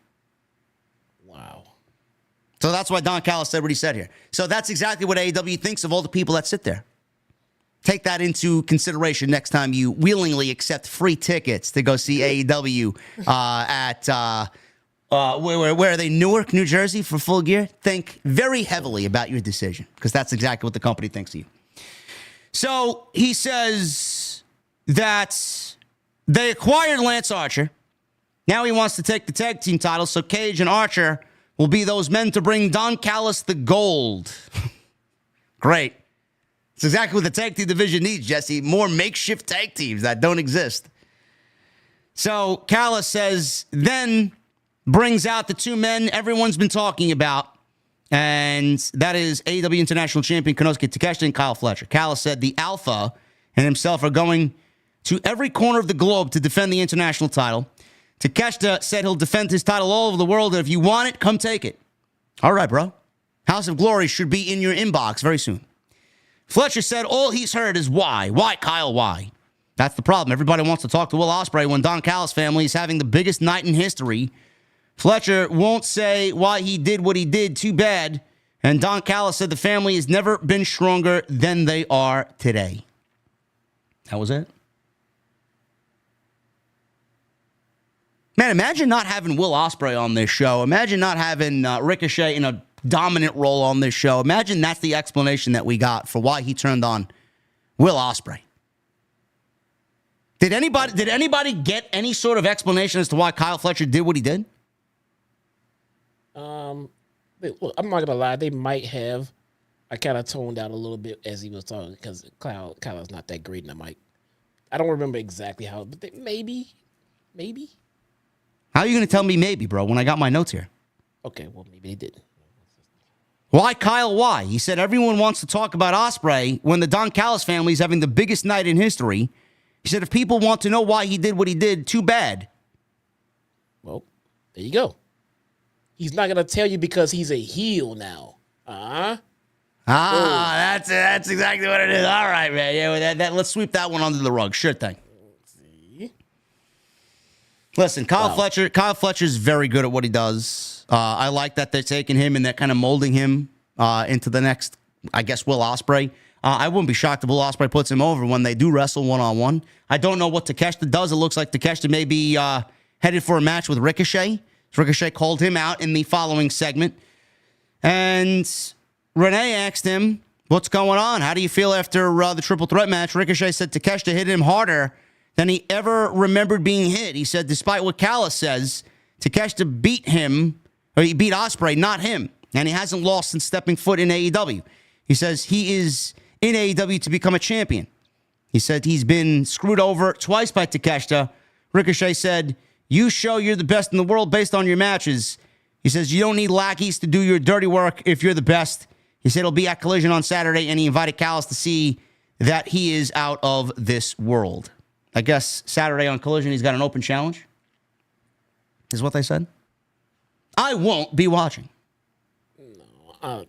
Wow. So that's why Don Callis said what he said here. So that's exactly what AEW thinks of all the people that sit there. Take that into consideration next time you willingly accept free tickets to go see AEW at where are they? Newark, New Jersey for Full Gear? Think very heavily about your decision because that's exactly what the company thinks of you. So he says that they acquired Lance Archer. Now he wants to take the tag team title, so Cage and Archer will be those men to bring Don Callis the gold. Great. It's exactly what the tag team division needs, Jesse. More makeshift tag teams that don't exist. So Callis says, then brings out the two men everyone's been talking about, and that is AEW International Champion Konosuke Takeshita and Kyle Fletcher. Callis said the Alpha and himself are going to every corner of the globe to defend the international title. Takeshita said he'll defend his title all over the world, and if you want it, come take it. All right, bro. House of Glory should be in your inbox very soon. Fletcher said all he's heard is why. Why, Kyle, why? That's the problem. Everybody wants to talk to Will Ospreay when Don Callis' family is having the biggest night in history. Fletcher won't say why he did what he did. Too bad. And Don Callis said the family has never been stronger than they are today. That was it. Man, imagine not having Will Ospreay on this show. Imagine not having Ricochet in a dominant role on this show. Imagine that's the explanation that we got for why he turned on Will Ospreay. Did anybody get any sort of explanation as to why Kyle Fletcher did what he did? Look, I'm not gonna lie. They might have. I kind of toned down a little bit as he was talking because Callis not that great in the mic. I don't remember exactly how, but maybe. How are you going to tell me maybe, bro, when I got my notes here? Okay, well, maybe they didn't. Why, Kyle, why? He said everyone wants to talk about Ospreay when the Don Callis family is having the biggest night in history. He said if people want to know why he did what he did, too bad. Well, there you go. He's not going to tell you because he's a heel now. That's exactly what it is. All right, man. Yeah, let's sweep that one under the rug. Sure thing. Listen, Kyle Fletcher's very good at what he does. I like that they're taking him and they're kind of molding him into the next, I guess, Will Ospreay. I wouldn't be shocked if Will Ospreay puts him over when they do wrestle one-on-one. I don't know what Takeshita does. It looks like Takeshita may be headed for a match with Ricochet. Ricochet called him out in the following segment. And Renee asked him, what's going on? How do you feel after the triple threat match? Ricochet said Takeshita hit him harder than he ever remembered being hit. He said, despite what Callis says, Takeshita beat him, or he beat Ospreay, not him. And he hasn't lost since stepping foot in AEW. He says he is in AEW to become a champion. He said he's been screwed over twice by Takeshita. Ricochet said, you show you're the best in the world based on your matches. He says you don't need lackeys to do your dirty work if you're the best. He said he'll be at Collision on Saturday, and he invited Callis to see that he is out of this world. I guess Saturday on Collision, he's got an open challenge, is what they said. I won't be watching. No,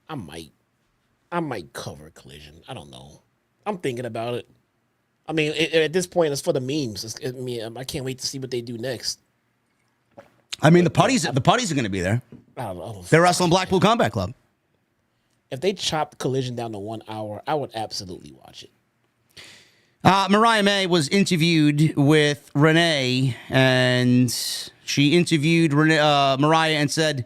I might cover Collision. I don't know. I'm thinking about it. I mean, at this point, it's for the memes. I can't wait to see what they do next. I mean, the putties are going to be there. I don't know. They're wrestling Blackpool Combat Club. If they chopped Collision down to 1 hour, I would absolutely watch it. Mariah May was interviewed with Renee, and she interviewed Mariah and said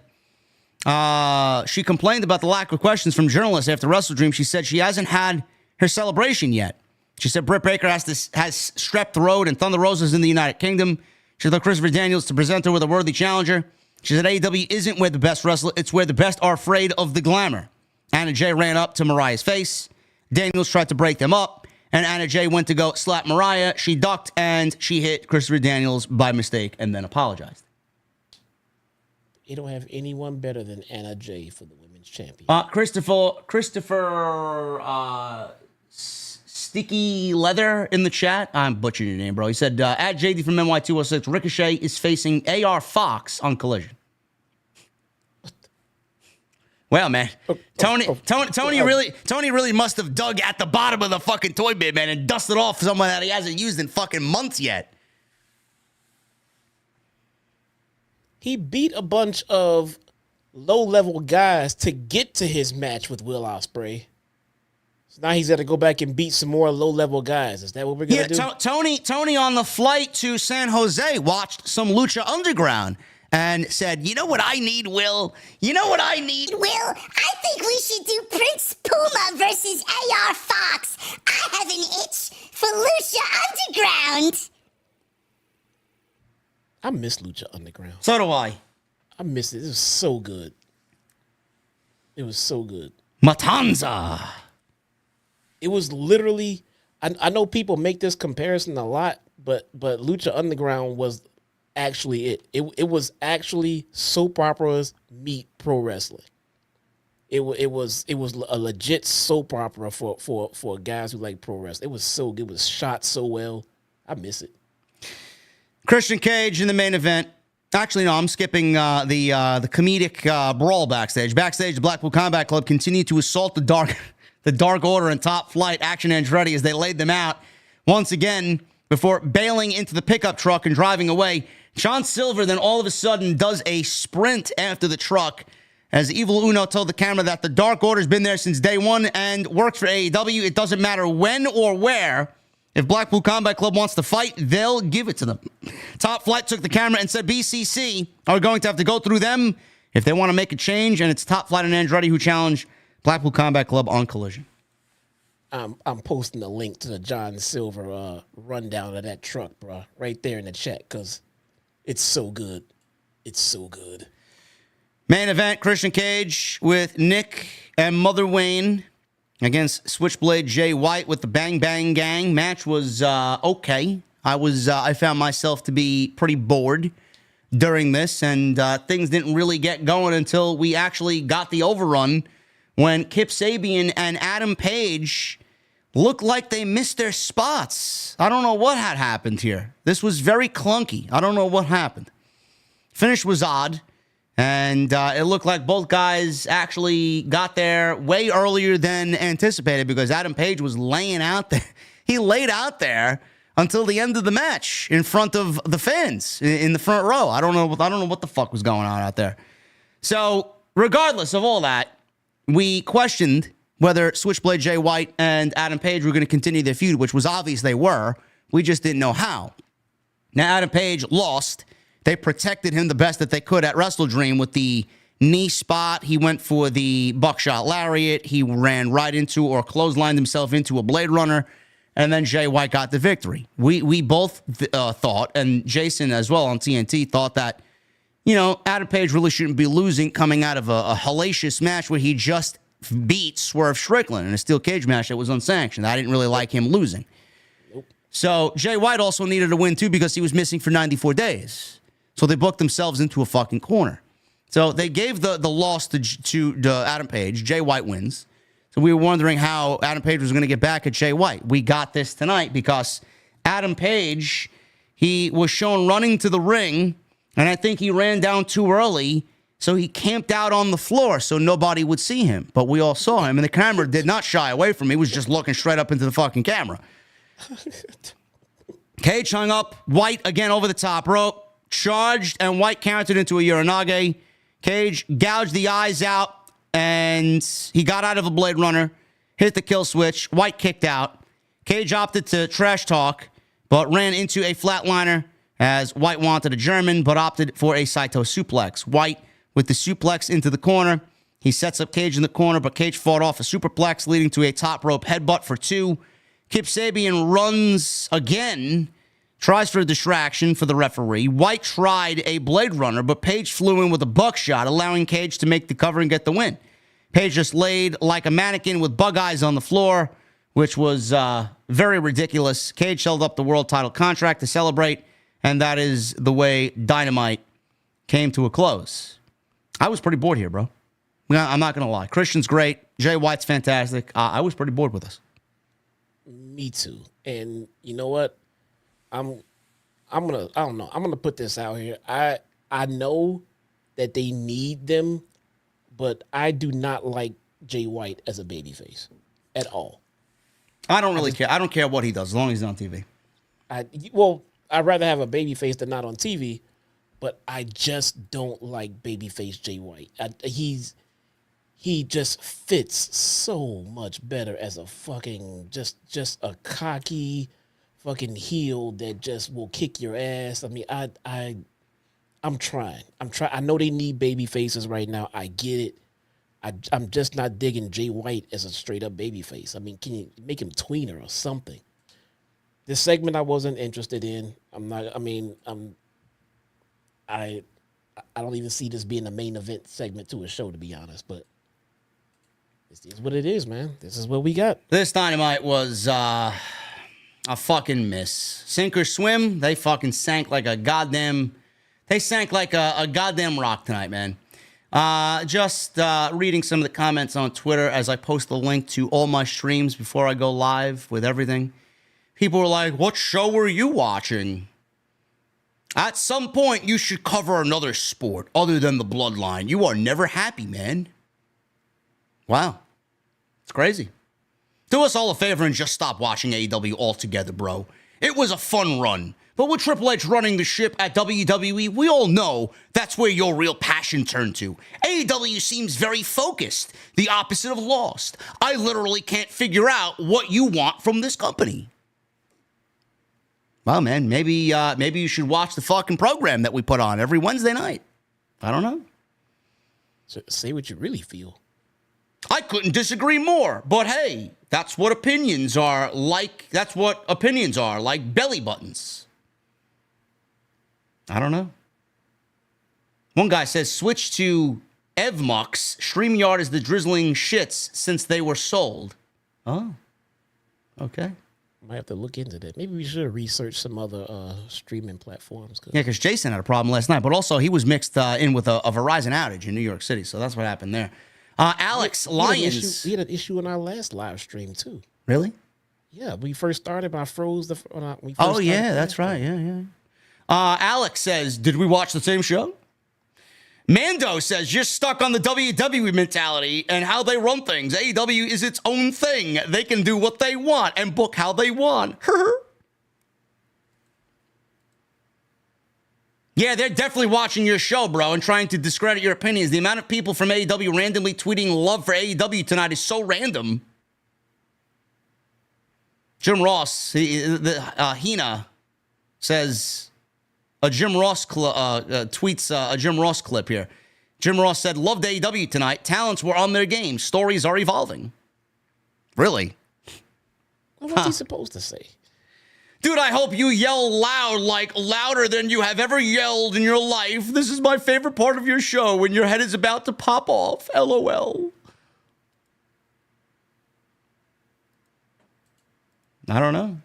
she complained about the lack of questions from journalists after WrestleDream. She said she hasn't had her celebration yet. She said Britt Baker has strep throat and Thunder Rosa's in the United Kingdom. She told Christopher Daniels to present her with a worthy challenger. She said AEW isn't where the best wrestle, it's where the best are afraid of the glamour. Anna Jay ran up to Mariah's face. Daniels tried to break them up. And Anna Jay went to go slap Mariah. She ducked, and she hit Christopher Daniels by mistake and then apologized. You don't have anyone better than Anna Jay for the women's champion. Christopher Sticky Leather in the chat. I'm butchering your name, bro. He said, at JD from NY206, Ricochet is facing AR Fox on Collision. Well, man, Tony really must have dug at the bottom of the fucking toy bin, man, and dusted off someone that he hasn't used in fucking months yet. He beat a bunch of low-level guys to get to his match with Will Ospreay. So now he's got to go back and beat some more low-level guys. Is that what we're going to do? Tony on the flight to San Jose watched some Lucha Underground and said, you know what I need, Will? You know what I need? Will, I think we should do Prince Puma versus AR Fox. I have an itch for Lucha Underground. I miss Lucha Underground. So do I. I miss it. It was so good. It was so good. Matanza. It was literally, I know people make this comparison a lot, but Lucha Underground was actually it. It was actually soap operas meet pro wrestling. It was a legit soap opera for guys who like pro wrestling. It was so good. It was shot so well. I miss it. Christian Cage in the main event. Actually, no, I'm skipping the comedic brawl backstage. Backstage, the Blackpool Combat Club continued to assault the Dark Order and Top Flight Action Andretti as they laid them out once again before bailing into the pickup truck and driving away. John Silver then all of a sudden does a sprint after the truck as Evil Uno told the camera that the Dark Order's been there since day one and works for AEW. It doesn't matter when or where. If Blackpool Combat Club wants to fight, they'll give it to them. Top Flight took the camera and said BCC are going to have to go through them if they want to make a change, and it's Top Flight and Andretti who challenge Blackpool Combat Club on Collision. I'm posting a link to the John Silver rundown of that truck, bro, right there in the chat, because it's so good. It's so good. Main event, Christian Cage with Nick and Mother Wayne against Switchblade Jay White with the Bang Bang Gang. Match was okay. I found myself to be pretty bored during this, and things didn't really get going until we actually got the overrun when Kip Sabian and Adam Page looked like they missed their spots. I don't know what had happened here. This was very clunky. I don't know what happened. Finish was odd, and it looked like both guys actually got there way earlier than anticipated because Adam Page was laying out there. He laid out there until the end of the match in front of the fans in the front row. I don't know what the fuck was going on out there. So, regardless of all that, we questioned whether Switchblade Jay White and Adam Page were going to continue their feud, which was obvious they were. We just didn't know how. Now, Adam Page lost. They protected him the best that they could at WrestleDream with the knee spot. He went for the buckshot lariat. He ran right into or clotheslined himself into a Blade Runner. And then Jay White got the victory. We both thought, and Jason as well on TNT thought that, Adam Page really shouldn't be losing coming out of a hellacious match where he just beat Swerve Strickland in a steel cage match that was unsanctioned. I didn't really like him losing. Nope. So Jay White also needed a win too because he was missing for 94 days. So they booked themselves into a fucking corner. So they gave the loss to Adam Page. Jay White wins. So we were wondering how Adam Page was going to get back at Jay White. We got this tonight because Adam Page, he was shown running to the ring, and I think he ran down too early, so he camped out on the floor so nobody would see him. But we all saw him, and the camera did not shy away from him. He was just looking straight up into the fucking camera. Cage hung up. White again over the top rope. Charged, and White countered into a Uranage. Cage gouged the eyes out. And he got out of a Blade Runner, hit the kill switch. White kicked out. Cage opted to trash talk, but ran into a flatliner as White wanted a German, but opted for a Saito suplex. White with the suplex into the corner. He sets up Cage in the corner, but Cage fought off a superplex, leading to a top rope headbutt for 2. Kip Sabian runs again, tries for a distraction for the referee. White tried a Blade Runner, but Page flew in with a buckshot, allowing Cage to make the cover and get the win. Page just laid like a mannequin with bug eyes on the floor, which was very ridiculous. Cage held up the world title contract to celebrate, and that is the way Dynamite came to a close. I was pretty bored here, bro. I'm not going to lie. Christian's great. Jay White's fantastic. I was pretty bored with this. Me too. And you know what? I'm gonna put this out here. I know that they need them, but I do not like Jay White as a babyface at all. I don't really care. I don't care what he does as long as he's on TV. I'd rather have a babyface than not on TV, but I just don't like babyface Jay White. He just fits so much better as a fucking just a cocky fucking heel that just will kick your ass. I mean, I'm trying. I know they need baby faces right now. I get it. I'm just not digging Jay White as a straight up baby face. I mean, can you make him tweener or something? This segment I wasn't interested in. I don't even see this being a main event segment to a show, to be honest, but this is what it is, man. This is what we got. This Dynamite was a fucking miss. Sink or swim, they fucking sank like a goddamn rock tonight, man. Just reading some of the comments on Twitter as I post the link to all my streams before I go live with everything. People were like, what show were you watching? At some point, you should cover another sport other than the bloodline. You are never happy, man. Wow. It's crazy. Do us all a favor and just stop watching AEW altogether, bro. It was a fun run. But with Triple H running the ship at WWE, we all know that's where your real passion turned to. AEW seems very focused, the opposite of lost. I literally can't figure out what you want from this company. Well, man, maybe you should watch the fucking program that we put on every Wednesday night. I don't know. So say what you really feel. I couldn't disagree more, but hey, that's what opinions are like. That's what opinions are like belly buttons. I don't know. One guy says switch to Evmux, StreamYard is the drizzling shits since they were sold. Oh, okay. Might have to look into that. Maybe we should research some other streaming platforms. Yeah, because Jason had a problem last night, but also he was mixed in with a Verizon outage in New York City, so that's what happened there. Alex Lyons. We had an issue in our last live stream, too. Really? Yeah, we first started, I froze the... Oh, yeah, that's right. Yeah. Alex says, did we watch the same show? Mando says, just stuck on the WWE mentality and how they run things. AEW is its own thing. They can do what they want and book how they want. Yeah, they're definitely watching your show, bro, and trying to discredit your opinions. The amount of people from AEW randomly tweeting love for AEW tonight is so random. Jim Ross, Hina says... Jim Ross tweets a Jim Ross clip here. Jim Ross said, loved AEW tonight. Talents were on their game. Stories are evolving. Really? What's he supposed to say? Dude, I hope you yell loud, like louder than you have ever yelled in your life. This is my favorite part of your show when your head is about to pop off. LOL. I don't know.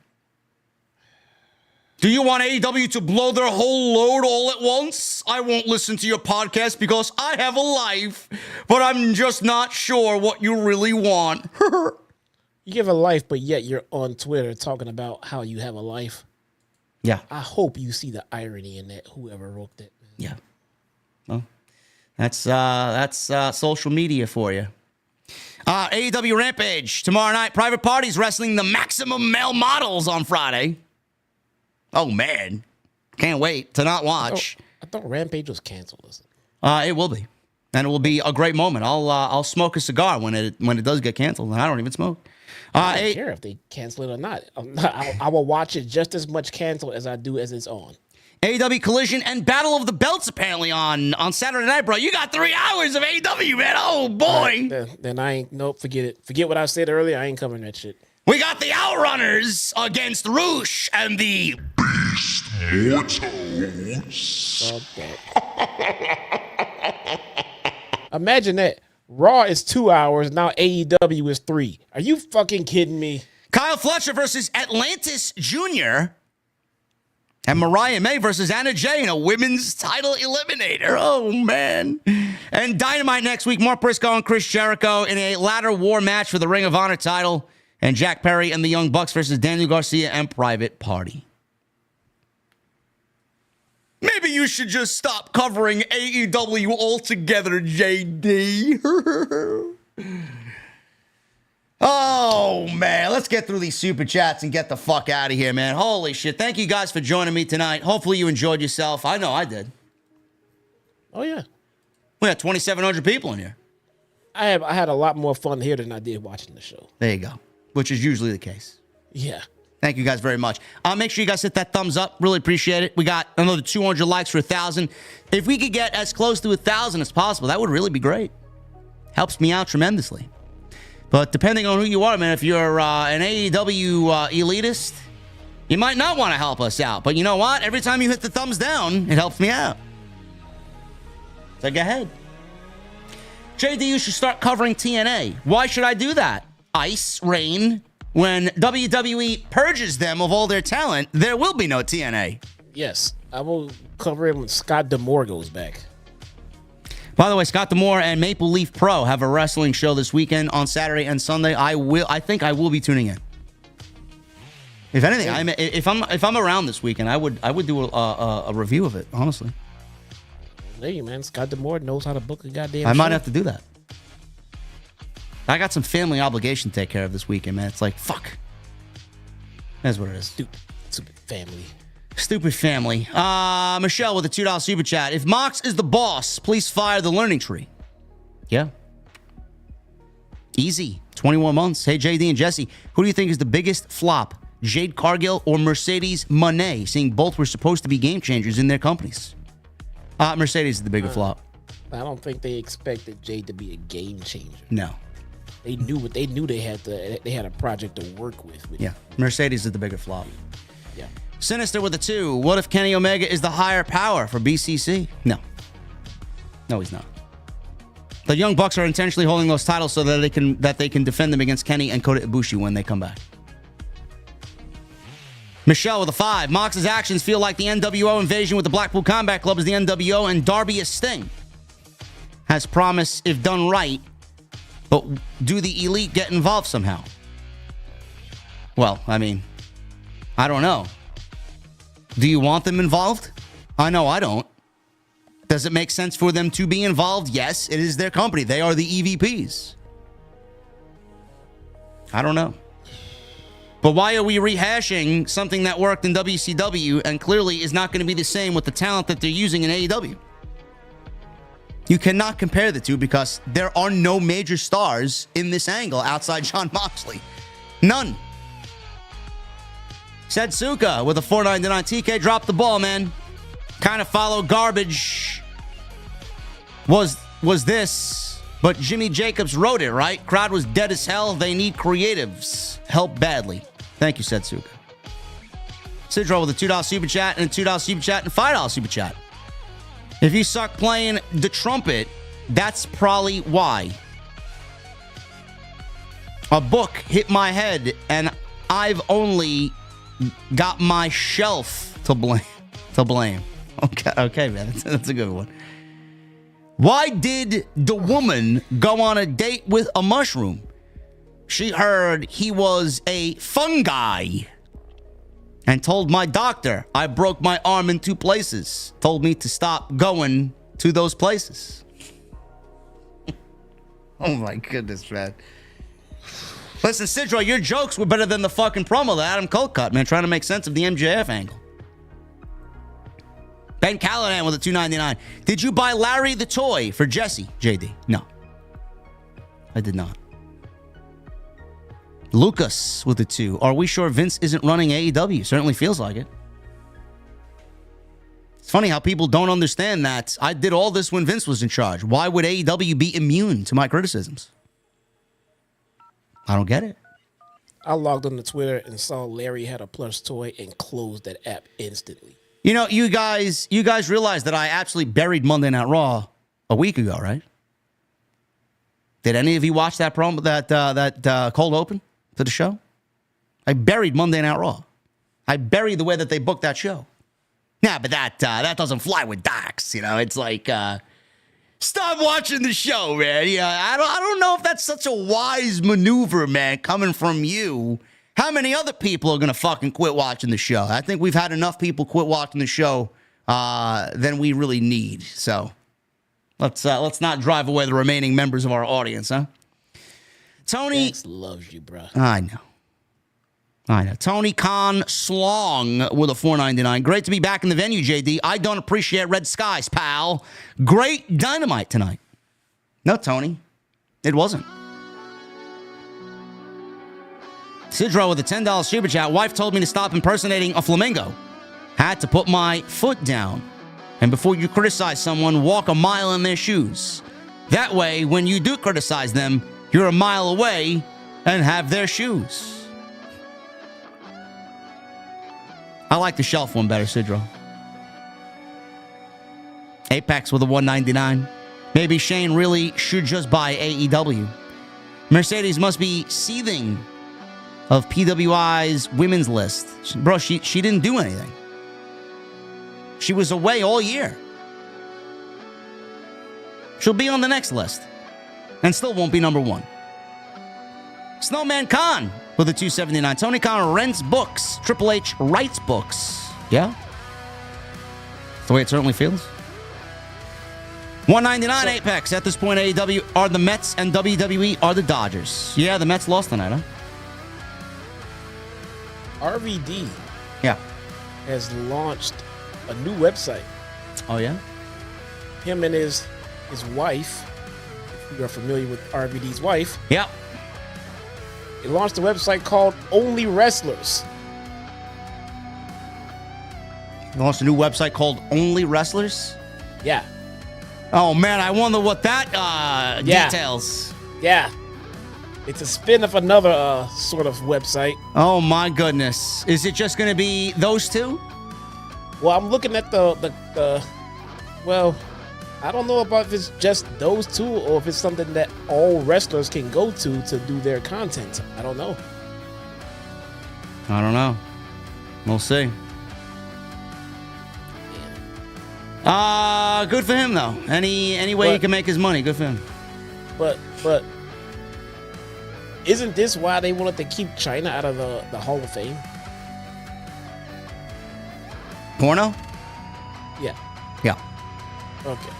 Do you want AEW to blow their whole load all at once? I won't listen to your podcast because I have a life, but I'm just not sure what you really want. You give a life, but yet you're on Twitter talking about how you have a life. Yeah. I hope you see the irony in that, whoever wrote that. Yeah. Well, that's social media for you. AEW Rampage tomorrow night. Private Parties wrestling the Maximum Male Models on Friday. Oh, man. Can't wait to not watch. I thought Rampage was canceled. It will be. And it will be a great moment. I'll smoke a cigar when it does get canceled, and I don't even smoke. I don't care if they cancel it or not. I will watch it just as much canceled as I do as it's on. AEW Collision and Battle of the Belts apparently on Saturday night, bro. You got 3 hours of AEW, man. Oh, boy. Right, then I ain't, nope, forget it. Forget what I said earlier. I ain't covering that shit. We got the Outrunners against Roosh and the Beast Mortals. Imagine that. Raw is 2 hours. Now AEW is 3. Are you fucking kidding me? Kyle Fletcher versus Atlantis Jr. And Mariah May versus Anna Jay in a women's title eliminator. Oh, man. And Dynamite next week. Mark Briscoe and Chris Jericho in a ladder war match for the Ring of Honor title. And Jack Perry and the Young Bucks versus Daniel Garcia and Private Party. Maybe you should just stop covering AEW altogether, JD. Oh, man. Let's get through these super chats and get the fuck out of here, man. Holy shit. Thank you guys for joining me tonight. Hopefully you enjoyed yourself. I know I did. Oh, yeah. We had 2,700 people in here. I had a lot more fun here than I did watching the show. There you go. Which is usually the case. Yeah. Thank you guys very much. Make sure you guys hit that thumbs up. Really appreciate it. We got another 200 likes for 1,000. If we could get as close to 1,000 as possible, that would really be great. Helps me out tremendously. But depending on who you are, man, if you're an AEW elitist, you might not want to help us out. But you know what? Every time you hit the thumbs down, it helps me out. So go ahead. JD, you should start covering TNA. Why should I do that? Ice, rain. When WWE purges them of all their talent, there will be no TNA. Yes, I will cover it when Scott D'Amore goes back. By the way, Scott D'Amore and Maple Leaf Pro have a wrestling show this weekend on Saturday and Sunday. I think I will be tuning in. If anything, if I'm around this weekend, I would do a review of it. Honestly, hey man, Scott D'Amore knows how to book a goddamn show. I might have to do that. I got some family obligation to take care of this weekend, man. It's like, fuck. That's what it is. Stupid family. Stupid family. Michelle with a $2 super chat. If Mox is the boss, please fire the learning tree. Yeah. Easy. 21 months. Hey, JD and Jesse, who do you think is the biggest flop? Jade Cargill or Mercedes Moné, seeing both were supposed to be game changers in their companies? Mercedes is the bigger flop. I don't think they expected Jade to be a game changer. No. They knew they had a project to work with. Yeah. Mercedes is the bigger flop. Yeah. Sinister with a 2. What if Kenny Omega is the higher power for BCC? No. No, he's not. The Young Bucks are intentionally holding those titles so that they can defend them against Kenny and Kota Ibushi when they come back. Michelle with a 5. Mox's actions feel like the NWO invasion with the Blackpool Combat Club is the NWO and Darby is Sting. Has promise if done right, but do the Elite get involved somehow? Well, I mean, I don't know. Do you want them involved? I know I don't. Does it make sense for them to be involved? Yes, it is their company. They are the EVPs. I don't know. But why are we rehashing something that worked in WCW and clearly is not going to be the same with the talent that they're using in AEW? You cannot compare the two because there are no major stars in this angle outside Jon Moxley. None. Setsuka with a $4.99. TK dropped the ball, man. Kind of follow garbage was this, but Jimmy Jacobs wrote it, right? Crowd was dead as hell. They need creatives. Help badly. Thank you, Setsuka. Sidro with a $2 super chat and a $2 super chat and a $5 super chat. If you suck playing the trumpet, that's probably why. A book hit my head and I've only got my shelf to blame. Okay, man. That's a good one. Why did the woman go on a date with a mushroom? She heard he was a fungi and told my doctor I broke my arm in 2 places. Told me to stop going to those places. Oh my goodness, man. Listen, Sidro, your jokes were better than the fucking promo that Adam Cole cut, man, trying to make sense of the MJF angle. Ben Callahan with a $2.99. Did you buy Larry the toy for Jesse, JD? No. I did not. Lucas with a 2. Are we sure Vince isn't running AEW? Certainly feels like it. It's funny how people don't understand that I did all this when Vince was in charge. Why would AEW be immune to my criticisms? I don't get it. I logged on to Twitter and saw Larry had a plush toy and closed that app instantly. You know, you guys realize that I absolutely buried Monday Night Raw a week ago, right? Did any of you watch that promo, that cold open to the show? I buried Monday Night Raw. I buried the way that they booked that show. Yeah, but that doesn't fly with docs. You know, it's like stop watching the show, man. Yeah, I don't know if that's such a wise maneuver, man, coming from you. How many other people are going to fucking quit watching the show? I think we've had enough people quit watching the show than we really need. So let's not drive away the remaining members of our audience, huh? Tony Max loves you, bro. I know. Tony Khan Slong with a $4.99. Great to be back in the venue, JD. I don't appreciate red skies, pal. Great Dynamite tonight. No, Tony, it wasn't. Sidro with a $10 super chat. Wife told me to stop impersonating a flamingo. Had to put my foot down. And before you criticize someone, walk a mile in their shoes. That way, when you do criticize them, you're a mile away and have their shoes. I like the shelf one better, Sidro. Apex with a $1.99. Maybe Shane really should just buy AEW. Mercedes must be seething of PWI's women's list. Bro, she didn't do anything. She was away all year. She'll be on the next list. And still won't be number 1. Snowman Khan with a $2.79. Tony Khan rents books. Triple H writes books. Yeah? That's the way it certainly feels. $1.99 Apex. At this point, AEW are the Mets and WWE are the Dodgers. Yeah, the Mets lost tonight, huh? RVD has launched a new website. Oh, yeah? Him and his wife, if you are familiar with RVD's wife, Yep. he launched a website called Only Wrestlers. He launched a new website called Only Wrestlers? Yeah. Oh, man, I wonder what that details. Yeah. It's a spin of another sort of website. Oh, my goodness. Is it just going to be those two? Well, I'm looking at the I don't know about if it's just those two or if it's something that all wrestlers can go to do their content. I don't know. I don't know. We'll see. Good for him though. Any way he can make his money, good for him. But isn't this why they wanted to keep China out of the Hall of Fame? Porno? Yeah. Yeah. Okay.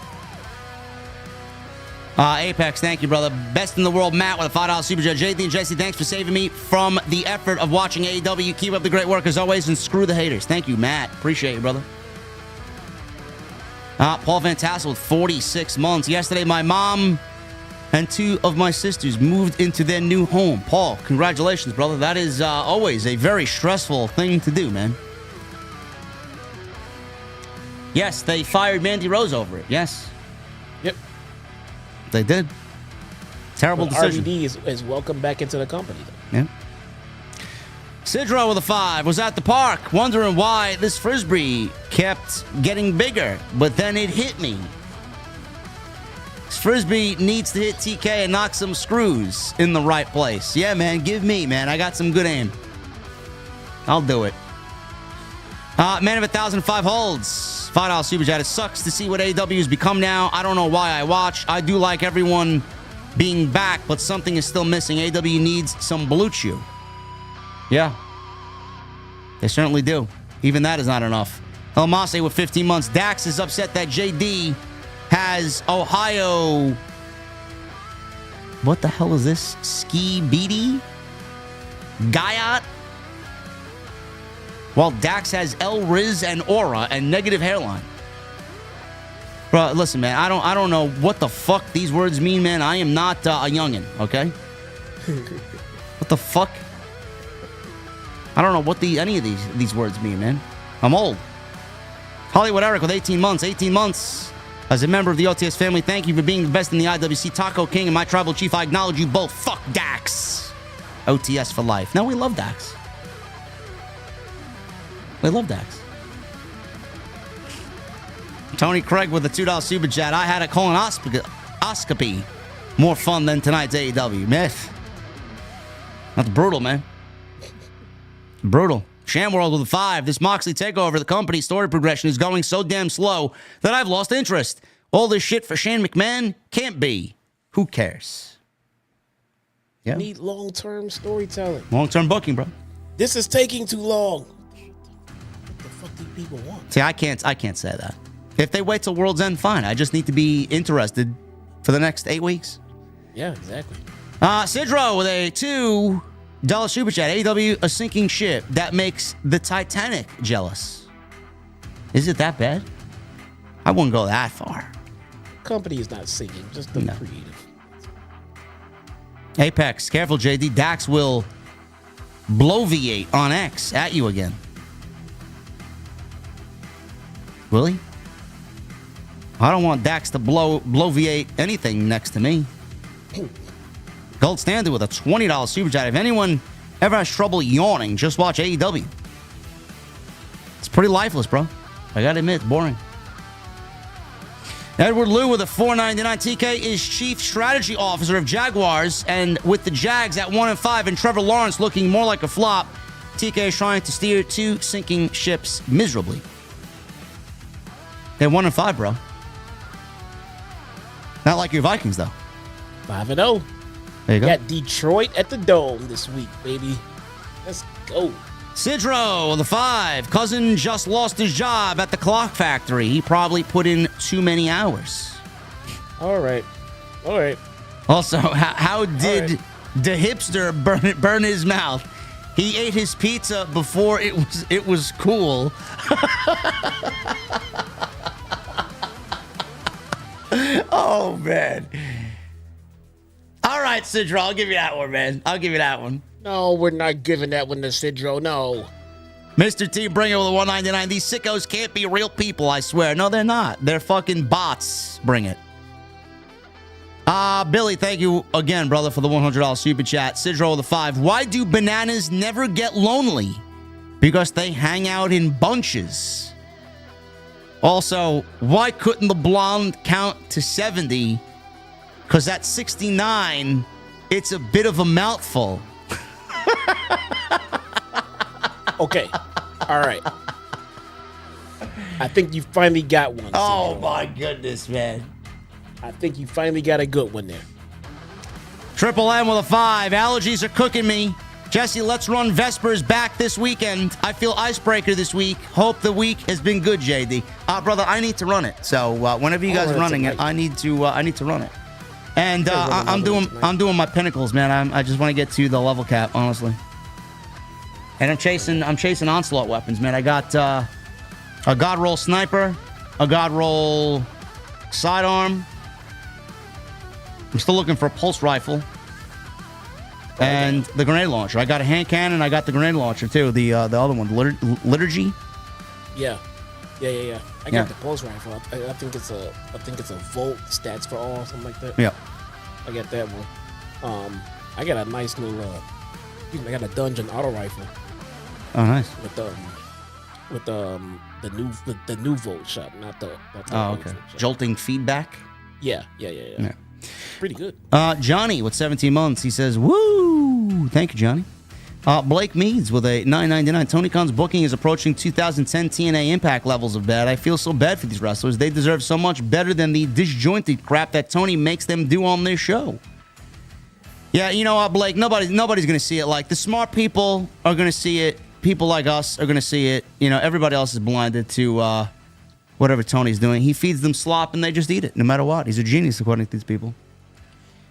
Apex, thank you, brother. Best in the world, Matt, with a $5 super chat. JD and Jesse, thanks for saving me from the effort of watching AEW. Keep up the great work as always, and screw the haters. Thank you, Matt. Appreciate you, brother. Paul Van Tassel with 46 months. Yesterday, my mom and two of my sisters moved into their new home. Paul, congratulations, brother. That is always a very stressful thing to do, man. Yes, they fired Mandy Rose over it. Yes. Yep. They did. Terrible decision. RVD is welcome back into the company, though. Yeah. Sidro with a 5 was at the park wondering why this frisbee kept getting bigger, but then it hit me. This frisbee needs to hit TK and knock some screws in the right place. Yeah, man, give me, man. I got some good aim. I'll do it. Man of 1,005 holds. $5 super chat. It sucks to see what AEW has become now. I don't know why I watch. I do like everyone being back, but something is still missing. AEW needs some Blue Chew. Yeah. They certainly do. Even that is not enough. El Mase with 15 months. Dax is upset that JD has Ohio. What the hell is this? Ski Beatty? Guyot? While Dax has El Riz and Aura and negative hairline. Bro, listen, man. I don't know what the fuck these words mean, man. I am not a youngin', okay? What the fuck? I don't know what any of these words mean, man. I'm old. Hollywood Eric with 18 months. 18 months as a member of the OTS family. Thank you for being the best in the IWC. Taco King and my tribal chief, I acknowledge you both. Fuck Dax. OTS for life. No, we love Dax. We love Dax. Tony Craig with a $2 super chat. I had a colonoscopy. More fun than tonight's AEW. Myth. That's brutal, man. Brutal. Shamworld with a 5. This Moxley takeover, the company story progression is going so damn slow that I've lost interest. All this shit for Shane McMahon can't be. Who cares? Yeah. Need long-term storytelling. Long-term booking, bro. This is taking too long. What the fuck do people want? See, I can't say that. If they wait till World's End, fine. I just need to be interested for the next 8 weeks. Yeah, exactly. Sidro with a $2 super chat. AEW, a sinking ship that makes the Titanic jealous. Is it that bad? I wouldn't go that far. Company is not sinking, just the creative. Apex, careful, JD. Dax will bloviate on X at you again. Will he? I don't want Dax to bloviate anything next to me. Gold Standard with a $20 super chat. If anyone ever has trouble yawning, just watch AEW. It's pretty lifeless, bro. I gotta admit, boring. Edward Liu with a $4.99. TK is Chief Strategy Officer of Jaguars, and with the Jags at 1-5 and Trevor Lawrence looking more like a flop, TK is trying to steer two sinking ships miserably. They're 1-5, bro. Not like your Vikings, though. 5-0. There you go. Got Detroit at the Dome this week, baby. Let's go. Sidro, the 5. Cousin just lost his job at the clock factory. He probably put in too many hours. All right. Also, how did the hipster burn his mouth? He ate his pizza before it was cool. Oh, man. All right, Sidro, I'll give you that one, man. I'll give you that one. No, we're not giving that one to Sidro, no. Mr. T Bringer with a $1.99. These sickos can't be real people, I swear. No, they're not. They're fucking bots. Bring it. Billy, thank you again, brother, for the $100 super chat. Sidro with a 5. Why do bananas never get lonely? Because they hang out in bunches. Also, why couldn't the blonde count to 70? Because at 69, it's a bit of a mouthful. Okay. All right. I think you finally got one. Oh, my goodness, man. I think you finally got a good one there. Triple M with a 5. Allergies are cooking me. Jesse, let's run Vespers back this weekend. I feel icebreaker this week. Hope the week has been good, JD. Brother, I need to run it. So whenever you guys are running it, I need to run it. And I'm doing my pinnacles, man. I just want to get to the level cap, honestly. And I'm chasing onslaught weapons, man. I got a God Roll sniper, a God Roll sidearm. I'm still looking for a pulse rifle. And the grenade launcher. I got a hand cannon. I got the grenade launcher too. The other one, liturgy. Yeah. I got the pulse rifle. I think it's a volt stats for all, something like that. Yeah. I got that one. I got a nice little. I got a dungeon auto rifle. Oh, nice. With the new volt shot, not the. Oh, okay. Jolting feedback. Yeah. Pretty good. Johnny with 17 months. He says, "Woo! Thank you, Johnny." Blake Meads with a $9.99. Tony Khan's booking is approaching 2010 TNA Impact levels of bad. I feel so bad for these wrestlers. They deserve so much better than the disjointed crap that Tony makes them do on this show. Yeah, you know what, Blake? Nobody's going to see it. Like, the smart people are going to see it. People like us are going to see it. You know, everybody else is blinded to whatever Tony's doing. He feeds them slop and they just eat it, no matter what. He's a genius, according to these people.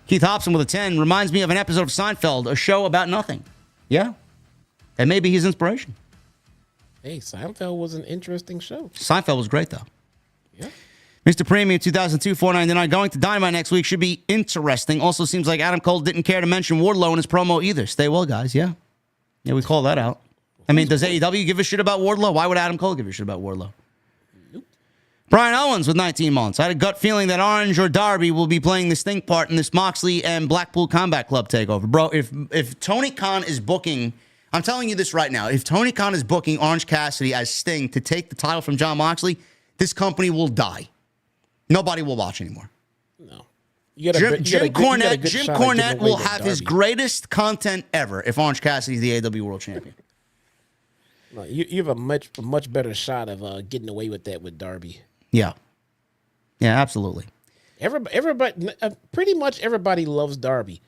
Keith Hobson with a 10 reminds me of an episode of Seinfeld, a show about nothing. Yeah. And maybe his inspiration. Hey, Seinfeld was an interesting show. Seinfeld was great, though. Yeah. Mr. Premium 2002, $4.99. Going to Dynamite next week should be interesting. Also seems like Adam Cole didn't care to mention Wardlow in his promo either. Stay well, guys. Yeah. Yeah, we call that out. I mean, does AEW give a shit about Wardlow? Why would Adam Cole give a shit about Wardlow? Nope. Brian Owens with 19 months. I had a gut feeling that Orange or Darby will be playing the stink part in this Moxley and Blackpool Combat Club takeover. Bro, if Tony Khan is booking, I'm telling you this right now, if Tony Khan is booking Orange Cassidy as Sting to take the title from Jon Moxley, this company will die. Nobody will watch anymore. No. Jim Cornette will have his greatest content ever if Orange Cassidy is the AEW World Champion. No, you have a much better shot of getting away with that with Darby. Yeah. Yeah, absolutely. Everybody, pretty much everybody loves Darby.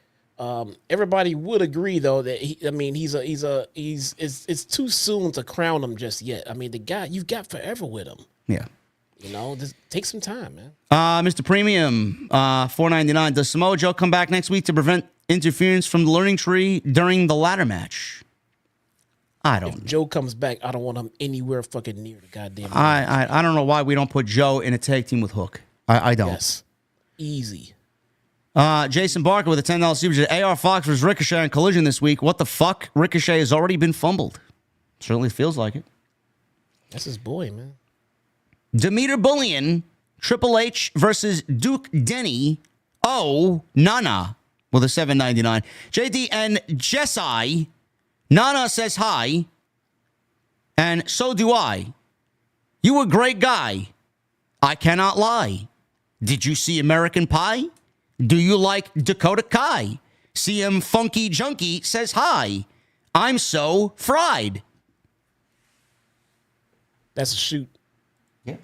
Everybody would agree though that it's too soon to crown him just yet. I mean, the guy, you've got forever with him. Yeah. You know, just take some time, man. Mr. Premium, $4.99. Does Samoa Joe come back next week to prevent interference from the learning tree during the ladder match? I don't know. If Joe comes back, I don't want him anywhere fucking near the goddamn. I don't know why we don't put Joe in a tag team with Hook. I don't. Yes. Easy. Jason Barker with a $10 super chat. AR Fox versus Ricochet on Collision this week. What the fuck? Ricochet has already been fumbled. Certainly feels like it. That's his boy, man. Demeter Bullion, Triple H versus Duke Denny. Oh, Nana with a $7.99. JD and Jessai. Nana says hi. And so do I. You a great guy. I cannot lie. Did you see American Pie? Do you like Dakota Kai? CM Funky Junkie says hi. I'm so fried. That's a shoot. Yeah.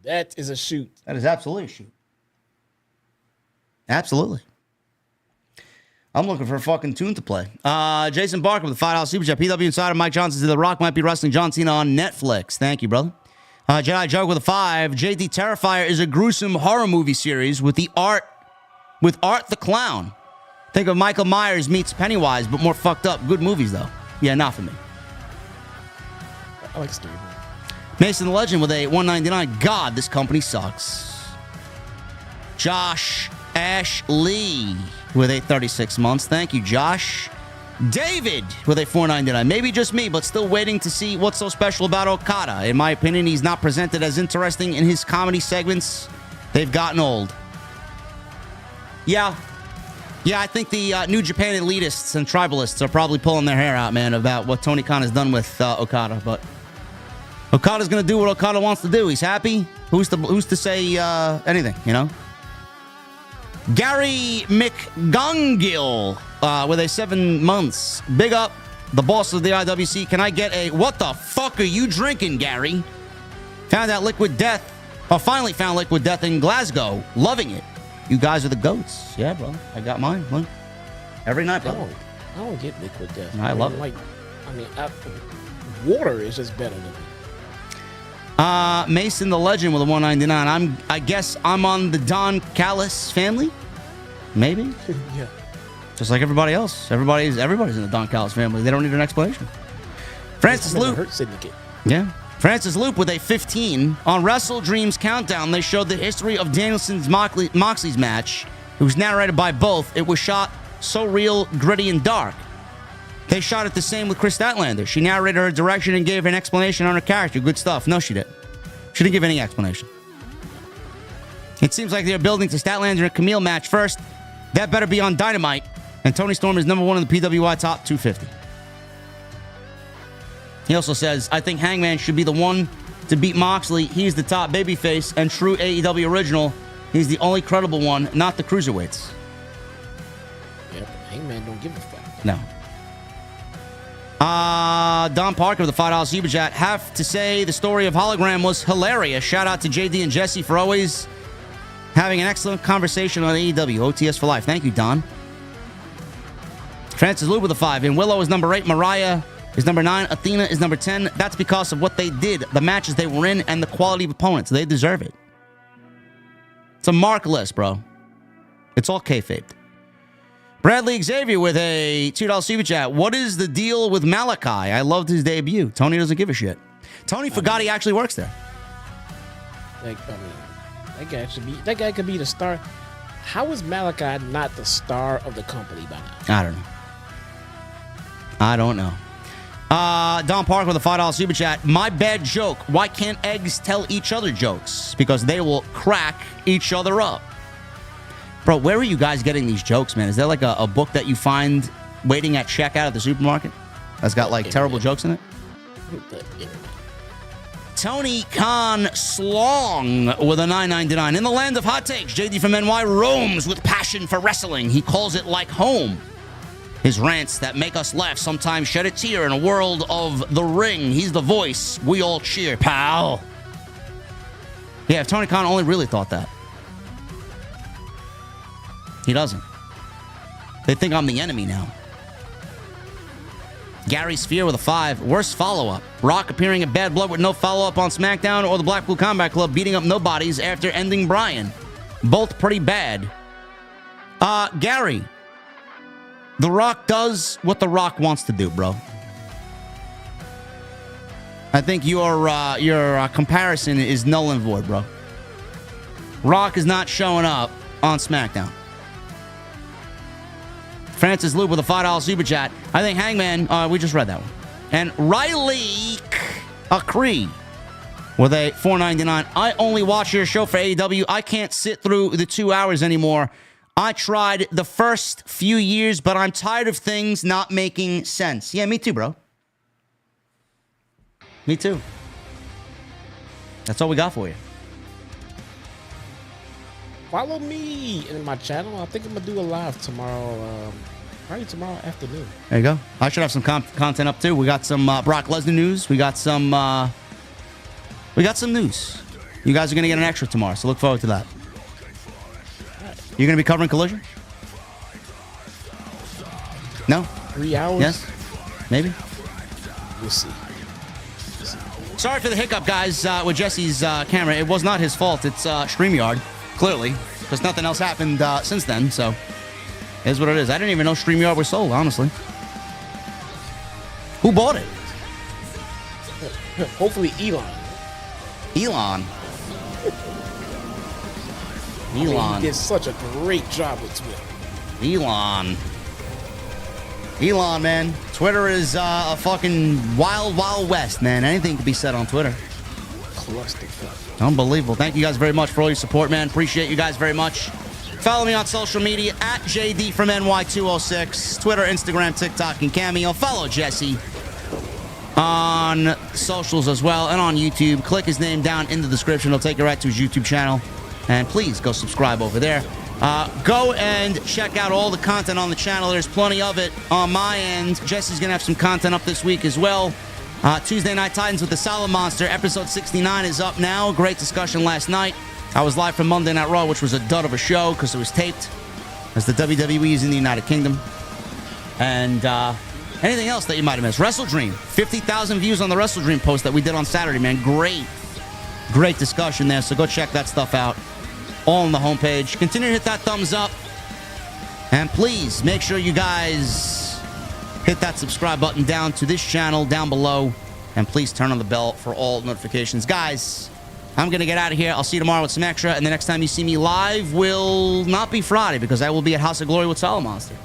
That is a shoot. That is absolutely a shoot. Absolutely. I'm looking for a fucking tune to play. Jason Barker with the $5 super chat. PW Insider Mike Johnson said The Rock might be wrestling John Cena on Netflix. Thank you, brother. Jedi Joke with a 5. JD Terrifier is a gruesome horror movie series with Art the Clown. Think of Michael Myers meets Pennywise, but more fucked up. Good movies, though. Yeah, not for me. I like Steve. Mason the Legend with a $1.99. God, this company sucks. Josh Ashley with a 36 months. Thank you, Josh. David with a $4.99. Maybe just me, but still waiting to see what's so special about Okada. In my opinion, he's not presented as interesting in his comedy segments. They've gotten old. Yeah, I think the New Japan elitists and tribalists are probably pulling their hair out, man, about what Tony Khan has done with Okada. But Okada's going to do what Okada wants to do. He's happy. Who's to say anything, you know? Gary McGongill with a 7 months. Big up, the boss of the IWC. Can I get a, what the fuck are you drinking, Gary? Found out Liquid Death, or finally found Liquid Death in Glasgow. Loving it. You guys are the goats. Yeah, bro. I got mine. Look. Every night, bro. I don't get Liquid Death. I love it. Like, water is just better than me. Mason the Legend with a 199. I guess I'm on the Don Callis family? Maybe? Yeah. Just like everybody else. Everybody's in the Don Callis family. They don't need an explanation. Francis Loop. Hurt Syndicate. Yeah. Francis Loop with a 15. On WrestleDream's Countdown, they showed the history of Danielson's Moxley's match. It was narrated by both. It was shot so real, gritty, and dark. They shot it the same with Chris Statlander. She narrated her direction and gave an explanation on her character. Good stuff. No, she didn't. She didn't give any explanation. It seems like they're building to Statlander and Camille match first. That better be on Dynamite. And Tony Storm is number 1 in the PWI Top 250. He also says, I think Hangman should be the one to beat Moxley. He's the top babyface and true AEW original. He's the only credible one, not the cruiserweights. Yep, Hangman don't give a fuck. No. Don Parker with the $5 super chat. Have to say the story of Hologram was hilarious. Shout out to JD and Jesse for always having an excellent conversation on AEW. OTS for life. Thank you, Don. Francis Lou with a 5. And Willow is number 8. Mariah is number 9. Athena is number 10. That's because of what they did, the matches they were in, and the quality of opponents. They deserve it. It's a mark list, bro. It's all kayfabe. Bradley Xavier with a $2 super chat. What is the deal with Malachi? I loved his debut. Tony doesn't give a shit. Tony forgot he actually works there. That guy could be the star. How is Malachi not the star of the company by now? I don't know. Don Park with a $5 super chat. My bad joke. Why can't eggs tell each other jokes? Because they will crack each other up. Bro, where are you guys getting these jokes, man? Is there like a book that you find waiting at checkout at the supermarket that's got like terrible jokes in it? Tony Khan Slong with a $9.99. In the land of hot takes, JD from NY roams with passion for wrestling. He calls it like home. His rants that make us laugh sometimes shed a tear in a world of the ring. He's the voice. We all cheer, pal. Yeah, if Tony Khan only really thought that. He doesn't. They think I'm the enemy now. Gary Sphere with a 5. Worst follow-up. Rock appearing in Bad Blood with no follow-up on SmackDown, or the Blackpool Combat Club beating up nobodies after ending Bryan. Both pretty bad. Gary. The Rock does what The Rock wants to do, bro. I think your comparison is null and void, bro. Rock is not showing up on SmackDown. Francis Loop with a $5 super chat. I think Hangman, we just read that one. And Riley Acree with a $4.99. I only watch your show for AEW. I can't sit through the 2 hours anymore. I tried the first few years, but I'm tired of things not making sense. Yeah, me too, bro. Me too. That's all we got for you. Follow me in my channel. I think I'm gonna do a live tomorrow. Probably tomorrow afternoon. There you go. I should have some content up too. We got some Brock Lesnar news. We got some news. You guys are gonna get an extra tomorrow, so look forward to that. You're gonna be covering Collision? No? 3 hours? Yes? Maybe? We'll see. Sorry for the hiccup, guys, with Jesse's camera. It was not his fault. It's StreamYard, clearly, because nothing else happened since then, so it is what it is. I didn't even know StreamYard was sold, honestly. Who bought it? Hopefully Elon. Elon. He did such a great job with Twitter. Elon, man. Twitter is a fucking wild, wild west, man. Anything can be said on Twitter. Clusterfuck. Unbelievable. Thank you guys very much for all your support, man. Appreciate you guys very much. Follow me on social media at JD from NY206. Twitter, Instagram, TikTok, and Cameo. Follow Jesse on socials as well and on YouTube. Click his name down in the description. It'll take you right to his YouTube channel. And please go subscribe over there. Go and check out all the content on the channel. There's plenty of it on my end. Jesse's going to have some content up this week as well. Tuesday Night Titans with the Solid Monster. Episode 69 is up now. Great discussion last night. I was live from Monday Night Raw, which was a dud of a show because it was taped, as the WWE is in the United Kingdom. And anything else that you might have missed? WrestleDream. 50,000 views on the WrestleDream post that we did on Saturday, man. Great discussion there. So go check that stuff out. All on the homepage. Continue to hit that thumbs up. And please make sure you guys hit that subscribe button down to this channel down below. And please turn on the bell for all notifications. Guys, I'm going to get out of here. I'll see you tomorrow with some extra. And the next time you see me live will not be Friday because I will be at House of Glory with Solid Monster.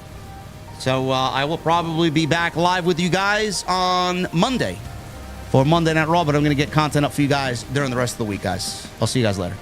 So I will probably be back live with you guys on Monday for Monday Night Raw. But I'm going to get content up for you guys during the rest of the week, guys. I'll see you guys later.